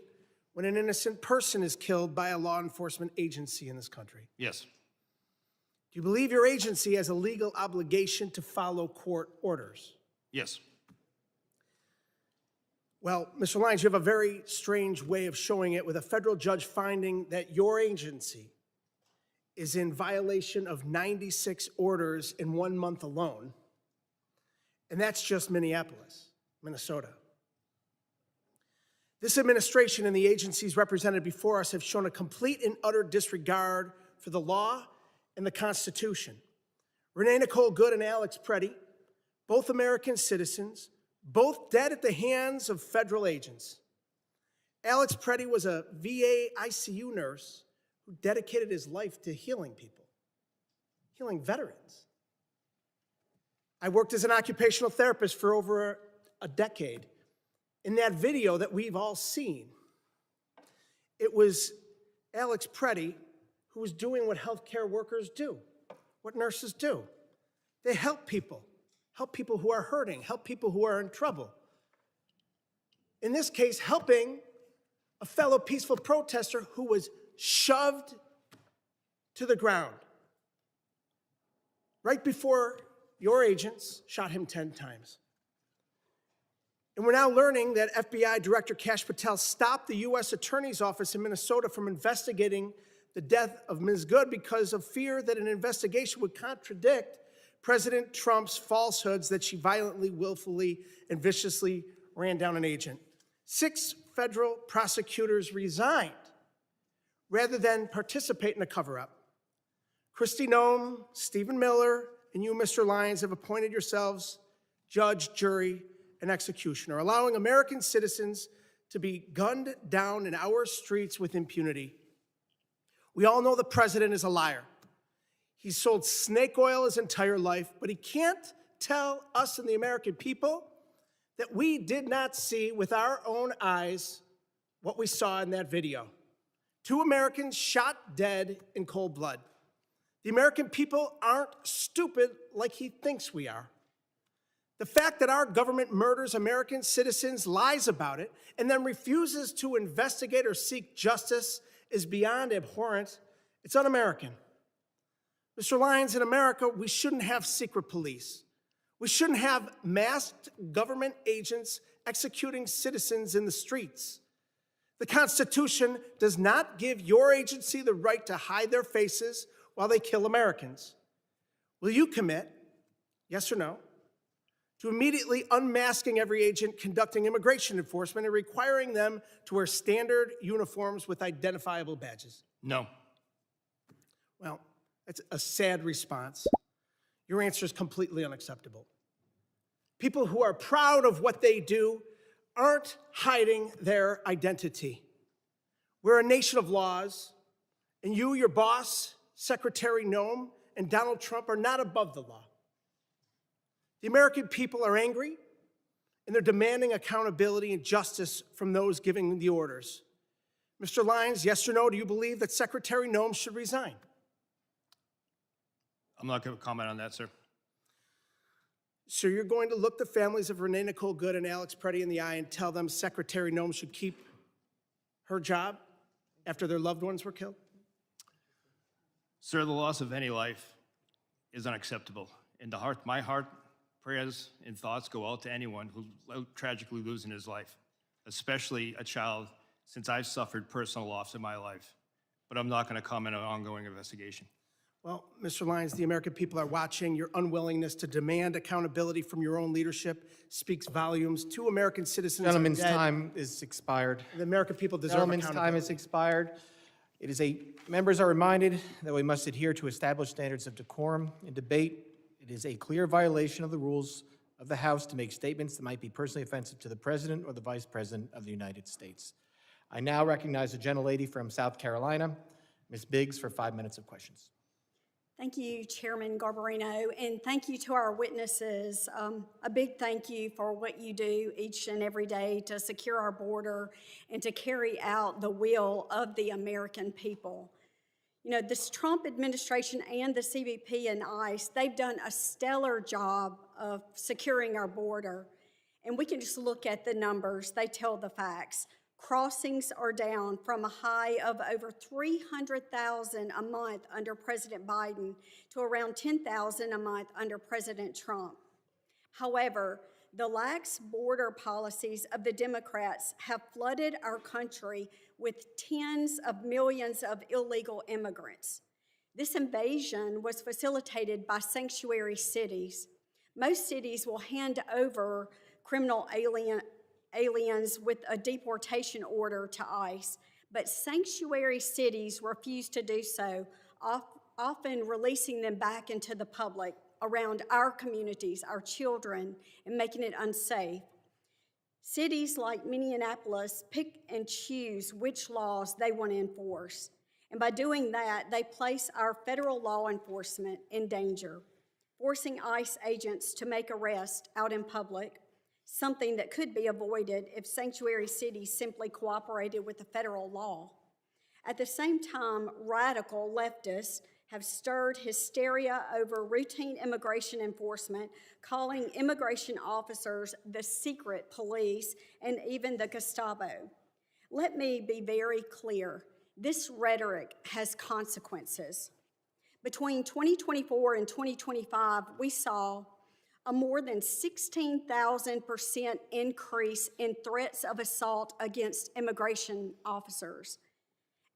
when an innocent person is killed by a law enforcement agency in this country? Yes. Do you believe your agency has a legal obligation to follow court orders? Yes. Well, Mr. Lyons, you have a very strange way of showing it, with a federal judge finding that your agency is in violation of 96 orders in 1 month alone, and that's just Minneapolis, Minnesota. This administration and the agencies represented before us have shown a complete and utter disregard for the law and the Constitution. Renee Nicole Good and Alex Preddy, both American citizens, both dead at the hands of federal agents. Alex Preddy was a VA ICU nurse who dedicated his life to healing people, healing veterans. I worked as an occupational therapist for over a decade. In that video that we've all seen, it was Alex Preddy who was doing what healthcare workers do, what nurses do. They help people who are hurting, help people who are in trouble. In this case, helping a fellow peaceful protester who was shoved to the ground right before your agents shot him 10 times. And we're now learning that FBI Director Kash Patel stopped the U.S. Attorney's Office in Minnesota from investigating the death of Ms. Good because of fear that an investigation would contradict President Trump's falsehoods that she violently, willfully, and viciously ran down an agent. 6 federal prosecutors resigned rather than participate in a cover-up. Kristi Noem, Stephen Miller, and you, Mr. Lyons, have appointed yourselves judge, jury, and executioner, allowing American citizens to be gunned down in our streets with impunity. We all know the president is a liar. He's sold snake oil his entire life, but he can't tell us and the American people that we did not see with our own eyes what we saw in that video. 2 Americans shot dead in cold blood. The American people aren't stupid like he thinks we are. The fact that our government murders American citizens, lies about it, and then refuses to investigate or seek justice is beyond abhorrent. It's un-American. Mr. Lyons, in America, we shouldn't have secret police. We shouldn't have masked government agents executing citizens in the streets. The Constitution does not give your agency the right to hide their faces while they kill Americans. Will you commit, yes or no, to immediately unmasking every agent conducting immigration enforcement and requiring them to wear standard uniforms with identifiable badges? No. Well, that's a sad response. Your answer is completely unacceptable. People who are proud of what they do aren't hiding their identity. We're a nation of laws, and you, your boss, Secretary Noem, and Donald Trump are not above the law. The American people are angry, and they're demanding accountability and justice from those giving the orders. Mr. Lyons, yes or no, do you believe that Secretary Noem should resign? I'm not going to comment on that, sir. So you're going to look the families of Renee Nicole Good and Alex Preddy in the eye and tell them Secretary Noem should keep her job after their loved ones were killed? Sir, the loss of any life is unacceptable. In the heart, my heart, prayers and thoughts go out to anyone who tragically losing his life, especially a child, since I've suffered personal loss in my life. But I'm not going to comment on an ongoing investigation. Well, Mr. Lyons, the American people are watching. Your unwillingness to demand accountability from your own leadership speaks volumes. 2 American citizens Gentleman's are dead. time is expired. The American people deserve Gentleman's accountability. time is expired. Members are reminded that we must adhere to established standards of decorum in debate. It is a clear violation of the rules of the House to make statements that might be personally offensive to the President or the Vice President of the United States. I now recognize the gentlelady from South Carolina, Ms. Biggs, for 5 minutes of questions. Thank you, Chairman Garbarino, and thank you to our witnesses. A big thank you for what you do each and every day to secure our border and to carry out the will of the American people. You know, this Trump administration and the CBP and ICE, they've done a stellar job of securing our border. And we can just look at the numbers. They tell the facts. Crossings are down from a high of over 300,000 a month under President Biden to around 10,000 a month under President Trump. However, the lax border policies of the Democrats have flooded our country with tens of millions of illegal immigrants. This invasion was facilitated by sanctuary cities. Most cities will hand over criminal aliens with a deportation order to ICE, but sanctuary cities refuse to do so, often releasing them back into the public around our communities, our children, and making it unsafe. Cities like Minneapolis pick and choose which laws they want to enforce, and by doing that, they place our federal law enforcement in danger, forcing ICE agents to make arrests out in public, something that could be avoided if sanctuary cities simply cooperated with the federal law. At the same time, radical leftists have stirred hysteria over routine immigration enforcement, calling immigration officers the secret police and even the Gestapo. Let me be very clear. This rhetoric has consequences. Between 2024 and 2025, we saw a more than 16,000% increase in threats of assault against immigration officers,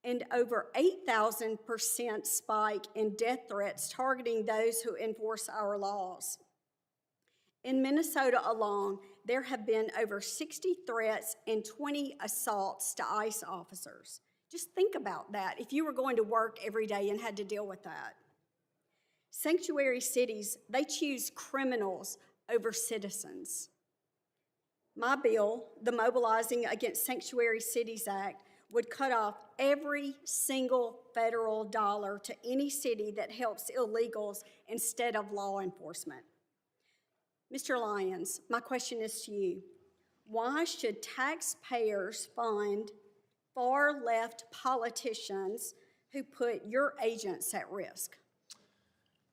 and over 8,000% spike in death threats targeting those who enforce our laws. In Minnesota alone, there have been over 60 threats and 20 assaults to ICE officers. Just think about that if you were going to work every day and had to deal with that. Sanctuary cities, they choose criminals over citizens. My bill, the Mobilizing Against Sanctuary Cities Act, would cut off every single federal dollar to any city that helps illegals instead of law enforcement. Mr. Lyons, my question is to you. Why should taxpayers fund far-left politicians who put your agents at risk?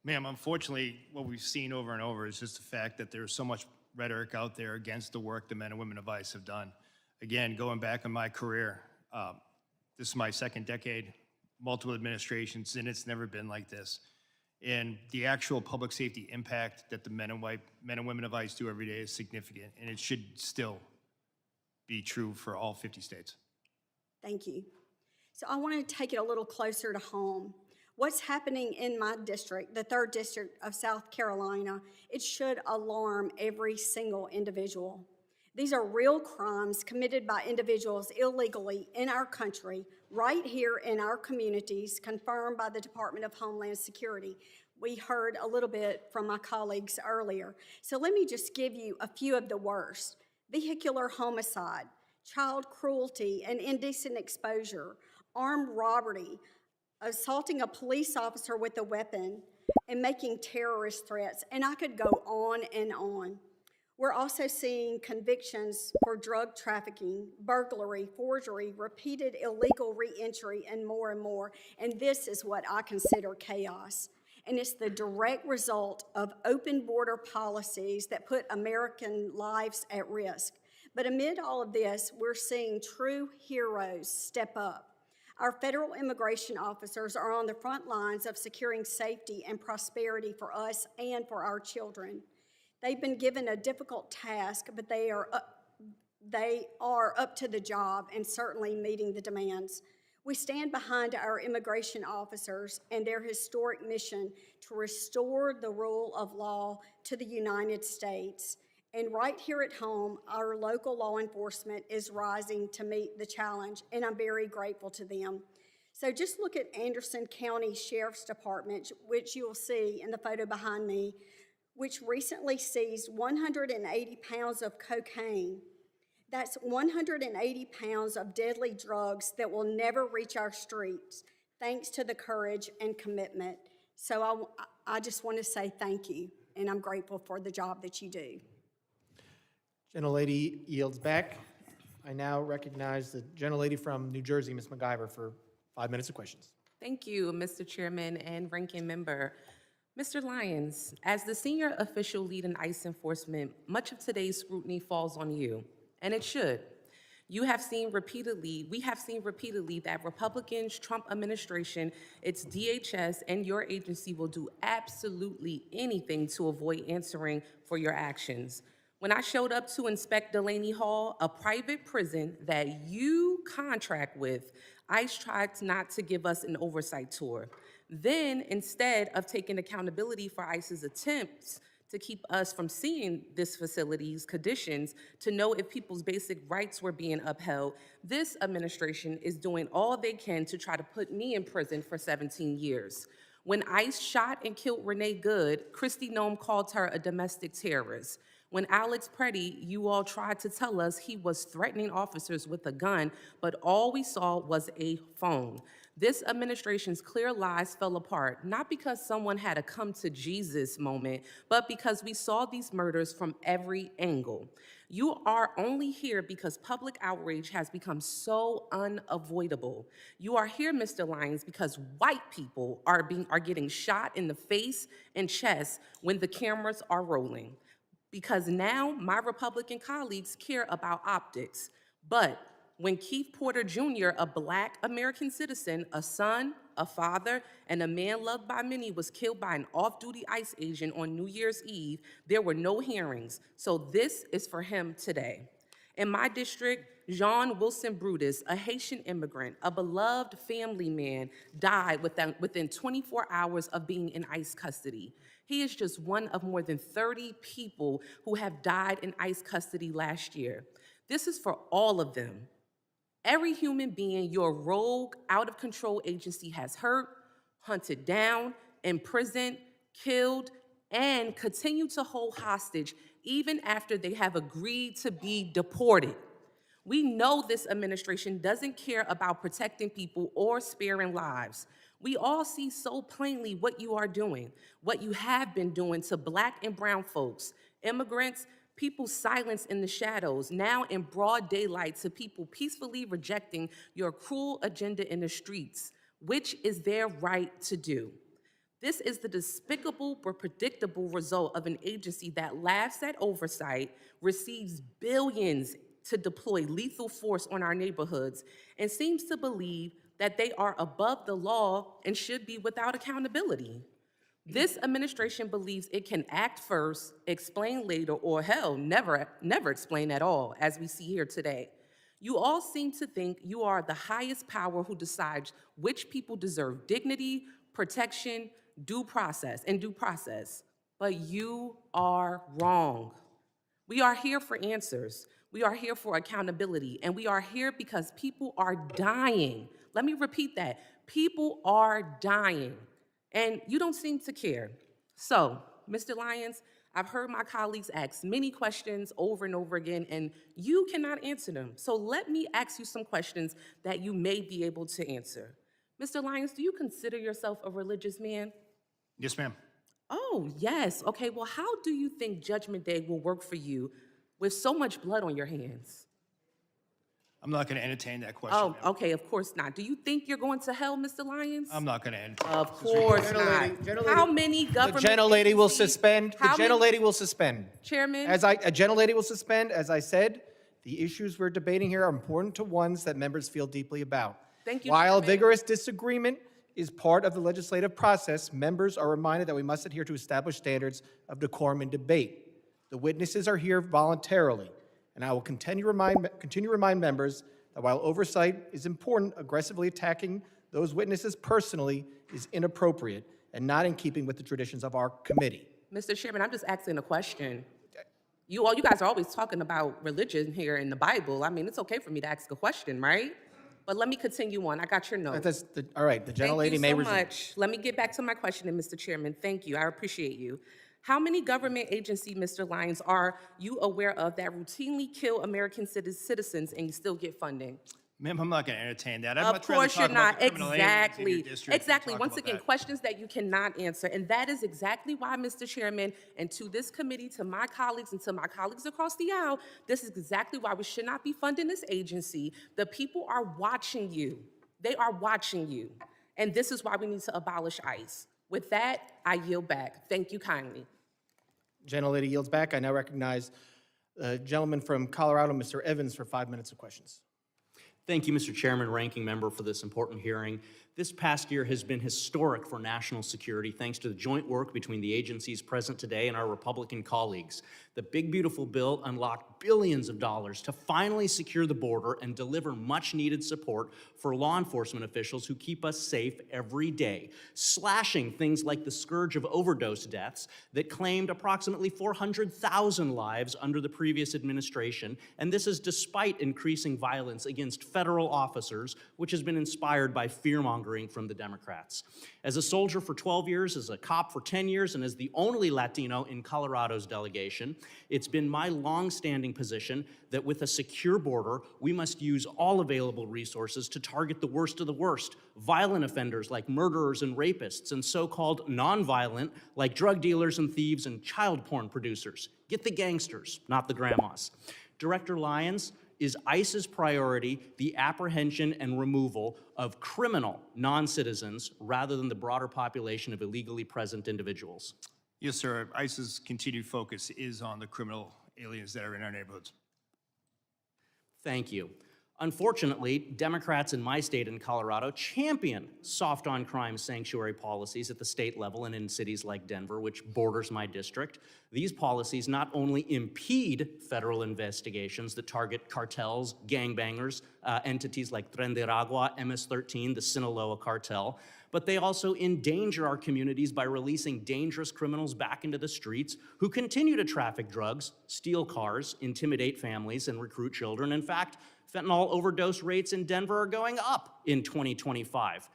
Ma'am, unfortunately, what we've seen over and over is just the fact that there's so much rhetoric out there against the work the men and women of ICE have done. Again, going back in my career, this is my second decade, multiple administrations, and it's never been like this. And the actual public safety impact that the men and women of ICE do every day is significant, and it should still be true for all 50 states. Thank you. So I want to take it a little closer to home. What's happening in my district, the 3rd District of South Carolina, it should alarm every single individual. These are real crimes committed by individuals illegally in our country, right here in our communities, confirmed by the Department of Homeland Security. We heard a little bit from my colleagues earlier. So let me just give you a few of the worst. Vehicular homicide, child cruelty and indecent exposure, armed robbery, assaulting a police officer with a weapon, and making terrorist threats. And I could go on and on. We're also seeing convictions for drug trafficking, burglary, forgery, repeated illegal re-entry, and more. And this is what I consider chaos. And it's the direct result of open border policies that put American lives at risk. But amid all of this, we're seeing true heroes step up. Our federal immigration officers are on the front lines of securing safety and prosperity for us and for our children. They've been given a difficult task, but they are up to the job and certainly meeting the demands. We stand behind our immigration officers and their historic mission to restore the rule of law to the United States. And right here at home, our local law enforcement is rising to meet the challenge, and I'm very grateful to them. So just look at Anderson County Sheriff's Department, which you'll see in the photo behind me, which recently seized 180 pounds of cocaine. That's 180 pounds of deadly drugs that will never reach our streets, thanks to the courage and commitment. So I just want to say thank you, and I'm grateful for the job that you do. Gentlelady yields back. I now recognize the gentlelady from New Jersey, Ms. MacGyver, for 5 minutes of questions. Thank you, Mr. Chairman and Ranking Member. Mr. Lyons, as the senior official lead in ICE enforcement, much of today's scrutiny falls on you, and it should. We have seen repeatedly that Republicans, Trump administration, its DHS, and your agency will do absolutely anything to avoid answering for your actions. When I showed up to inspect Delaney Hall, a private prison that you contract with, ICE tried not to give us an oversight tour. Then, instead of taking accountability for ICE's attempts to keep us from seeing this facility's conditions to know if people's basic rights were being upheld, this administration is doing all they can to try to put me in prison for 17 years. When ICE shot and killed Renee Good, Kristi Noem called her a domestic terrorist. When Alex Preddy, you all tried to tell us he was threatening officers with a gun, but all we saw was a phone. This administration's clear lies fell apart, not because someone had a come to Jesus moment, but because we saw these murders from every angle. You are only here because public outrage has become so unavoidable. You are here, Mr. Lyons, because white people are getting shot in the face and chest when the cameras are rolling. Because now my Republican colleagues care about optics. But when Keith Porter Jr., a Black American citizen, a son, a father, and a man loved by many was killed by an off-duty ICE agent on New Year's Eve, there were no hearings. So this is for him today. In my district, Jean Wilson Brutus, a Haitian immigrant, a beloved family man, died within 24 hours of being in ICE custody. He is just one of more than 30 people who have died in ICE custody last year. This is for all of them. Every human being your rogue, out-of-control agency has hurt, hunted down, imprisoned, killed, and continue to hold hostage even after they have agreed to be deported. We know this administration doesn't care about protecting people or sparing lives. We all see so plainly what you are doing, what you have been doing to Black and brown folks, immigrants, people silenced in the shadows, now in broad daylight, to people peacefully rejecting your cruel agenda in the streets, which is their right to do. This is the despicable but predictable result of an agency that laughs at oversight, receives billions to deploy lethal force on our neighborhoods, and seems to believe that they are above the law and should be without accountability. This administration believes it can act first, explain later, or hell, never explain at all, as we see here today. You all seem to think you are the highest power who decides which people deserve dignity, protection, due process, but you are wrong. We are here for answers. We are here for accountability, and we are here because people are dying. Let me repeat that. People are dying, and you don't seem to care. So, Mr. Lyons, I've heard my colleagues ask many questions over and over again, and you cannot answer them. So let me ask you some questions that you may be able to answer. Mr. Lyons, do you consider yourself a religious man? Yes, ma'am. Oh, yes. Okay, well, how do you think Judgment Day will work for you with so much blood on your hands? I'm not going to entertain that question. Oh, ma'am. okay, of course not. Do you think you're going to hell, Mr. Lyons? I'm not going to entertain. Of course not. How many government The gentlelady will agencies- suspend. The how many- gentlelady will suspend. Chairman? A gentlelady will suspend. As I said, the issues we're debating here are important to ones that members feel deeply about. Thank you, While Chairman. vigorous disagreement is part of the legislative process, members are reminded that we must adhere to established standards of decorum and debate. The witnesses are here voluntarily, and I will continue to remind members that while oversight is important, aggressively attacking those witnesses personally is inappropriate and not in keeping with the traditions of our committee. Mr. Chairman, I'm just asking a question. You guys are always talking about religion here in the Bible. I mean, it's okay for me to ask a question, right? But let me continue on. I got your note. All right, the gentlelady may resume. Thank you so much. Let me get back to my question, Mr. Chairman. Thank you. I appreciate you. How many government agencies, Mr. Lyons, are you aware of that routinely kill American citizens and you still get funding? Ma'am, I'm not going to entertain that. Of course you're not. Exactly. Exactly. Once again, questions that you cannot answer. And that is exactly why, Mr. Chairman, and to this committee, to my colleagues, and to my colleagues across the aisle, this is exactly why we should not be funding this agency. The people are watching you. They are watching you. And this is why we need to abolish ICE. With that, I yield back. Thank you kindly. Gentlelady yields back. I now recognize the gentleman from Colorado, Mr. Evans, for 5 minutes of questions. Thank you, Mr. Chairman, Ranking Member, for this important hearing. This past year has been historic for national security thanks to the joint work between the agencies present today and our Republican colleagues. The big, beautiful bill unlocked billions of dollars to finally secure the border and deliver much-needed support for law enforcement officials who keep us safe every day, slashing things like the scourge of overdose deaths that claimed approximately 400,000 lives under the previous administration, and this is despite increasing violence against federal officers, which has been inspired by fear-mongering from the Democrats. As a soldier for 12 years, as a cop for 10 years, and as the only Latino in Colorado's delegation, it's been my long-standing position that with a secure border, we must use all available resources to target the worst of the worst, violent offenders like murderers and rapists, and so-called non-violent like drug dealers and thieves and child porn producers. Get the gangsters, not the grandmas. Director Lyons, is ICE's priority the apprehension and removal of criminal non-citizens rather than the broader population of illegally present individuals? Yes, sir. ICE's continued focus is on the criminal aliens that are in our neighborhoods. Thank you. Unfortunately, Democrats in my state in Colorado champion soft on crime sanctuary policies at the state level and in cities like Denver, which borders my district. These policies not only impede federal investigations that target cartels, gangbangers, entities like Tren de Aragua, MS-13, the Sinaloa cartel, but they also endanger our communities by releasing dangerous criminals back into the streets who continue to traffic drugs, steal cars, intimidate families, and recruit children. In fact, fentanyl overdose rates in Denver are going up in 2025.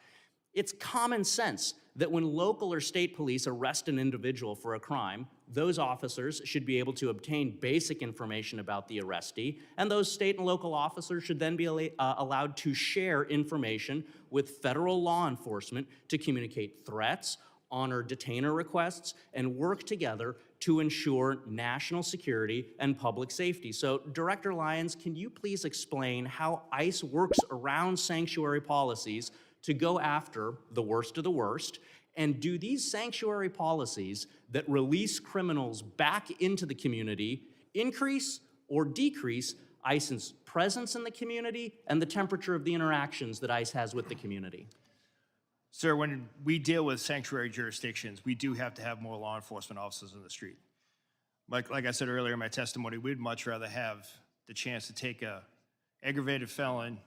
It's common sense that when local or state police arrest an individual for a crime, those officers should be able to obtain basic information about the arrestee, and those state and local officers should then be allowed to share information with federal law enforcement to communicate threats, honor detainer requests, and work together to ensure national security and public safety. So, Director Lyons, can you please explain how ICE works around sanctuary policies to go after the worst of the worst? And do these sanctuary policies that release criminals back into the community increase or decrease ICE's presence in the community and the temperature of the interactions that ICE has with the community? Sir, when we deal with sanctuary jurisdictions, we do have to have more law enforcement officers in the street. Like I said earlier in my testimony, we'd much rather have the chance to take a aggravated felon,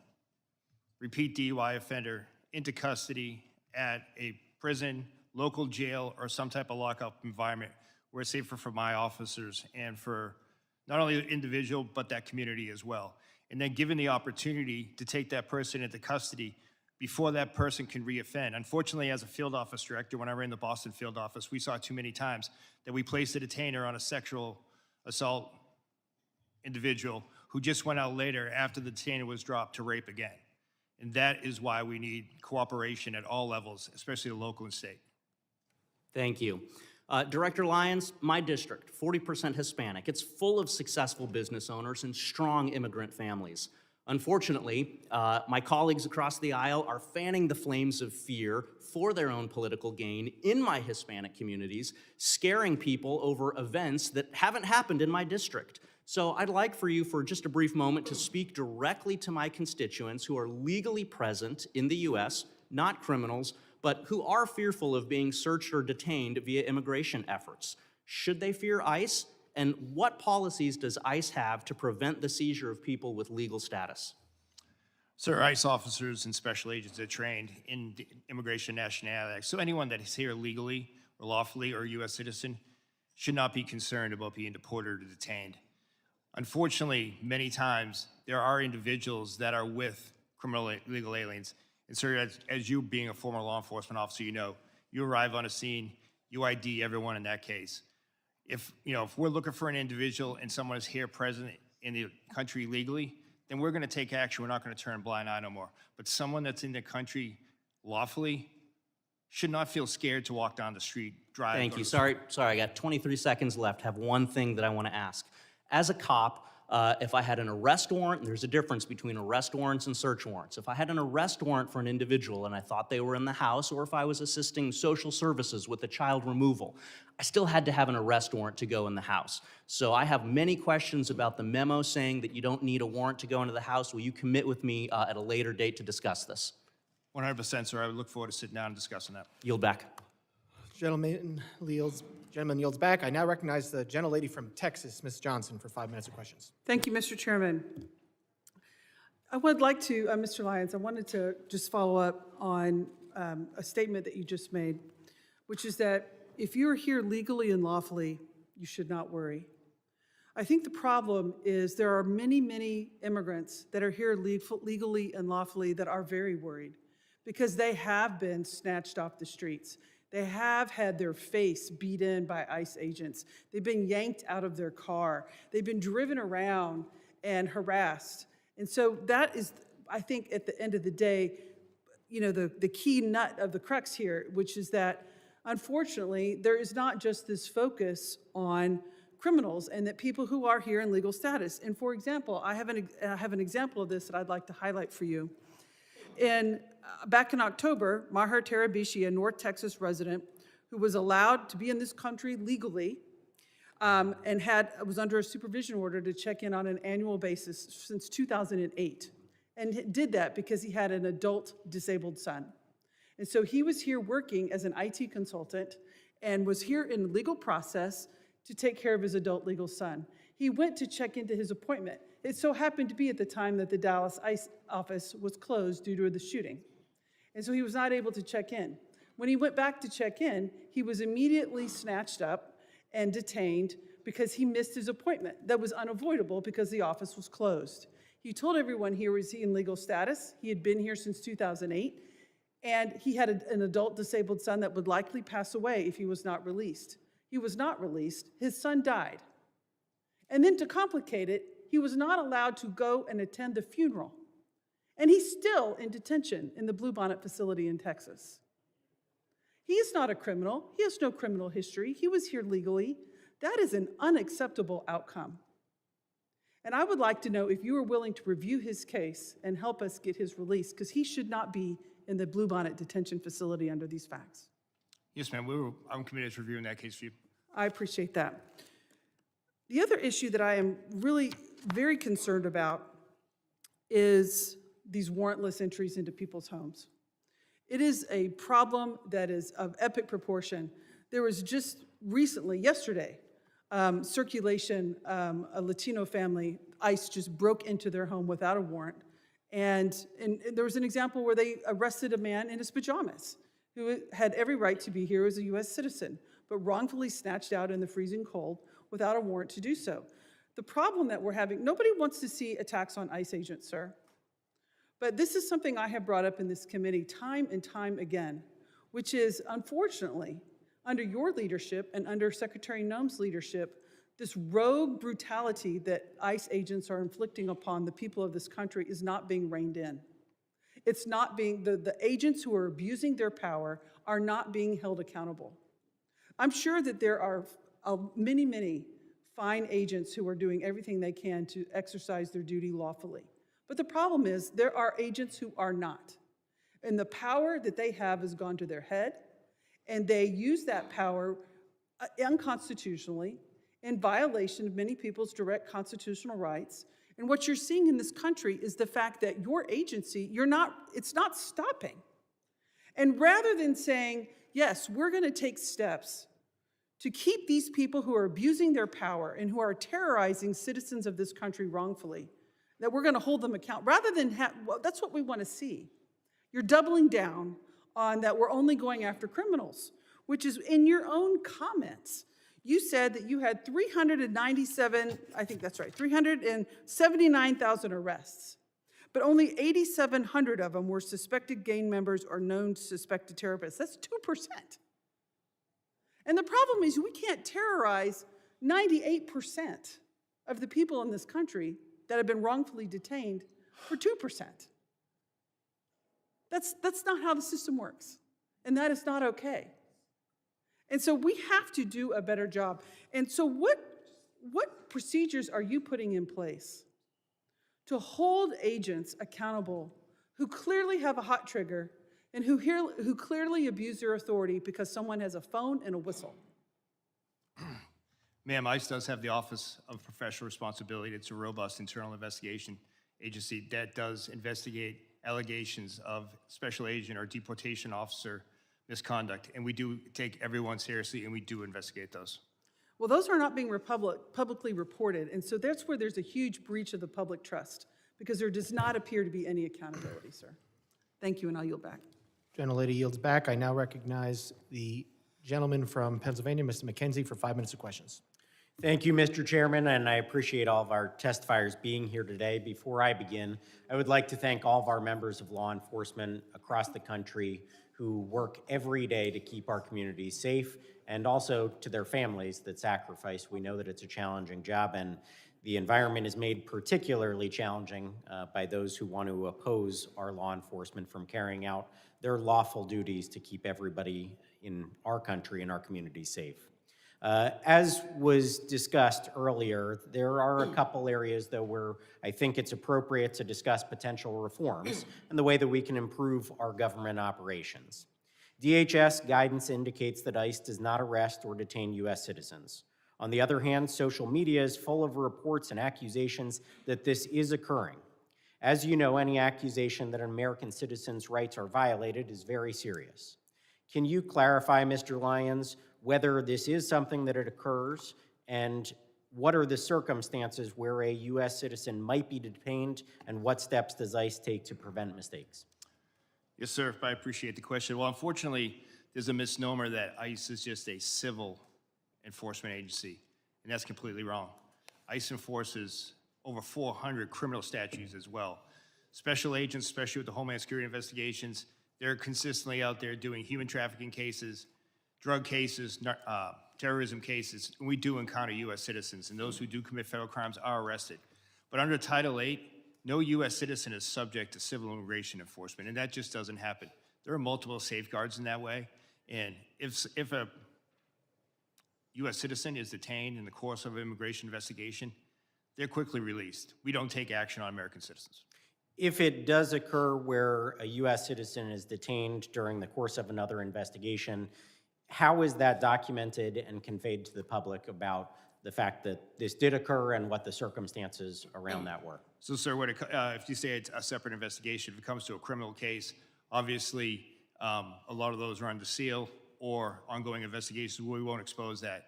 repeat DUI offender into custody at a prison, local jail, or some type of lockup environment where it's safer for my officers and for not only the individual, but that community as well. And then given the opportunity to take that person into custody before that person can reoffend. Unfortunately, as a field office director, when I ran the Boston field office, we saw too many times that we placed a detainer on a sexual assault individual who just went out later after the detainer was dropped to rape again. And that is why we need cooperation at all levels, especially the local and state. Thank you. Director Lyons, my district, 40% Hispanic. It's full of successful business owners and strong immigrant families. Unfortunately, my colleagues across the aisle are fanning the flames of fear for their own political gain in my Hispanic communities, scaring people over events that haven't happened in my district. So I'd like for you for just a brief moment to speak directly to my constituents who are legally present in the U.S., not criminals, but who are fearful of being searched or detained via immigration efforts. Should they fear ICE? And what policies does ICE have to prevent the seizure of people with legal status? Sir, ICE officers and special agents are trained in the Immigration and Nationality Act. So anyone that is here legally or lawfully or a U.S. citizen should not be concerned about being deported or detained. Unfortunately, many times there are individuals that are with criminal illegal aliens. And sir, as you being a former law enforcement officer, you know, you arrive on a scene, you ID everyone in that case. If we're looking for an individual and someone is here present in the country legally, then we're going to take action. We're not going to turn a blind eye no more. But someone that's in the country lawfully should not feel scared to walk down the street, drive. Thank you. Sorry, I got 23 seconds left. Have one thing that I want to ask. As a cop, if I had an arrest warrant, and there's a difference between arrest warrants and search warrants. If I had an arrest warrant for an individual and I thought they were in the house, or if I was assisting social services with a child removal, I still had to have an arrest warrant to go in the house. So I have many questions about the memo saying that you don't need a warrant to go into the house. Will you commit with me at a later date to discuss this? 100%, sir. I would look forward to sitting down and discussing that. Yield back. Gentleman yields back. I now recognize the gentlelady from Texas, Ms. Johnson, for 5 minutes of questions. Thank you, Mr. Chairman. I would like to, Mr. Lyons, I wanted to just follow up on a statement that you just made, which is that if you're here legally and lawfully, you should not worry. I think the problem is there are many, many immigrants that are here legally and lawfully that are very worried because they have been snatched off the streets. They have had their face beat in by ICE agents. They've been yanked out of their car. They've been driven around and harassed. And so that is, I think, at the end of the day, the key nut of the crux here, which is that, unfortunately, there is not just this focus on criminals and that people who are here in legal status. And for example, I have an example of this that I'd like to highlight for you. Back in October, Maher Tarabishi, a North Texas resident who was allowed to be in this country legally and was under a supervision order to check in on an annual basis since 2008, and did that because he had an adult disabled son. And so he was here working as an IT consultant and was here in legal process to take care of his adult legal son. He went to check into his appointment. It so happened to be at the time that the Dallas ICE office was closed due to the shooting. And so he was not able to check in. When he went back to check in, he was immediately snatched up and detained because he missed his appointment. That was unavoidable because the office was closed. He told everyone he was in legal status. He had been here since 2008. And he had an adult disabled son that would likely pass away if he was not released. He was not released. His son died. And then to complicate it, he was not allowed to go and attend the funeral. And he's still in detention in the Bluebonnet facility in Texas. He is not a criminal. He has no criminal history. He was here legally. That is an unacceptable outcome. And I would like to know if you are willing to review his case and help us get his release, because he should not be in the Bluebonnet detention facility under these facts. Yes, ma'am. I'm committed to reviewing that case for you. I appreciate that. The other issue that I am really very concerned about is these warrantless entries into people's homes. It is a problem that is of epic proportion. There was just recently, yesterday, circulation, a Latino family, ICE just broke into their home without a warrant. And there was an example where they arrested a man in his pajamas who had every right to be here as a US citizen, but wrongfully snatched out in the freezing cold without a warrant to do so. The problem that we're having, nobody wants to see attacks on ICE agents, sir. But this is something I have brought up in this committee time and time again, which is, unfortunately, under your leadership and under Secretary Noem's leadership, this rogue brutality that ICE agents are inflicting upon the people of this country is not being reined in. It's not being, the agents who are abusing their power are not being held accountable. I'm sure that there are many, many fine agents who are doing everything they can to exercise their duty lawfully. But the problem is there are agents who are not. And the power that they have has gone to their head, and they use that power unconstitutionally in violation of many people's direct constitutional rights. And what you're seeing in this country is the fact that your agency, it's not stopping. And rather than saying, yes, we're going to take steps to keep these people who are abusing their power and who are terrorizing citizens of this country wrongfully, that we're going to hold them accountable, rather than well, that's what we want to see. You're doubling down on that we're only going after criminals, which is in your own comments. You said that you had 397, I think that's right, 379,000 arrests, but only 8,700 of them were suspected gang members or known suspected terrorists. That's 2%. And the problem is we can't terrorize 98% of the people in this country that have been wrongfully detained for 2%. That's not how the system works, and that is not okay. And so we have to do a better job. And so what procedures are you putting in place to hold agents accountable who clearly have a hot trigger and who clearly abuse their authority because someone has a phone and a whistle? Ma'am, ICE does have the Office of Professional Responsibility. It's a robust internal investigation agency that does investigate allegations of special agent or deportation officer misconduct, and we do take everyone seriously, and we do investigate those. Well, those are not being publicly reported, and so that's where there's a huge breach of the public trust, because there does not appear to be any accountability, sir. Thank you, and I'll yield back. Gentlelady yields back. I now recognize the gentleman from Pennsylvania, Mr. McKenzie, for 5 minutes of questions. Thank you, Mr. Chairman, and I appreciate all of our testifiers being here today. Before I begin, I would like to thank all of our members of law enforcement across the country who work every day to keep our communities safe, and also to their families that sacrifice. We know that it's a challenging job, and the environment is made particularly challenging by those who want to oppose our law enforcement from carrying out their lawful duties to keep everybody in our country and our communities safe. As was discussed earlier, there are a couple areas, though, where I think it's appropriate to discuss potential reforms and the way that we can improve our government operations. DHS guidance indicates that ICE does not arrest or detain U.S. citizens. On the other hand, social media is full of reports and accusations that this is occurring. As you know, any accusation that an American citizen's rights are violated is very serious. Can you clarify, Mr. Lyons, whether this is something that it occurs, and what are the circumstances where a U.S. citizen might be detained, and what steps does ICE take to prevent mistakes? Yes, sir. I appreciate the question. Well, unfortunately, there's a misnomer that ICE is just a civil enforcement agency, and that's completely wrong. ICE enforces over 400 criminal statutes as well. Special agents, especially with the Homeland Security investigations, They're consistently out there doing human trafficking cases, drug cases, terrorism cases, and we do encounter U.S. citizens, and those who do commit federal crimes are arrested. But under Title VIII, no U.S. citizen is subject to civil immigration enforcement, and that just doesn't happen. There are multiple safeguards in that way, and if a U.S. citizen is detained in the course of an immigration investigation, they're quickly released. We don't take action on American citizens. If it does occur where a U.S. citizen is detained during the course of another investigation, how is that documented and conveyed to the public about the fact that this did occur and what the circumstances around that were? So, sir, if you say it's a separate investigation, if it comes to a criminal case, obviously a lot of those are under seal or ongoing investigations. We won't expose that.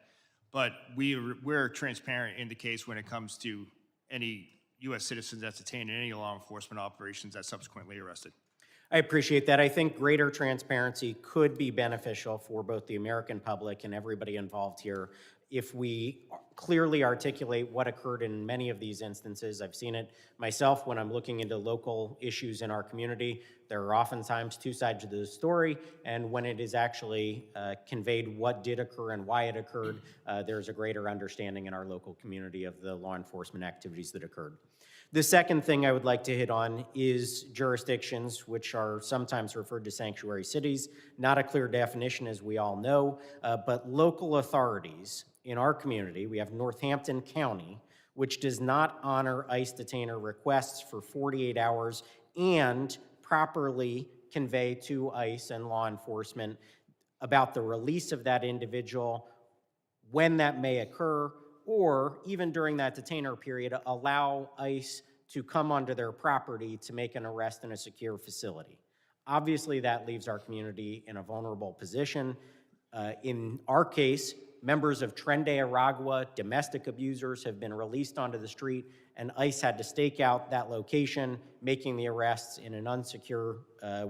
But we're transparent in the case when it comes to any U.S. citizens that's detained in any law enforcement operations that's subsequently arrested. I appreciate that. I think greater transparency could be beneficial for both the American public and everybody involved here if we clearly articulate what occurred in many of these instances. I've seen it myself when I'm looking into local issues in our community. There are oftentimes two sides to the story, and when it is actually conveyed what did occur and why it occurred, there's a greater understanding in our local community of the law enforcement activities that occurred. The second thing I would like to hit on is jurisdictions, which are sometimes referred to sanctuary cities. Not a clear definition, as we all know, but local authorities in our community. We have Northampton County, which does not honor ICE detainer requests for 48 hours and properly convey to ICE and law enforcement about the release of that individual, when that may occur, or even during that detainer period, allow ICE to come onto their property to make an arrest in a secure facility. Obviously, that leaves our community in a vulnerable position. In our case, members of Tren de Aragua, domestic abusers, have been released onto the street, and ICE had to stake out that location, making the arrests in an unsecure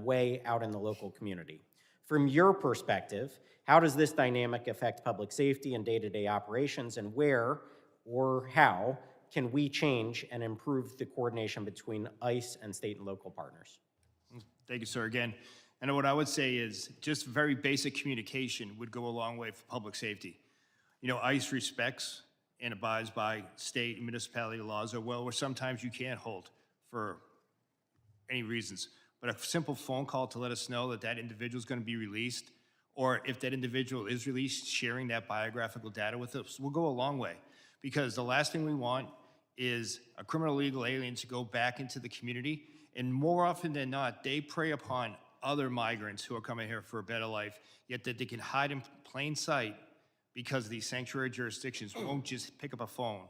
way out in the local community. From your perspective, how does this dynamic affect public safety and day-to-day operations, and where or how can we change and improve the coordination between ICE and state and local partners? Thank you, sir, again. And what I would say is just very basic communication would go a long way for public safety. You know, ICE respects and abides by state and municipality laws where sometimes you can't hold for any reasons. But a simple phone call to let us know that that individual is going to be released, or if that individual is released, sharing that biographical data with us will go a long way. Because the last thing we want is a criminal illegal alien to go back into the community, and more often than not, they prey upon other migrants who are coming here for a better life, yet that they can hide in plain sight because these sanctuary jurisdictions won't just pick up a phone,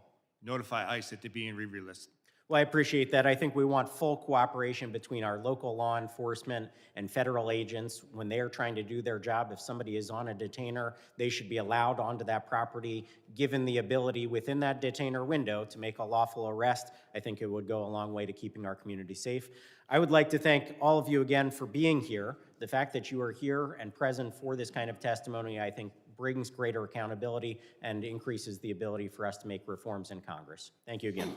notify ICE that they're being re-released. Well, I appreciate that. I think we want full cooperation between our local law enforcement and federal agents when they are trying to do their job. If somebody is on a detainer, they should be allowed onto that property, given the ability within that detainer window to make a lawful arrest. I think it would go a long way to keeping our community safe. I would like to thank all of you again for being here. The fact that you are here and present for this kind of testimony, I think, brings greater accountability and increases the ability for us to make reforms in Congress. Thank you again.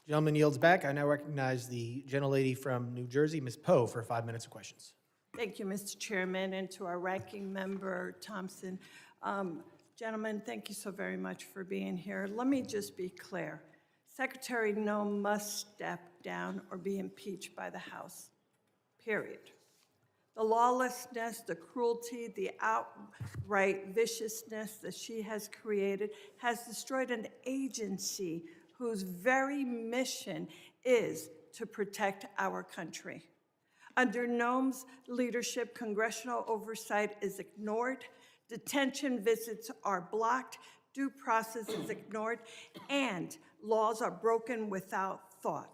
Gentleman yields back. I now recognize the gentlelady from New Jersey, Ms. Poe, for 5 minutes of questions. Thank you, Mr. Chairman, and to our ranking member, Thompson. Gentlemen, thank you so very much for being here. Let me just be clear. Secretary No must step down or be impeached by the House, period. The lawlessness, the cruelty, the outright viciousness that she has created has destroyed an agency whose very mission is to protect our country. Under Noam's leadership, congressional oversight is ignored, detention visits are blocked, due process is ignored, and laws are broken without thought.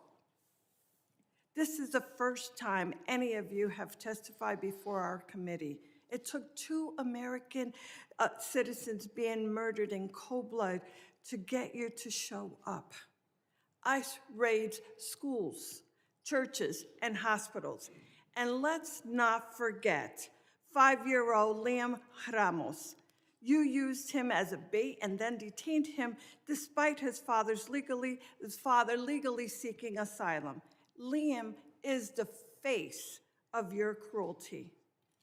This is the first time any of you have testified before our committee. It took 2 American citizens being murdered in cold blood to get you to show up. ICE raids schools, churches, and hospitals. And let's not forget 5-year-old Liam Ramos. You used him as a bait and then detained him despite his father legally seeking asylum. Liam is the face of your cruelty.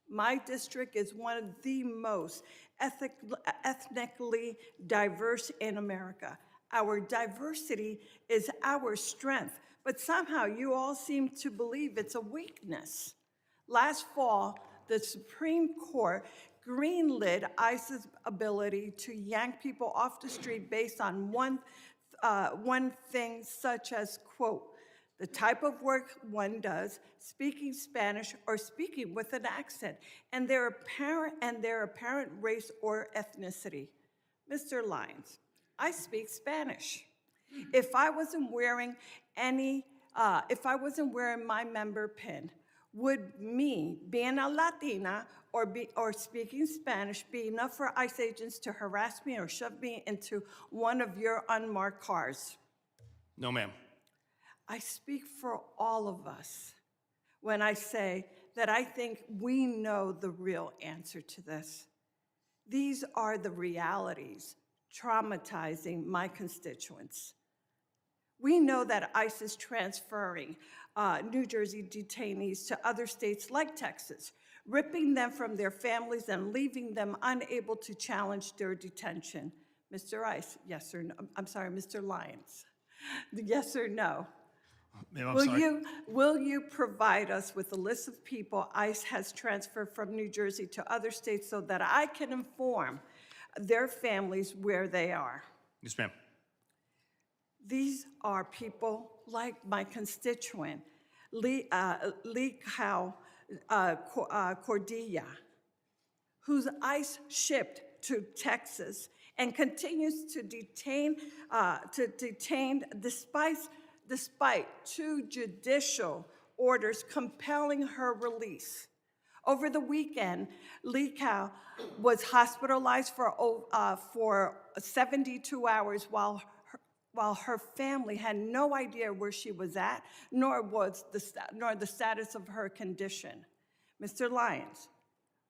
My district is one of the most ethnically diverse in America. Our diversity is our strength, but somehow you all seem to believe it's a weakness. Last fall, the Supreme Court greenlit ICE's ability to yank people off the street based on one thing, such as, quote, the type of work one does, speaking Spanish or speaking with an accent, and their apparent race or ethnicity. Mr. Lyons, I speak Spanish. If I wasn't wearing my member pin, would me being a Latina or speaking Spanish be enough for ICE agents to harass me or shove me into one of your unmarked cars? No, ma'am. I speak for all of us when I say that I think we know the real answer to this. These are the realities traumatizing my constituents. We know that ICE is transferring New Jersey detainees to other states like Texas, ripping them from their families and leaving them unable to challenge their detention. Mr. ICE, yes or no? I'm sorry, Mr. Lyons. Yes or no? Ma'am, I'm sorry. Will you provide us with a list of people ICE has transferred from New Jersey to other states so that I can inform their families where they are? Yes, ma'am. These are people like my constituent, Lee Cordilla, whose ICE shipped to Texas and continues to detain despite two judicial orders compelling her release. Over the weekend, Lee Cow was hospitalized for 72 hours while her family had no idea where she was at, nor the status of her condition. Mr. Lyons,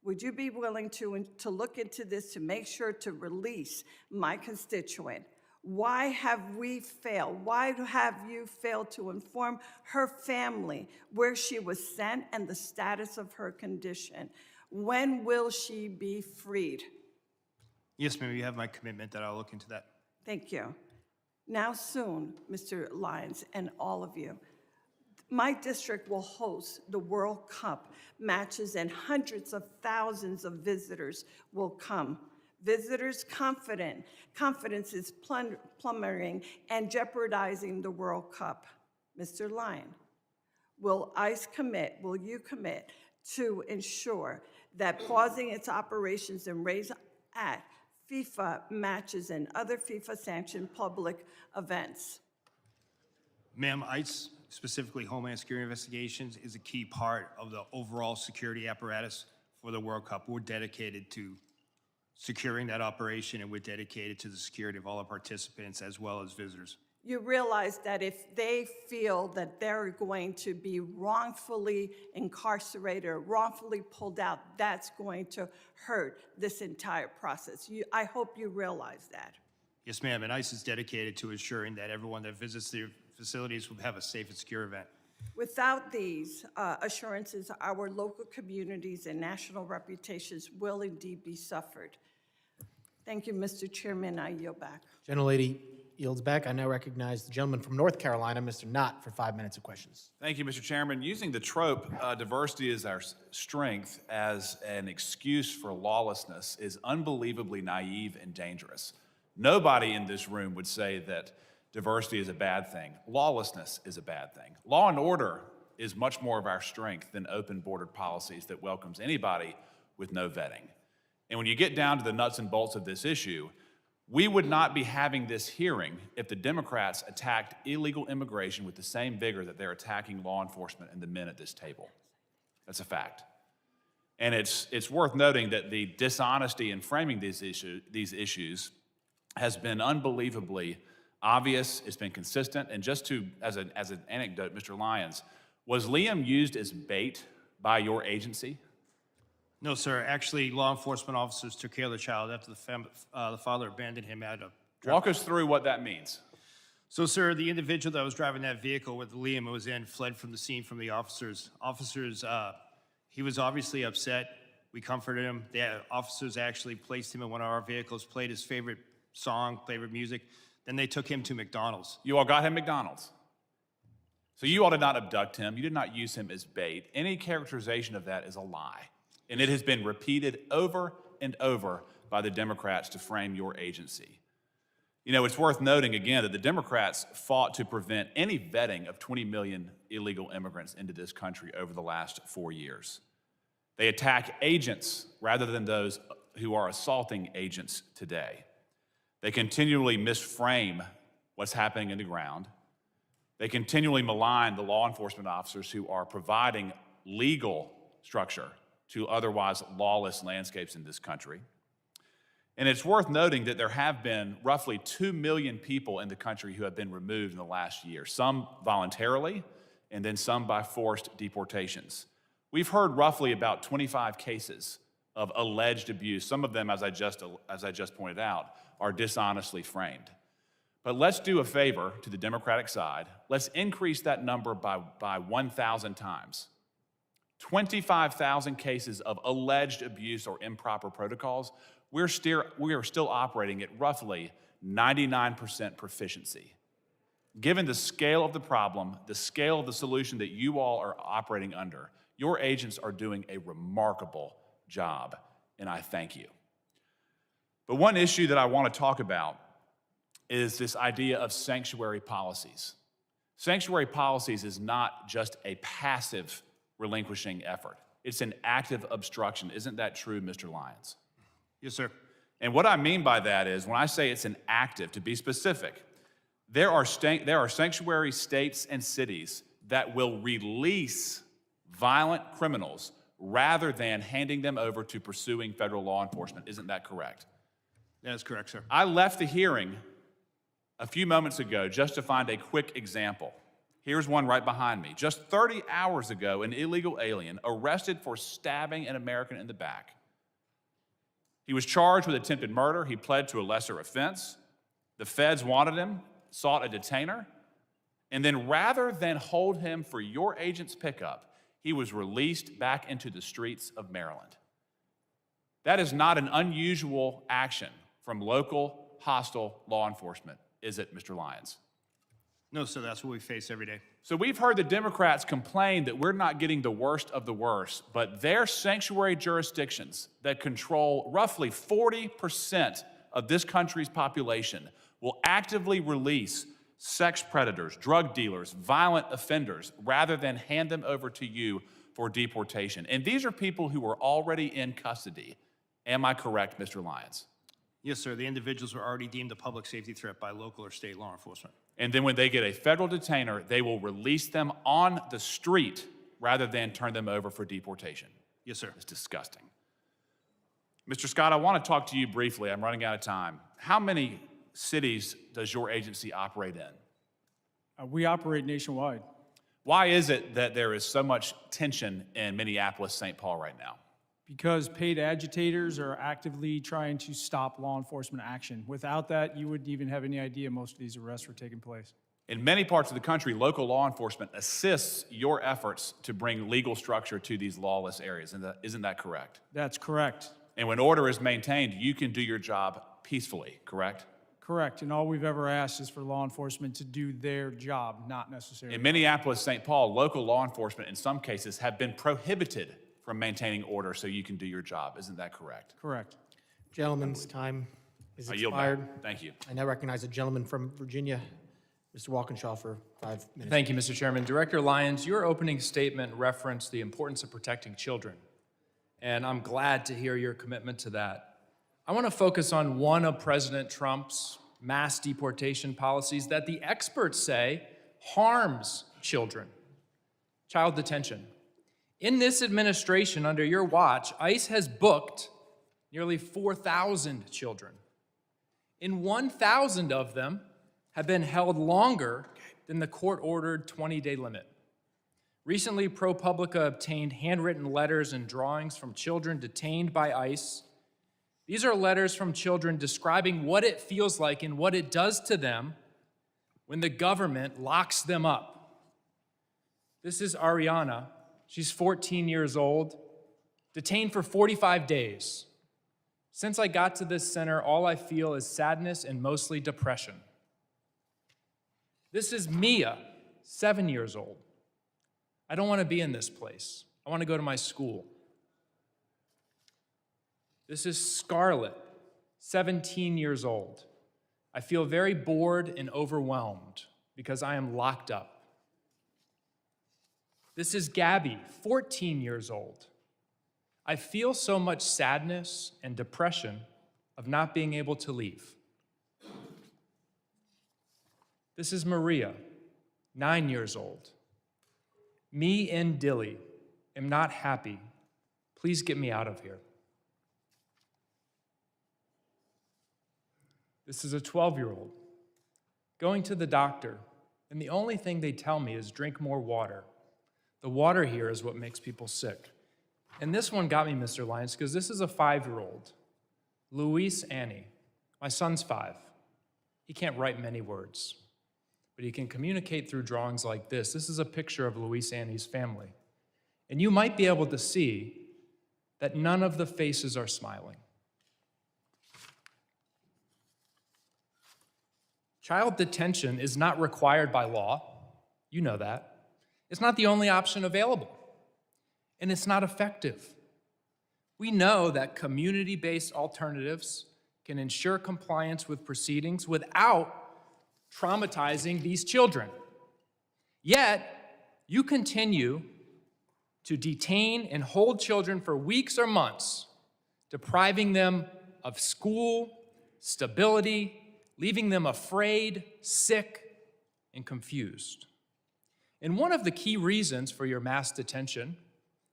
would you be willing to look into this to make sure to release my constituent? Why have we failed? Why have you failed to inform her family where she was sent and the status of her condition? When will she be freed? Yes, ma'am, you have my commitment that I'll look into that. Thank you. Now soon, Mr. Lyons and all of you, my district will host the World Cup matches and hundreds of thousands of visitors will come. Visitors' confidence is plummeting and jeopardizing the World Cup. Mr. Lyon, will you commit to ensure that pausing its operations and raise at FIFA matches and other FIFA-sanctioned public events? Ma'am, ICE, specifically Homeland Security Investigations, is a key part of the overall security apparatus for the World Cup. We're dedicated to securing that operation, and we're dedicated to the security of all our participants as well as visitors. You realize that if they feel that they're going to be wrongfully incarcerated or wrongfully pulled out, that's going to hurt this entire process. I hope you realize that. Yes, ma'am, and ICE is dedicated to ensuring that everyone that visits their facilities will have a safe and secure event. Without these assurances, our local communities and national reputations will indeed be suffered. Thank you, Mr. Chairman. I yield back. Gentlelady yields back. I now recognize the gentleman from North Carolina, Mr. Knott, for 5 minutes of questions. Thank you, Mr. Chairman. Using the trope, diversity is our strength as an excuse for lawlessness is unbelievably naive and dangerous. Nobody in this room would say that diversity is a bad thing. Lawlessness is a bad thing. Law and order is much more of our strength than open bordered policies that welcomes anybody with no vetting. And when you get down to the nuts and bolts of this issue, we would not be having this hearing if the Democrats attacked illegal immigration with the same vigor that they're attacking law enforcement and the men at this table. That's a fact. And it's worth noting that the dishonesty in framing these issues has been unbelievably obvious. It's been consistent. And just as an anecdote, Mr. Lyons, was Liam used as bait by your agency? No, sir. Actually, law enforcement officers took care of the child after the father abandoned him at a... Walk us through what that means. So, sir, the individual that was driving that vehicle with Liam was in fled from the scene from the officers. Officers He was obviously upset. We comforted him. The officers actually placed him in one of our vehicles, played his favorite song, favorite music. Then they took him to McDonald's. You all got him McDonald's. So you all did not abduct him. You did not use him as bait. Any characterization of that is a lie. And it has been repeated over and over by the Democrats to frame your agency. You know, it's worth noting again that the Democrats fought to prevent any vetting of 20 million illegal immigrants into this country over the last 4 years. They attack agents rather than those who are assaulting agents today. They continually misframe what's happening in the ground. They continually malign the law enforcement officers who are providing legal structure to otherwise lawless landscapes in this country. And it's worth noting that there have been roughly 2 million people in the country who have been removed in the last year, some voluntarily and then some by forced deportations. We've heard roughly about 25 cases of alleged abuse. Some of them, as I just pointed out, are dishonestly framed. But let's do a favor to the Democratic side. Let's increase that number by 1,000 times. 25,000 cases of alleged abuse or improper protocols. We are still operating at roughly 99% proficiency. Given the scale of the problem, the scale of the solution that you all are operating under, your agents are doing a remarkable job, and I thank you. But one issue that I want to talk about is this idea of sanctuary policies. Sanctuary policies is not just a passive relinquishing effort. It's an active obstruction. Isn't that true, Mr. Lyons? Yes, sir. And what I mean by that is, when I say it's an active, to be specific, there are sanctuary states and cities that will release violent criminals rather than handing them over to pursuing federal law enforcement. Isn't that correct? That is correct, sir. I left the hearing a few moments ago just to find a quick example. Here's one right behind me. Just 30 hours ago, an illegal alien arrested for stabbing an American in the back. He was charged with attempted murder. He pled to a lesser offense. The feds wanted him, sought a detainer, and then rather than hold him for your agent's pickup, he was released back into the streets of Maryland. That is not an unusual action from local hostile law enforcement, is it, Mr. Lyons? No, sir, that's what we face every day. So we've heard the Democrats complain that we're not getting the worst of the worst, but their sanctuary jurisdictions that control roughly 40% of this country's population will actively release sex predators, drug dealers, violent offenders, rather than hand them over to you for deportation. And these are people who are already in custody. Am I correct, Mr. Lyons? Yes, sir. The individuals were already deemed a public safety threat by local or state law enforcement. And then when they get a federal detainer, they will release them on the street rather than turn them over for deportation. Yes, sir. It's disgusting. Mr. Scott, I want to talk to you briefly. I'm running out of time. How many cities does your agency operate in? We operate nationwide. Why is it that there is so much tension in Minneapolis, St. Paul right now? Because paid agitators are actively trying to stop law enforcement action. Without that, you wouldn't even have any idea most of these arrests were taking place. In many parts of the country, local law enforcement assists your efforts to bring legal structure to these lawless areas. Isn't that correct? That's correct. And when order is maintained, you can do your job peacefully, correct? Correct. And all we've ever asked is for law enforcement to do their job, not necessarily. In Minneapolis, St. Paul, local law enforcement in some cases have been prohibited from maintaining order so you can do your job. Isn't that correct? Correct. Gentleman's time is I yield expired. back. Thank you. I now recognize a gentleman from Virginia, Mr. Walkinshaw, for 5 minutes. Thank you, Mr. Chairman. Director Lyons, your opening statement referenced the importance of protecting children, and I'm glad to hear your commitment to that. I want to focus on one of President Trump's mass deportation policies that the experts say harms children: child detention. In this administration, under your watch, ICE has booked nearly 4,000 children. And 1,000 of them have been held longer than the court-ordered 20-day limit. Recently, ProPublica obtained handwritten letters and drawings from children detained by ICE. These are letters from children describing what it feels like and what it does to them when the government locks them up. This is Ariana. She's 14 years old. detained for 45 days. Since I got to this center, all I feel is sadness and mostly depression. This is Mia, 7 years old. I don't want to be in this place. I want to go to my school. This is Scarlett, 17 years old. I feel very bored and overwhelmed because I am locked up. This is Gabby, 14 years old. I feel so much sadness and depression of not being able to leave. This is Maria, 9 years old. Me and Dilly am not happy. Please get me out of here. This is a 12-year-old going to the doctor, and the only thing they tell me is drink more water. The water here is what makes people sick. And this one got me, Mr. Lyons, because this is a 5-year-old, Luis Annie. My son's 5. He can't write many words, but he can communicate through drawings like this. This is a picture of Luis Annie's family. And you might be able to see that none of the faces are smiling. Child detention is not required by law. You know that. It's not the only option available, and it's not effective. We know that community-based alternatives can ensure compliance with proceedings without traumatizing these children. Yet, you continue to detain and hold children for weeks or months, depriving them of school, stability, leaving them afraid, sick, and confused. And one of the key reasons for your mass detention,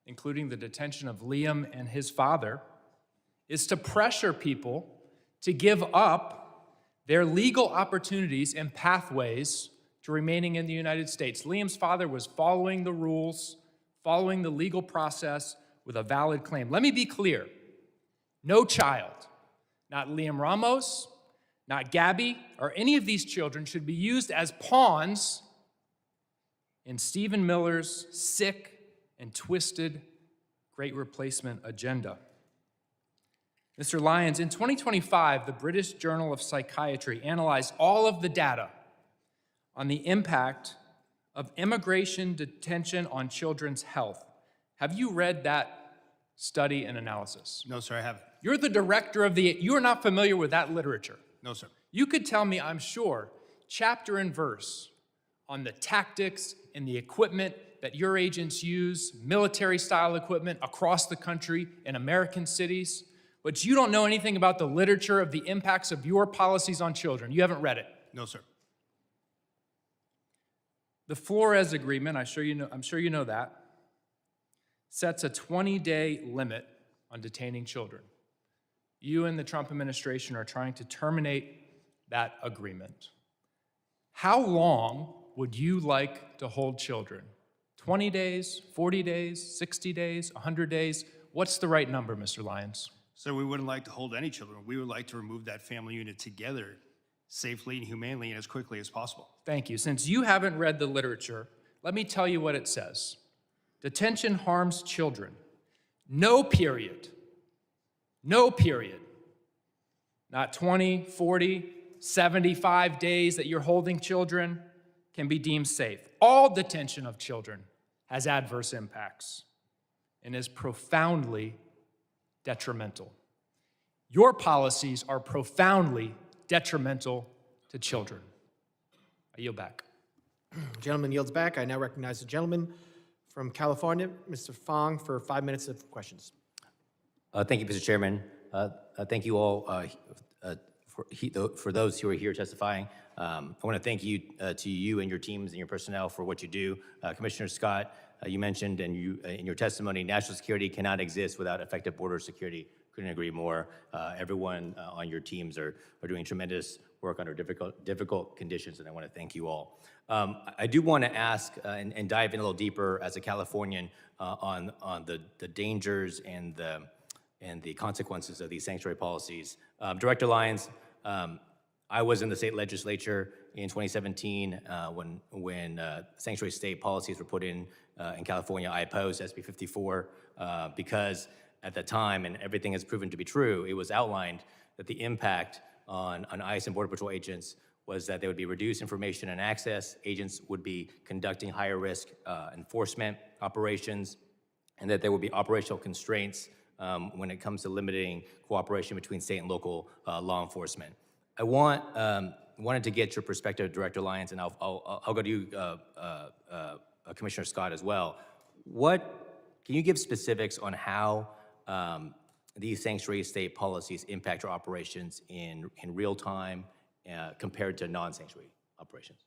including the detention of Liam and his father, is to pressure people to give up their legal opportunities and pathways to remaining in the United States. Liam's father was following the rules, following the legal process with a valid claim. Let me be clear. No child, not Liam Ramos, not Gabby, or any of these children should be used as pawns in Stephen Miller's sick and twisted Great Replacement agenda. Mr. Lyons, in 2025, the British Journal of Psychiatry analyzed all of the data on the impact of immigration detention on children's health. Have you read that study and analysis? No, sir, I haven't. You're the director of you are not familiar with that literature. No, sir. You could tell me, I'm sure, chapter and verse on the tactics and the equipment that your agents use, military-style equipment across the country in American cities, but you don't know anything about the literature of the impacts of your policies on children. You haven't read it. No, sir. The Flores Agreement, I'm sure you know that, sets a 20-day limit on detaining children. You and the Trump administration are trying to terminate that agreement. How long would you like to hold children? 20 days, 40 days, 60 days, 100 days? What's the right number, Mr. Lyons? So we wouldn't like to hold any children. We would like to remove that family unit together safely and humanely and as quickly as possible. Thank you. Since you haven't read the literature, let me tell you what it says. Detention harms children. No period. No period. Not 20, 40, 75 days that you're holding children can be deemed safe. All detention of children has adverse impacts and is profoundly detrimental. Your policies are profoundly detrimental to children. I yield back. Gentleman yields back. I now recognize the gentleman from California, Mr. Fong, for 5 minutes of questions. Thank you, Mr. Chairman. Thank you all for those who are here testifying. I want to thank you to you and your teams and your personnel for what you do. Commissioner Scott, you mentioned in your testimony, national security cannot exist without effective border security. Couldn't agree more. Everyone on your teams are doing tremendous work under difficult conditions, and I want to thank you all. I do want to ask and dive in a little deeper as a Californian on the dangers and the consequences of these sanctuary policies. Director Lyons, I was in the state legislature in 2017 when sanctuary state policies were put in California. I opposed SB 54 because at the time, and everything has proven to be true, it was outlined that the impact on ICE and Border Patrol agents was that there would be reduced information and access, agents would be conducting higher risk enforcement operations, and that there would be operational constraints when it comes to limiting cooperation between state and local law enforcement. I wanted to get your perspective, Director Lyons, and I'll go to you, Commissioner Scott, as well. Can you give specifics on how these sanctuary state policies impact your operations in real time compared to non-sanctuary operations?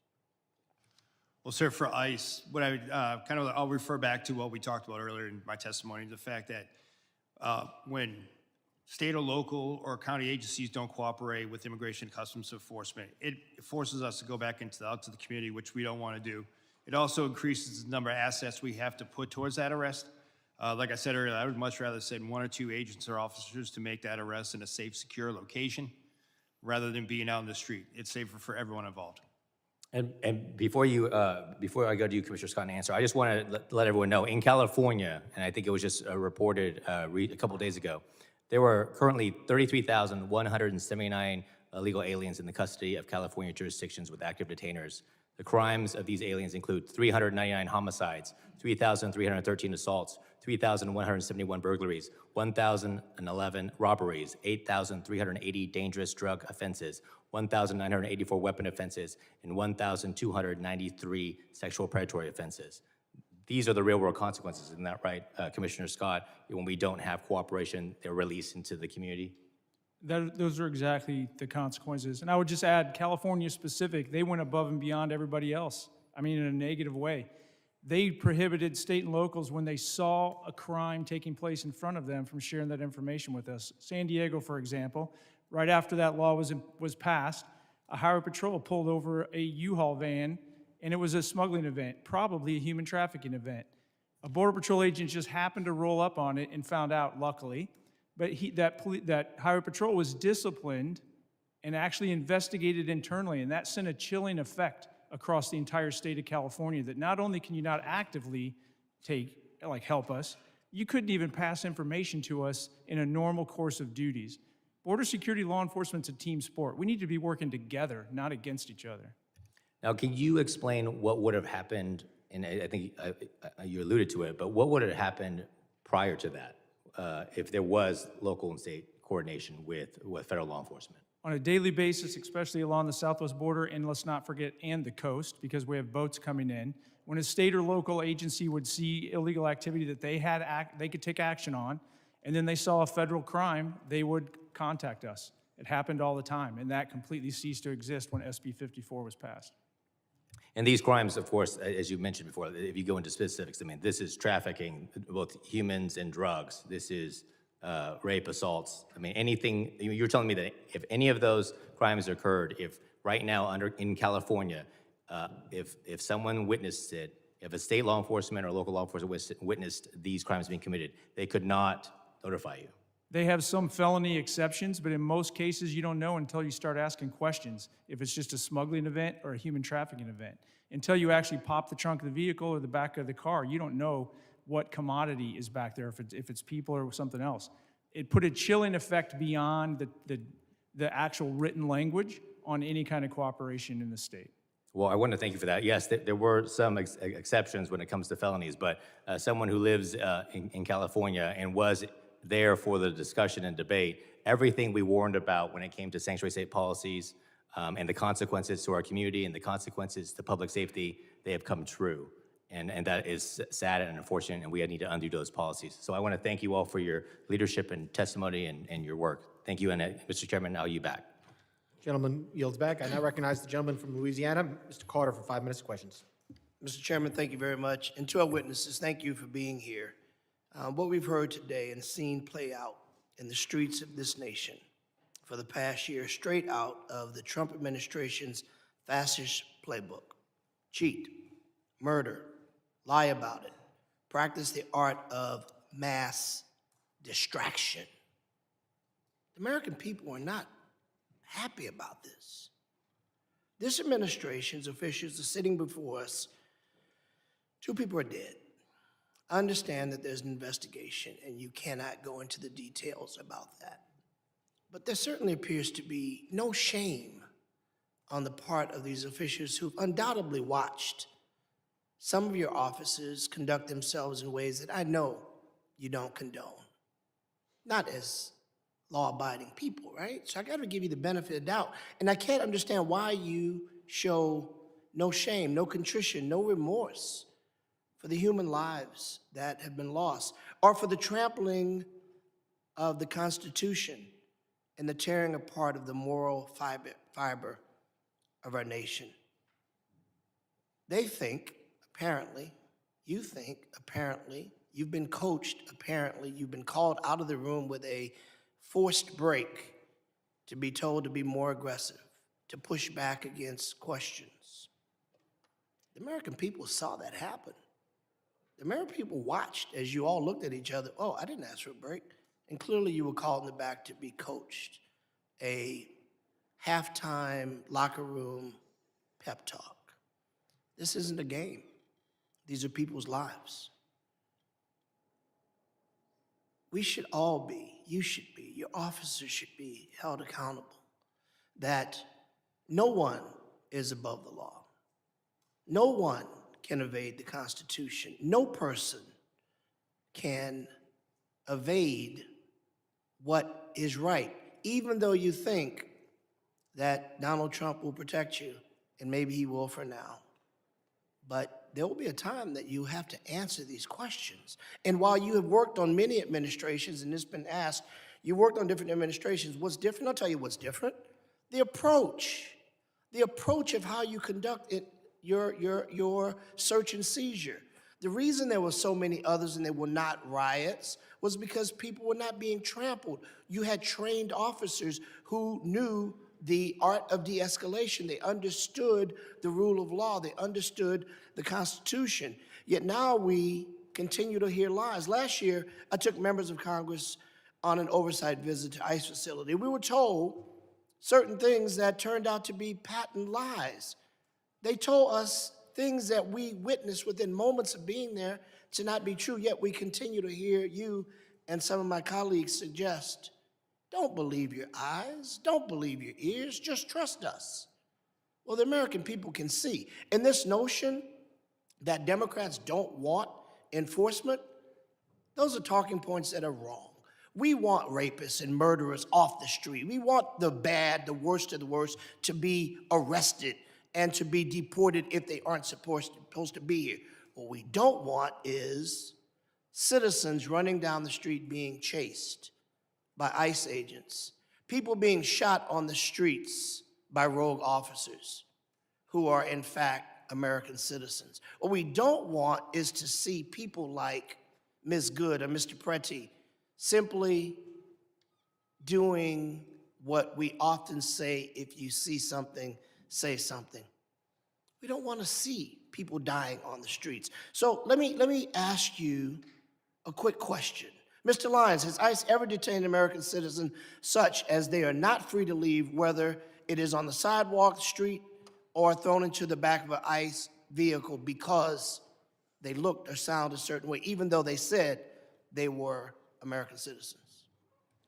Well, sir, for ICE, what I would I'll refer back to what we talked about earlier in my testimony, the fact that when state or local or county agencies don't cooperate with Immigration and Customs Enforcement, it forces us to go back out to the community, which we don't want to do. It also increases the number of assets we have to put towards that arrest. Like I said earlier, I would much rather send 1 or 2 agents or officers to make that arrest in a safe, secure location rather than being out in the street. It's safer for everyone involved. And before I go to you, Commissioner Scott, and answer, I just want to let everyone know, in California, and I think it was just reported a couple of days ago, there were currently 33,179 illegal aliens in the custody of California jurisdictions with active detainers. The crimes of these aliens include 399 homicides, 3,313 assaults, 3,171 burglaries, 1,011 robberies, 8,380 dangerous drug offenses, 1,984 weapon offenses, and 1,293 sexual predatory offenses. These are the real-world consequences, isn't that right, Commissioner Scott? When we don't have cooperation, they're released into the community? Those are exactly the consequences. And I would just add, California specific, they went above and beyond everybody else. I mean, in a negative way. They prohibited state and locals when they saw a crime taking place in front of them from sharing that information with us. San Diego, for example, right after that law was passed, a highway patrol pulled over a U-Haul van, and it was a smuggling event, probably a human trafficking event. A Border Patrol agent just happened to roll up on it and found out, luckily, but that highway patrol was disciplined and actually investigated internally, and that sent a chilling effect across the entire state of California, that not only can you not actively help us, you couldn't even pass information to us in a normal course of duties. Border security law enforcement's a team sport. We need to be working together, not against each other. Now, can you explain what would have happened, and I think you alluded to it, but what would have happened prior to that if there was local and state coordination with federal law enforcement? On a daily basis, especially along the southwest border, and let's not forget, and the coast, because we have boats coming in, when a state or local agency would see illegal activity that they could take action on, and then they saw a federal crime, they would contact us. It happened all the time, and that completely ceased to exist when SB 54 was passed. And these crimes, of course, as you mentioned before, if you go into specifics, I mean, this is trafficking, both humans and drugs. This is rape, assaults. I mean, anything. You're telling me that if any of those crimes occurred, if right now in California, if someone witnessed it, if a state law enforcement or local law enforcement witnessed these crimes being committed, they could not notify you. They have some felony exceptions, but in most cases, you don't know until you start asking questions if it's just a smuggling event or a human trafficking event. Until you actually pop the trunk of the vehicle or the back of the car, you don't know what commodity is back there, if it's people or something else. It put a chilling effect beyond the actual written language on any kind of cooperation in the state. Well, I want to thank you for that. Yes, there were some exceptions when it comes to felonies, but someone who lives in California and was there for the discussion and debate, everything we warned about when it came to sanctuary state policies and the consequences to our community and the consequences to public safety, they have come true. And that is sad and unfortunate, and we need to undo those policies. So I want to thank you all for your leadership and testimony and your work. Thank you, and Mr. Chairman, now you back. Gentleman yields back. I now recognize the gentleman from Louisiana, Mr. Carter, for 5 minutes of questions. Mr. Chairman, thank you very much. And to our witnesses, thank you for being here. What we've heard today and seen play out in the streets of this nation for the past year, straight out of the Trump administration's fascist playbook. Cheat, murder, lie about it, practice the art of mass distraction. The American people are not happy about this. This administration's officials are sitting before us. 2 people are dead. I understand that there's an investigation and you cannot go into the details about that. But there certainly appears to be no shame on the part of these officials who've undoubtedly watched some of your officers conduct themselves in ways that I know you don't condone. Not as law-abiding people, right? So I got to give you the benefit of the doubt. And I can't understand why you show no shame, no contrition, no remorse for the human lives that have been lost, or for the trampling of the Constitution and the tearing apart of the moral fiber of our nation. They think, apparently, you think, apparently, you've been coached, apparently, you've been called out of the room with a forced break to be told to be more aggressive, to push back against questions. The American people saw that happen. The American people watched as you all looked at each other. Oh, I didn't ask for a break. And clearly you were called in the back to be coached. A halftime locker room pep talk. This isn't a game. These are people's lives. We should all be, you should be, your officers should be held accountable that no one is above the law. No one can evade the Constitution. No person can evade what is right, even though you think that Donald Trump will protect you, and maybe he will for now. But there will be a time that you have to answer these questions. And while you have worked on many administrations, and it's been asked, you worked on different administrations, what's different? I'll tell you what's different. The approach of how you conduct it, your search and seizure. The reason there were so many others and they were not riots was because people were not being trampled. You had trained officers who knew the art of de-escalation. They understood the rule of law. They understood the Constitution. Yet now we continue to hear lies. Last year, I took members of Congress on an oversight visit to ICE facility. We were told certain things that turned out to be patent lies. They told us things that we witnessed within moments of being there to not be true, yet we continue to hear you and some of my colleagues suggest, don't believe your eyes, don't believe your ears, just trust us. Well, the American people can see. And this notion that Democrats don't want enforcement, those are talking points that are wrong. We want rapists and murderers off the street. We want the bad, the worst of the worst, to be arrested and to be deported if they aren't supposed to be here. What we don't want is citizens running down the street being chased by ICE agents, people being shot on the streets by rogue officers who are in fact American citizens. What we don't want is to see people like Ms. Good or Mr. Pretty simply doing what we often say, if you see something, say something. We don't want to see people dying on the streets. So let me ask you a quick question. Mr. Lyons, has ICE ever detained an American citizen such as they are not free to leave, whether it is on the sidewalk, the street, or thrown into the back of an ICE vehicle because they looked or sounded a certain way, even though they said they were American citizens?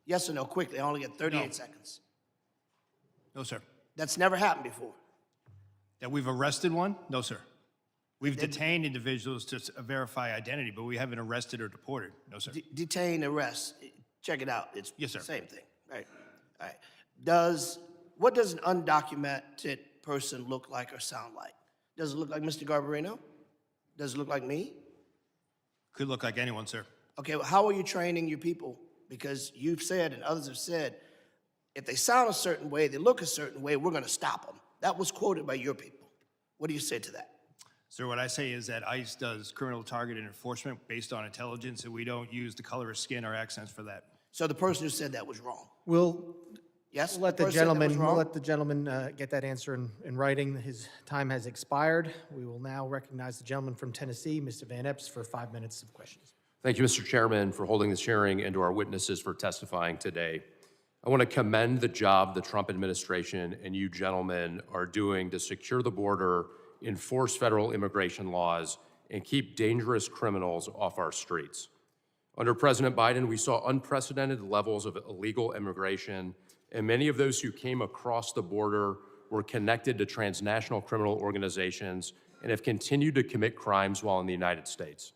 Yes or no, quickly, I only get 38 seconds. No, sir. That's never happened before. That we've arrested one? No, sir. We've detained individuals to verify identity, but we haven't arrested or deported. No, sir. Detain, arrest, check it out. It's Yes, sir. the same thing, right? All right. What does an undocumented person look like or sound like? Does it look like Mr. Garbarino? Does it look like me? Could look like anyone, sir. Okay, well, how are you training your people? Because you've said and others have said, if they sound a certain way, they look a certain way, we're going to stop them. That was quoted by your people. What do you say to that? Sir, what I say is that ICE does criminal targeted enforcement based on intelligence, and we don't use the color of skin or accents for that. So the person who said that was wrong. Yes? We'll let the person that was gentleman, wrong? get that answer in writing. His time has expired. We will now recognize the gentleman from Tennessee, Mr. Van Epps, for 5 minutes of questions. Thank you, Mr. Chairman, for holding this hearing and to our witnesses for testifying today. I want to commend the job the Trump administration and you gentlemen are doing to secure the border, enforce federal immigration laws, and keep dangerous criminals off our streets. Under President Biden, we saw unprecedented levels of illegal immigration, and many of those who came across the border were connected to transnational criminal organizations and have continued to commit crimes while in the United States.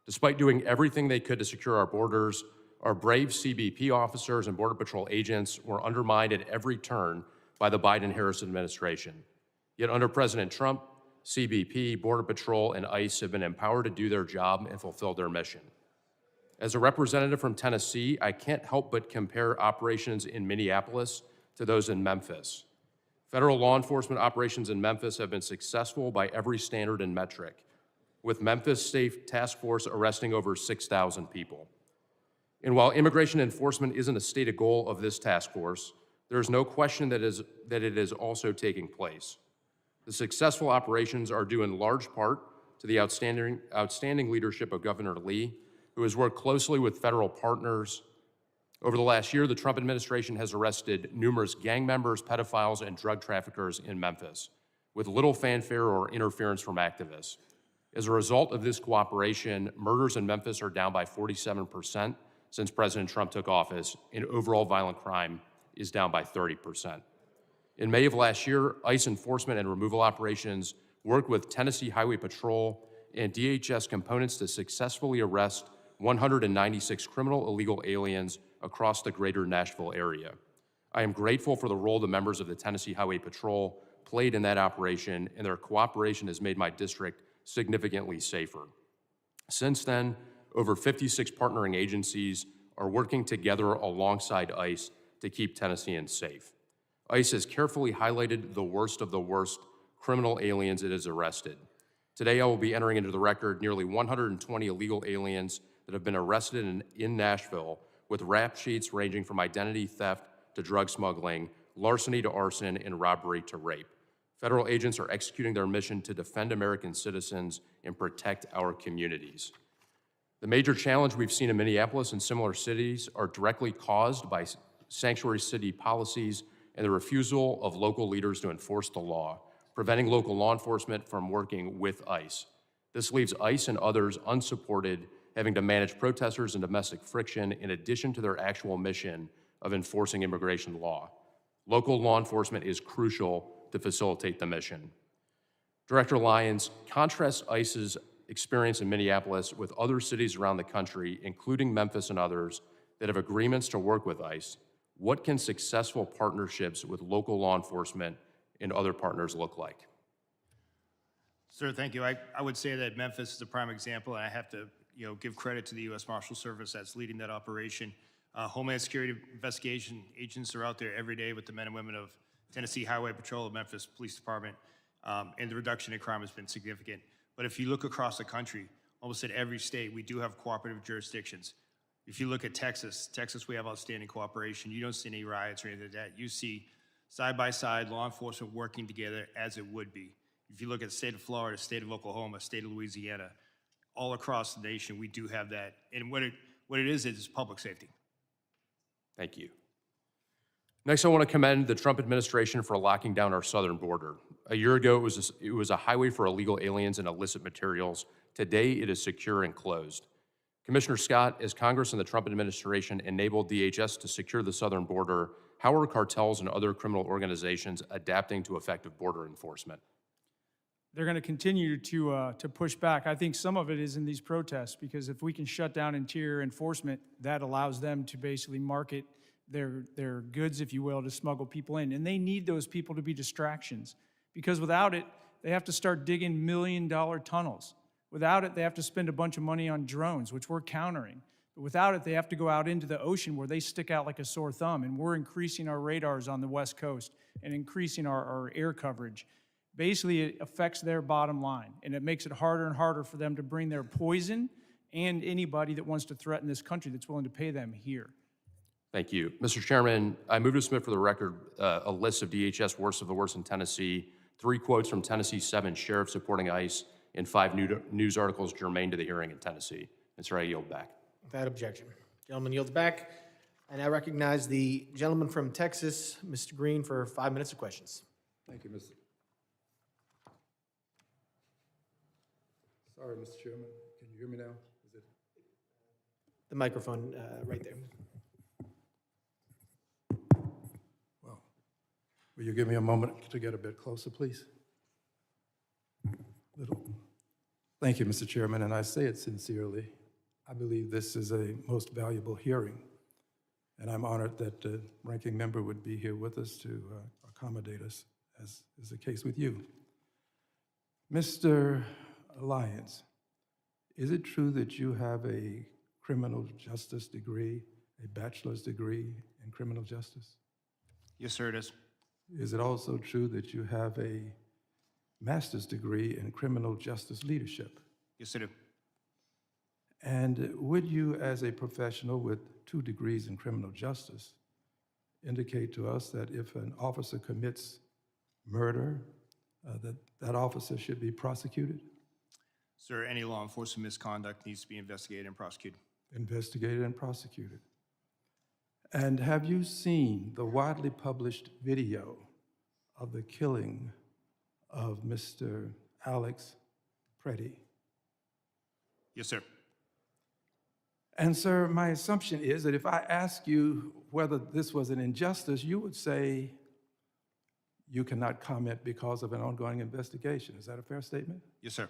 Despite doing everything they could to secure our borders, our brave CBP officers and Border Patrol agents were undermined at every turn by the Biden-Harris administration. Yet under President Trump, CBP, Border Patrol, and ICE have been empowered to do their job and fulfill their mission. As a representative from Tennessee, I can't help but compare operations in Minneapolis to those in Memphis. Federal law enforcement operations in Memphis have been successful by every standard and metric, with Memphis State Task Force arresting over 6,000 people. And while immigration enforcement isn't a stated goal of this task force, there is no question that it is also taking place. The successful operations are due in large part to the outstanding leadership of Governor Lee, who has worked closely with federal partners. Over the last year, the Trump administration has arrested numerous gang members, pedophiles, and drug traffickers in Memphis, with little fanfare or interference from activists. As a result of this cooperation, murders in Memphis are down by 47% since President Trump took office, and overall violent crime is down by 30%. In May of last year, ICE enforcement and removal operations worked with Tennessee Highway Patrol and DHS components to successfully arrest 196 criminal illegal aliens across the greater Nashville area. I am grateful for the role the members of the Tennessee Highway Patrol played in that operation, and their cooperation has made my district significantly safer. Since then, over 56 partnering agencies are working together alongside ICE to keep Tennesseans safe. ICE has carefully highlighted the worst of the worst criminal aliens it has arrested. Today, I will be entering into the record nearly 120 illegal aliens that have been arrested in Nashville, with rap sheets ranging from identity theft to drug smuggling, larceny to arson, and robbery to rape. Federal agents are executing their mission to defend American citizens and protect our communities. The major challenge we've seen in Minneapolis and similar cities are directly caused by sanctuary city policies and the refusal of local leaders to enforce the law, preventing local law enforcement from working with ICE. This leaves ICE and others unsupported, having to manage protesters and domestic friction in addition to their actual mission of enforcing immigration law. Local law enforcement is crucial to facilitate the mission. Director Lyons, contrast ICE's experience in Minneapolis with other cities around the country, including Memphis and others, that have agreements to work with ICE. What can successful partnerships with local law enforcement and other partners look like? Sir, thank you. I would say that Memphis is a prime example, and I have to give credit to the U.S. Marshal Service that's leading that operation. Homeland Security investigation agents are out there every day with the men and women of Tennessee Highway Patrol, Memphis Police Department, and the reduction in crime has been significant. But if you look across the country, almost in every state, we do have cooperative jurisdictions. If you look at Texas, we have outstanding cooperation. You don't see any riots or anything like that. You see side-by-side law enforcement working together as it would be. If you look at the state of Florida, state of Oklahoma, state of Louisiana, all across the nation, we do have that. And what it is public safety. Thank you. Next, I want to commend the Trump administration for locking down our southern border. A year ago, it was a highway for illegal aliens and illicit materials. Today, it is secure and closed. Commissioner Scott, as Congress and the Trump administration enabled DHS to secure the southern border, how are cartels and other criminal organizations adapting to effective border enforcement? They're going to continue to push back. I think some of it is in these protests, because if we can shut down interior enforcement, that allows them to basically market their goods, if you will, to smuggle people in. And they need those people to be distractions, because without it, they have to start digging million-dollar tunnels. Without it, they have to spend a bunch of money on drones, which we're countering. But without it, they have to go out into the ocean where they stick out like a sore thumb, and we're increasing our radars on the West Coast and increasing our air coverage. Basically, it affects their bottom line, and it makes it harder and harder for them to bring their poison and anybody that wants to threaten this country that's willing to pay them here. Thank you. Mr. Chairman, I move to submit for the record a list of DHS worst of the worst in Tennessee, 3 quotes from Tennessee's 7 sheriffs supporting ICE, and 5 news articles germane to the hearing in Tennessee. And sir, I yield back. Without objection. Gentleman yields back. I now recognize the gentleman from Texas, Mr. Green, for 5 minutes of questions. Thank you, Mr. Sorry, Mr. Chairman. Can you hear me now? Is it? The microphone right there. Well, will you give me a moment to get a bit closer, please? Thank you, Mr. Chairman, and I say it sincerely. I believe this is a most valuable hearing, and I'm honored that the ranking member would be here with us to accommodate us, as is the case with you. Mr. Lyons, is it true that you have a criminal justice degree, a bachelor's degree in criminal justice? Yes, sir, it is. Is it also true that you have a master's degree in criminal justice leadership? Yes, I do. And would you, as a professional with 2 degrees in criminal justice, indicate to us that if an officer commits murder, that officer should be prosecuted? Sir, any law enforcement misconduct needs to be investigated and prosecuted. Investigated and prosecuted. And have you seen the widely published video of the killing of Mr. Alex Preddy? Yes, sir. And sir, my assumption is that if I ask you whether this was an injustice, you would say you cannot comment because of an ongoing investigation. Is that a fair statement? Yes, sir.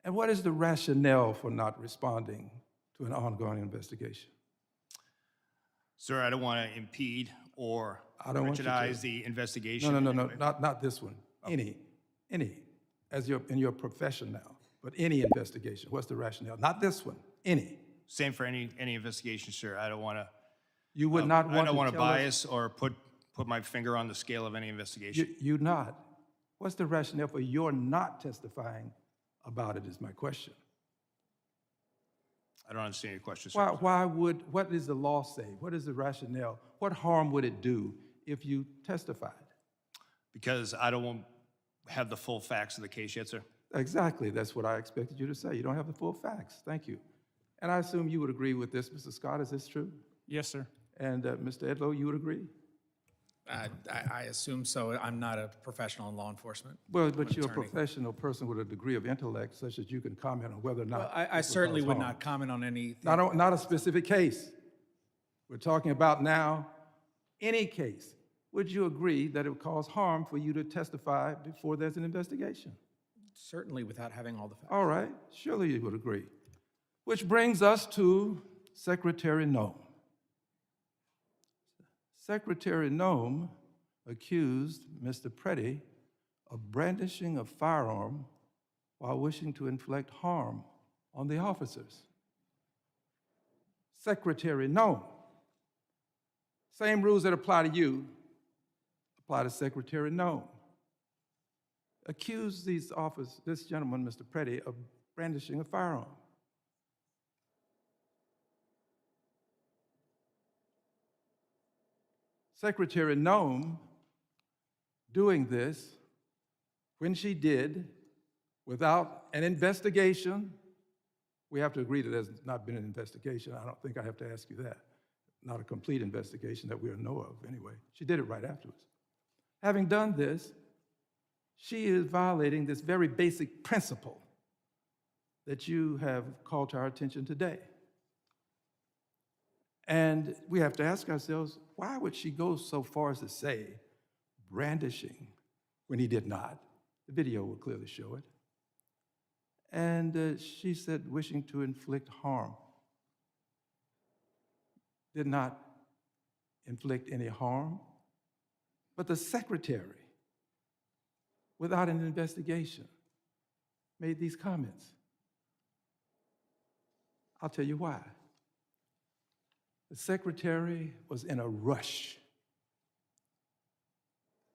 And what is the rationale for not responding to an ongoing investigation? Sir, I don't want to impede or I don't want you to. prejudice the investigation. No, not this one. Any, in your profession now, but any investigation. What's the rationale? Not this one, any. Same for any investigation, sir. I don't want to. You would not want to I don't want to tell us- bias or put my finger on the scale of any investigation. You not. What's the rationale for your not testifying about it is my question. I don't understand your question, sir. What does the law say? What is the rationale? What harm would it do if you testified? Because I don't have the full facts of the case yet, sir. Exactly, that's what I expected you to say. You don't have the full facts. Thank you. And I assume you would agree with this, Mr. Scott, is this true? Yes, sir. And Mr. Edlow, you would agree? I assume so. I'm not a professional in law enforcement. Well, but I'm you're a an attorney. professional person with a degree of intellect such that you can comment on whether or not. Well, I this will certainly cause would harm. not comment on anything. Not a specific case. We're talking about now any case. Would you agree that it would cause harm for you to testify before there's an investigation? Certainly without having all the facts. All right, surely you would agree. Which brings us to Secretary Nome. Secretary Nome accused Mr. Preddy of brandishing a firearm while wishing to inflict harm on the officers. Secretary Nome. Same rules that apply to you apply to Secretary Nome. Accused this gentleman, Mr. Preddy, of brandishing a firearm. Secretary Nome doing this when she did without an investigation. We have to agree that there's not been an investigation. I don't think I have to ask you that. Not a complete investigation that we know of anyway. She did it right afterwards. Having done this, she is violating this very basic principle that you have called to our attention today. And we have to ask ourselves, why would she go so far as to say brandishing when he did not? The video will clearly show it. And she said wishing to inflict harm. Did not inflict any harm. But the secretary, without an investigation, made these comments. I'll tell you why. The secretary was in a rush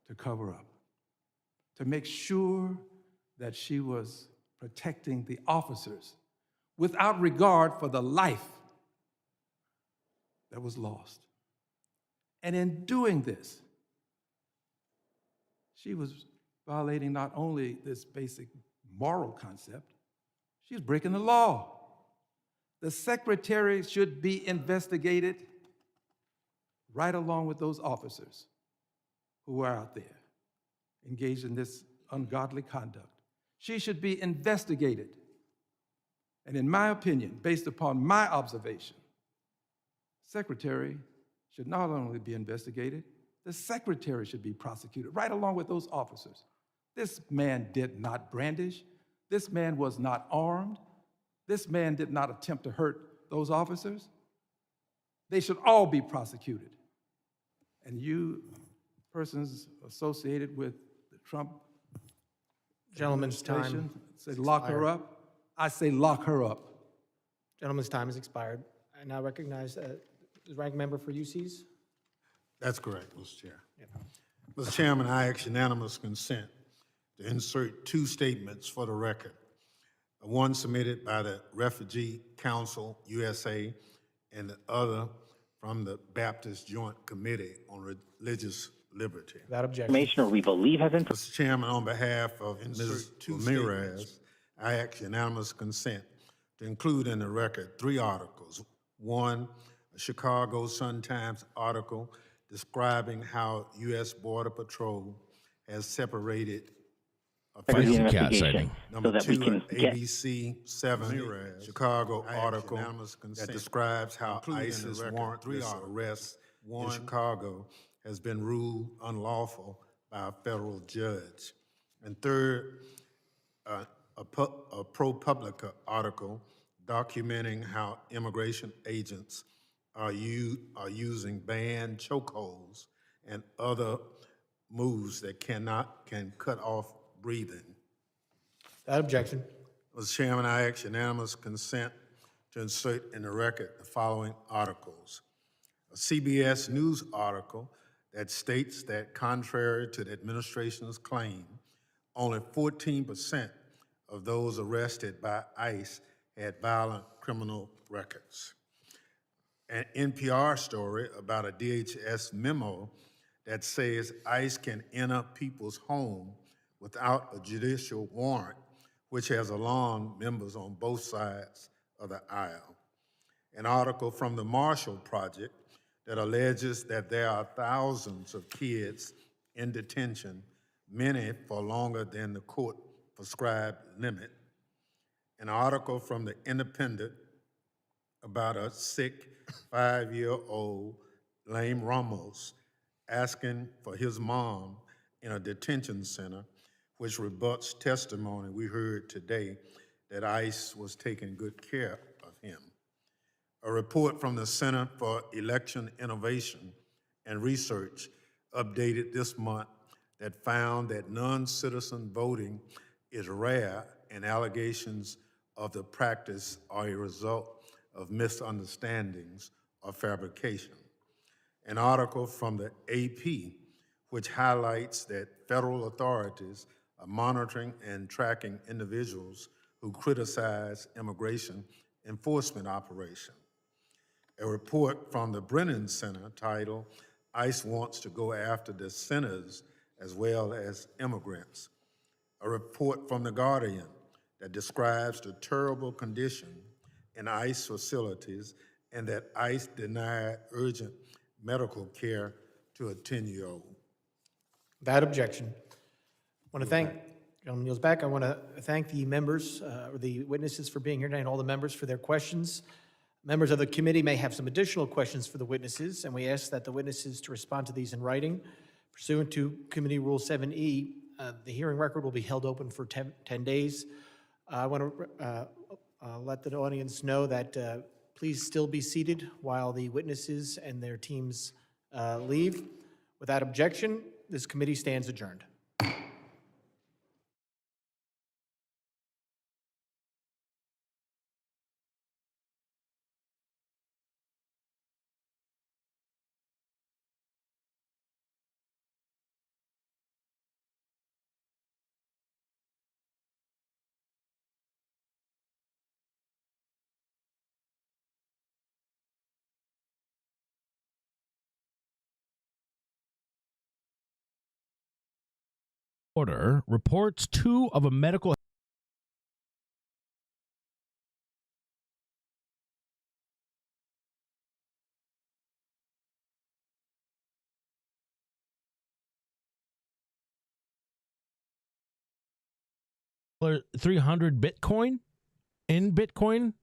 to cover up, to make sure that she was protecting the officers without regard for the life that was lost. And in doing this, she was violating not only this basic moral concept, she was breaking the law. The secretary should be investigated right along with those officers who are out there engaged in this ungodly conduct. She should be investigated And in my opinion, based upon my observation, secretary should not only be investigated, the secretary should be prosecuted, right along with those officers. This man did not brandish. This man was not armed. This man did not attempt to hurt those officers. They should all be prosecuted. And you, persons associated with the Trump Gentleman's time administration, say has lock her expired. up. I say lock her up. Gentleman's time has expired. I now recognize the ranking member for UCIS. That's correct, Mr. Chair. Mr. Chairman, I ask unanimous consent to insert two statements for the record. One submitted by the Refugee Council USA and the other from the Baptist Joint Committee on Religious Liberty. Without objection. Information we believe has been. Mr. Chairman, on behalf of Ms. Ramirez, I ask unanimous consent to include in the record 3 articles. One, a Chicago Sun-Times article describing how U.S. Border Patrol has separated investigation Number so that 2, we can an get ABC 7 Chicago article that describes how ISIS warrantless arrest in Chicago has been ruled unlawful by a federal judge. And third, a ProPublica article documenting how immigration agents are using banned chokeholds and other moves that can cut off breathing. Without objection. Mr. Chairman, I ask unanimous consent to insert in the record the following articles. A CBS News article that states that contrary to the administration's claim, only 14% of those arrested by ICE had violent criminal records. An NPR story about a DHS memo that says ICE can enter people's home without a judicial warrant, which has alarmed members on both sides of the aisle. An article from the Marshall Project that alleges that there are thousands of kids in detention, many for longer than the court-prescribed limit. An article from the Independent about a sick 5-year-old, Lame Ramos, asking for his mom in a detention center, which rebuts testimony we heard today that ICE was taking good care of him. A report from the Center for Election Innovation and Research updated this month that found that non-citizen voting is rare and allegations of the practice are a result of misunderstandings or fabrication. An article from the AP, which highlights that federal authorities are monitoring and tracking individuals who criticize immigration enforcement operations. A report from the Brennan Center titled, ICE Wants to Go After the Sinners as Well as Immigrants. A report from The Guardian that describes the terrible condition in ICE facilities and that ICE denied urgent medical care to a 10-year-old. Without objection. I want to thank, gentleman yields back. I want to thank the members, or the witnesses for being here tonight, and all the members for their questions. Members of the committee may have some additional questions for the witnesses, and we ask that the witnesses to respond to these in writing. Pursuant to Committee Rule 7E, the hearing record will be held open for 10 days. I want to let the audience know that please still be seated while the witnesses and their teams leave. Without objection, this committee stands adjourned. Order reports 2 of a medical 300 Bitcoin. in Bitcoin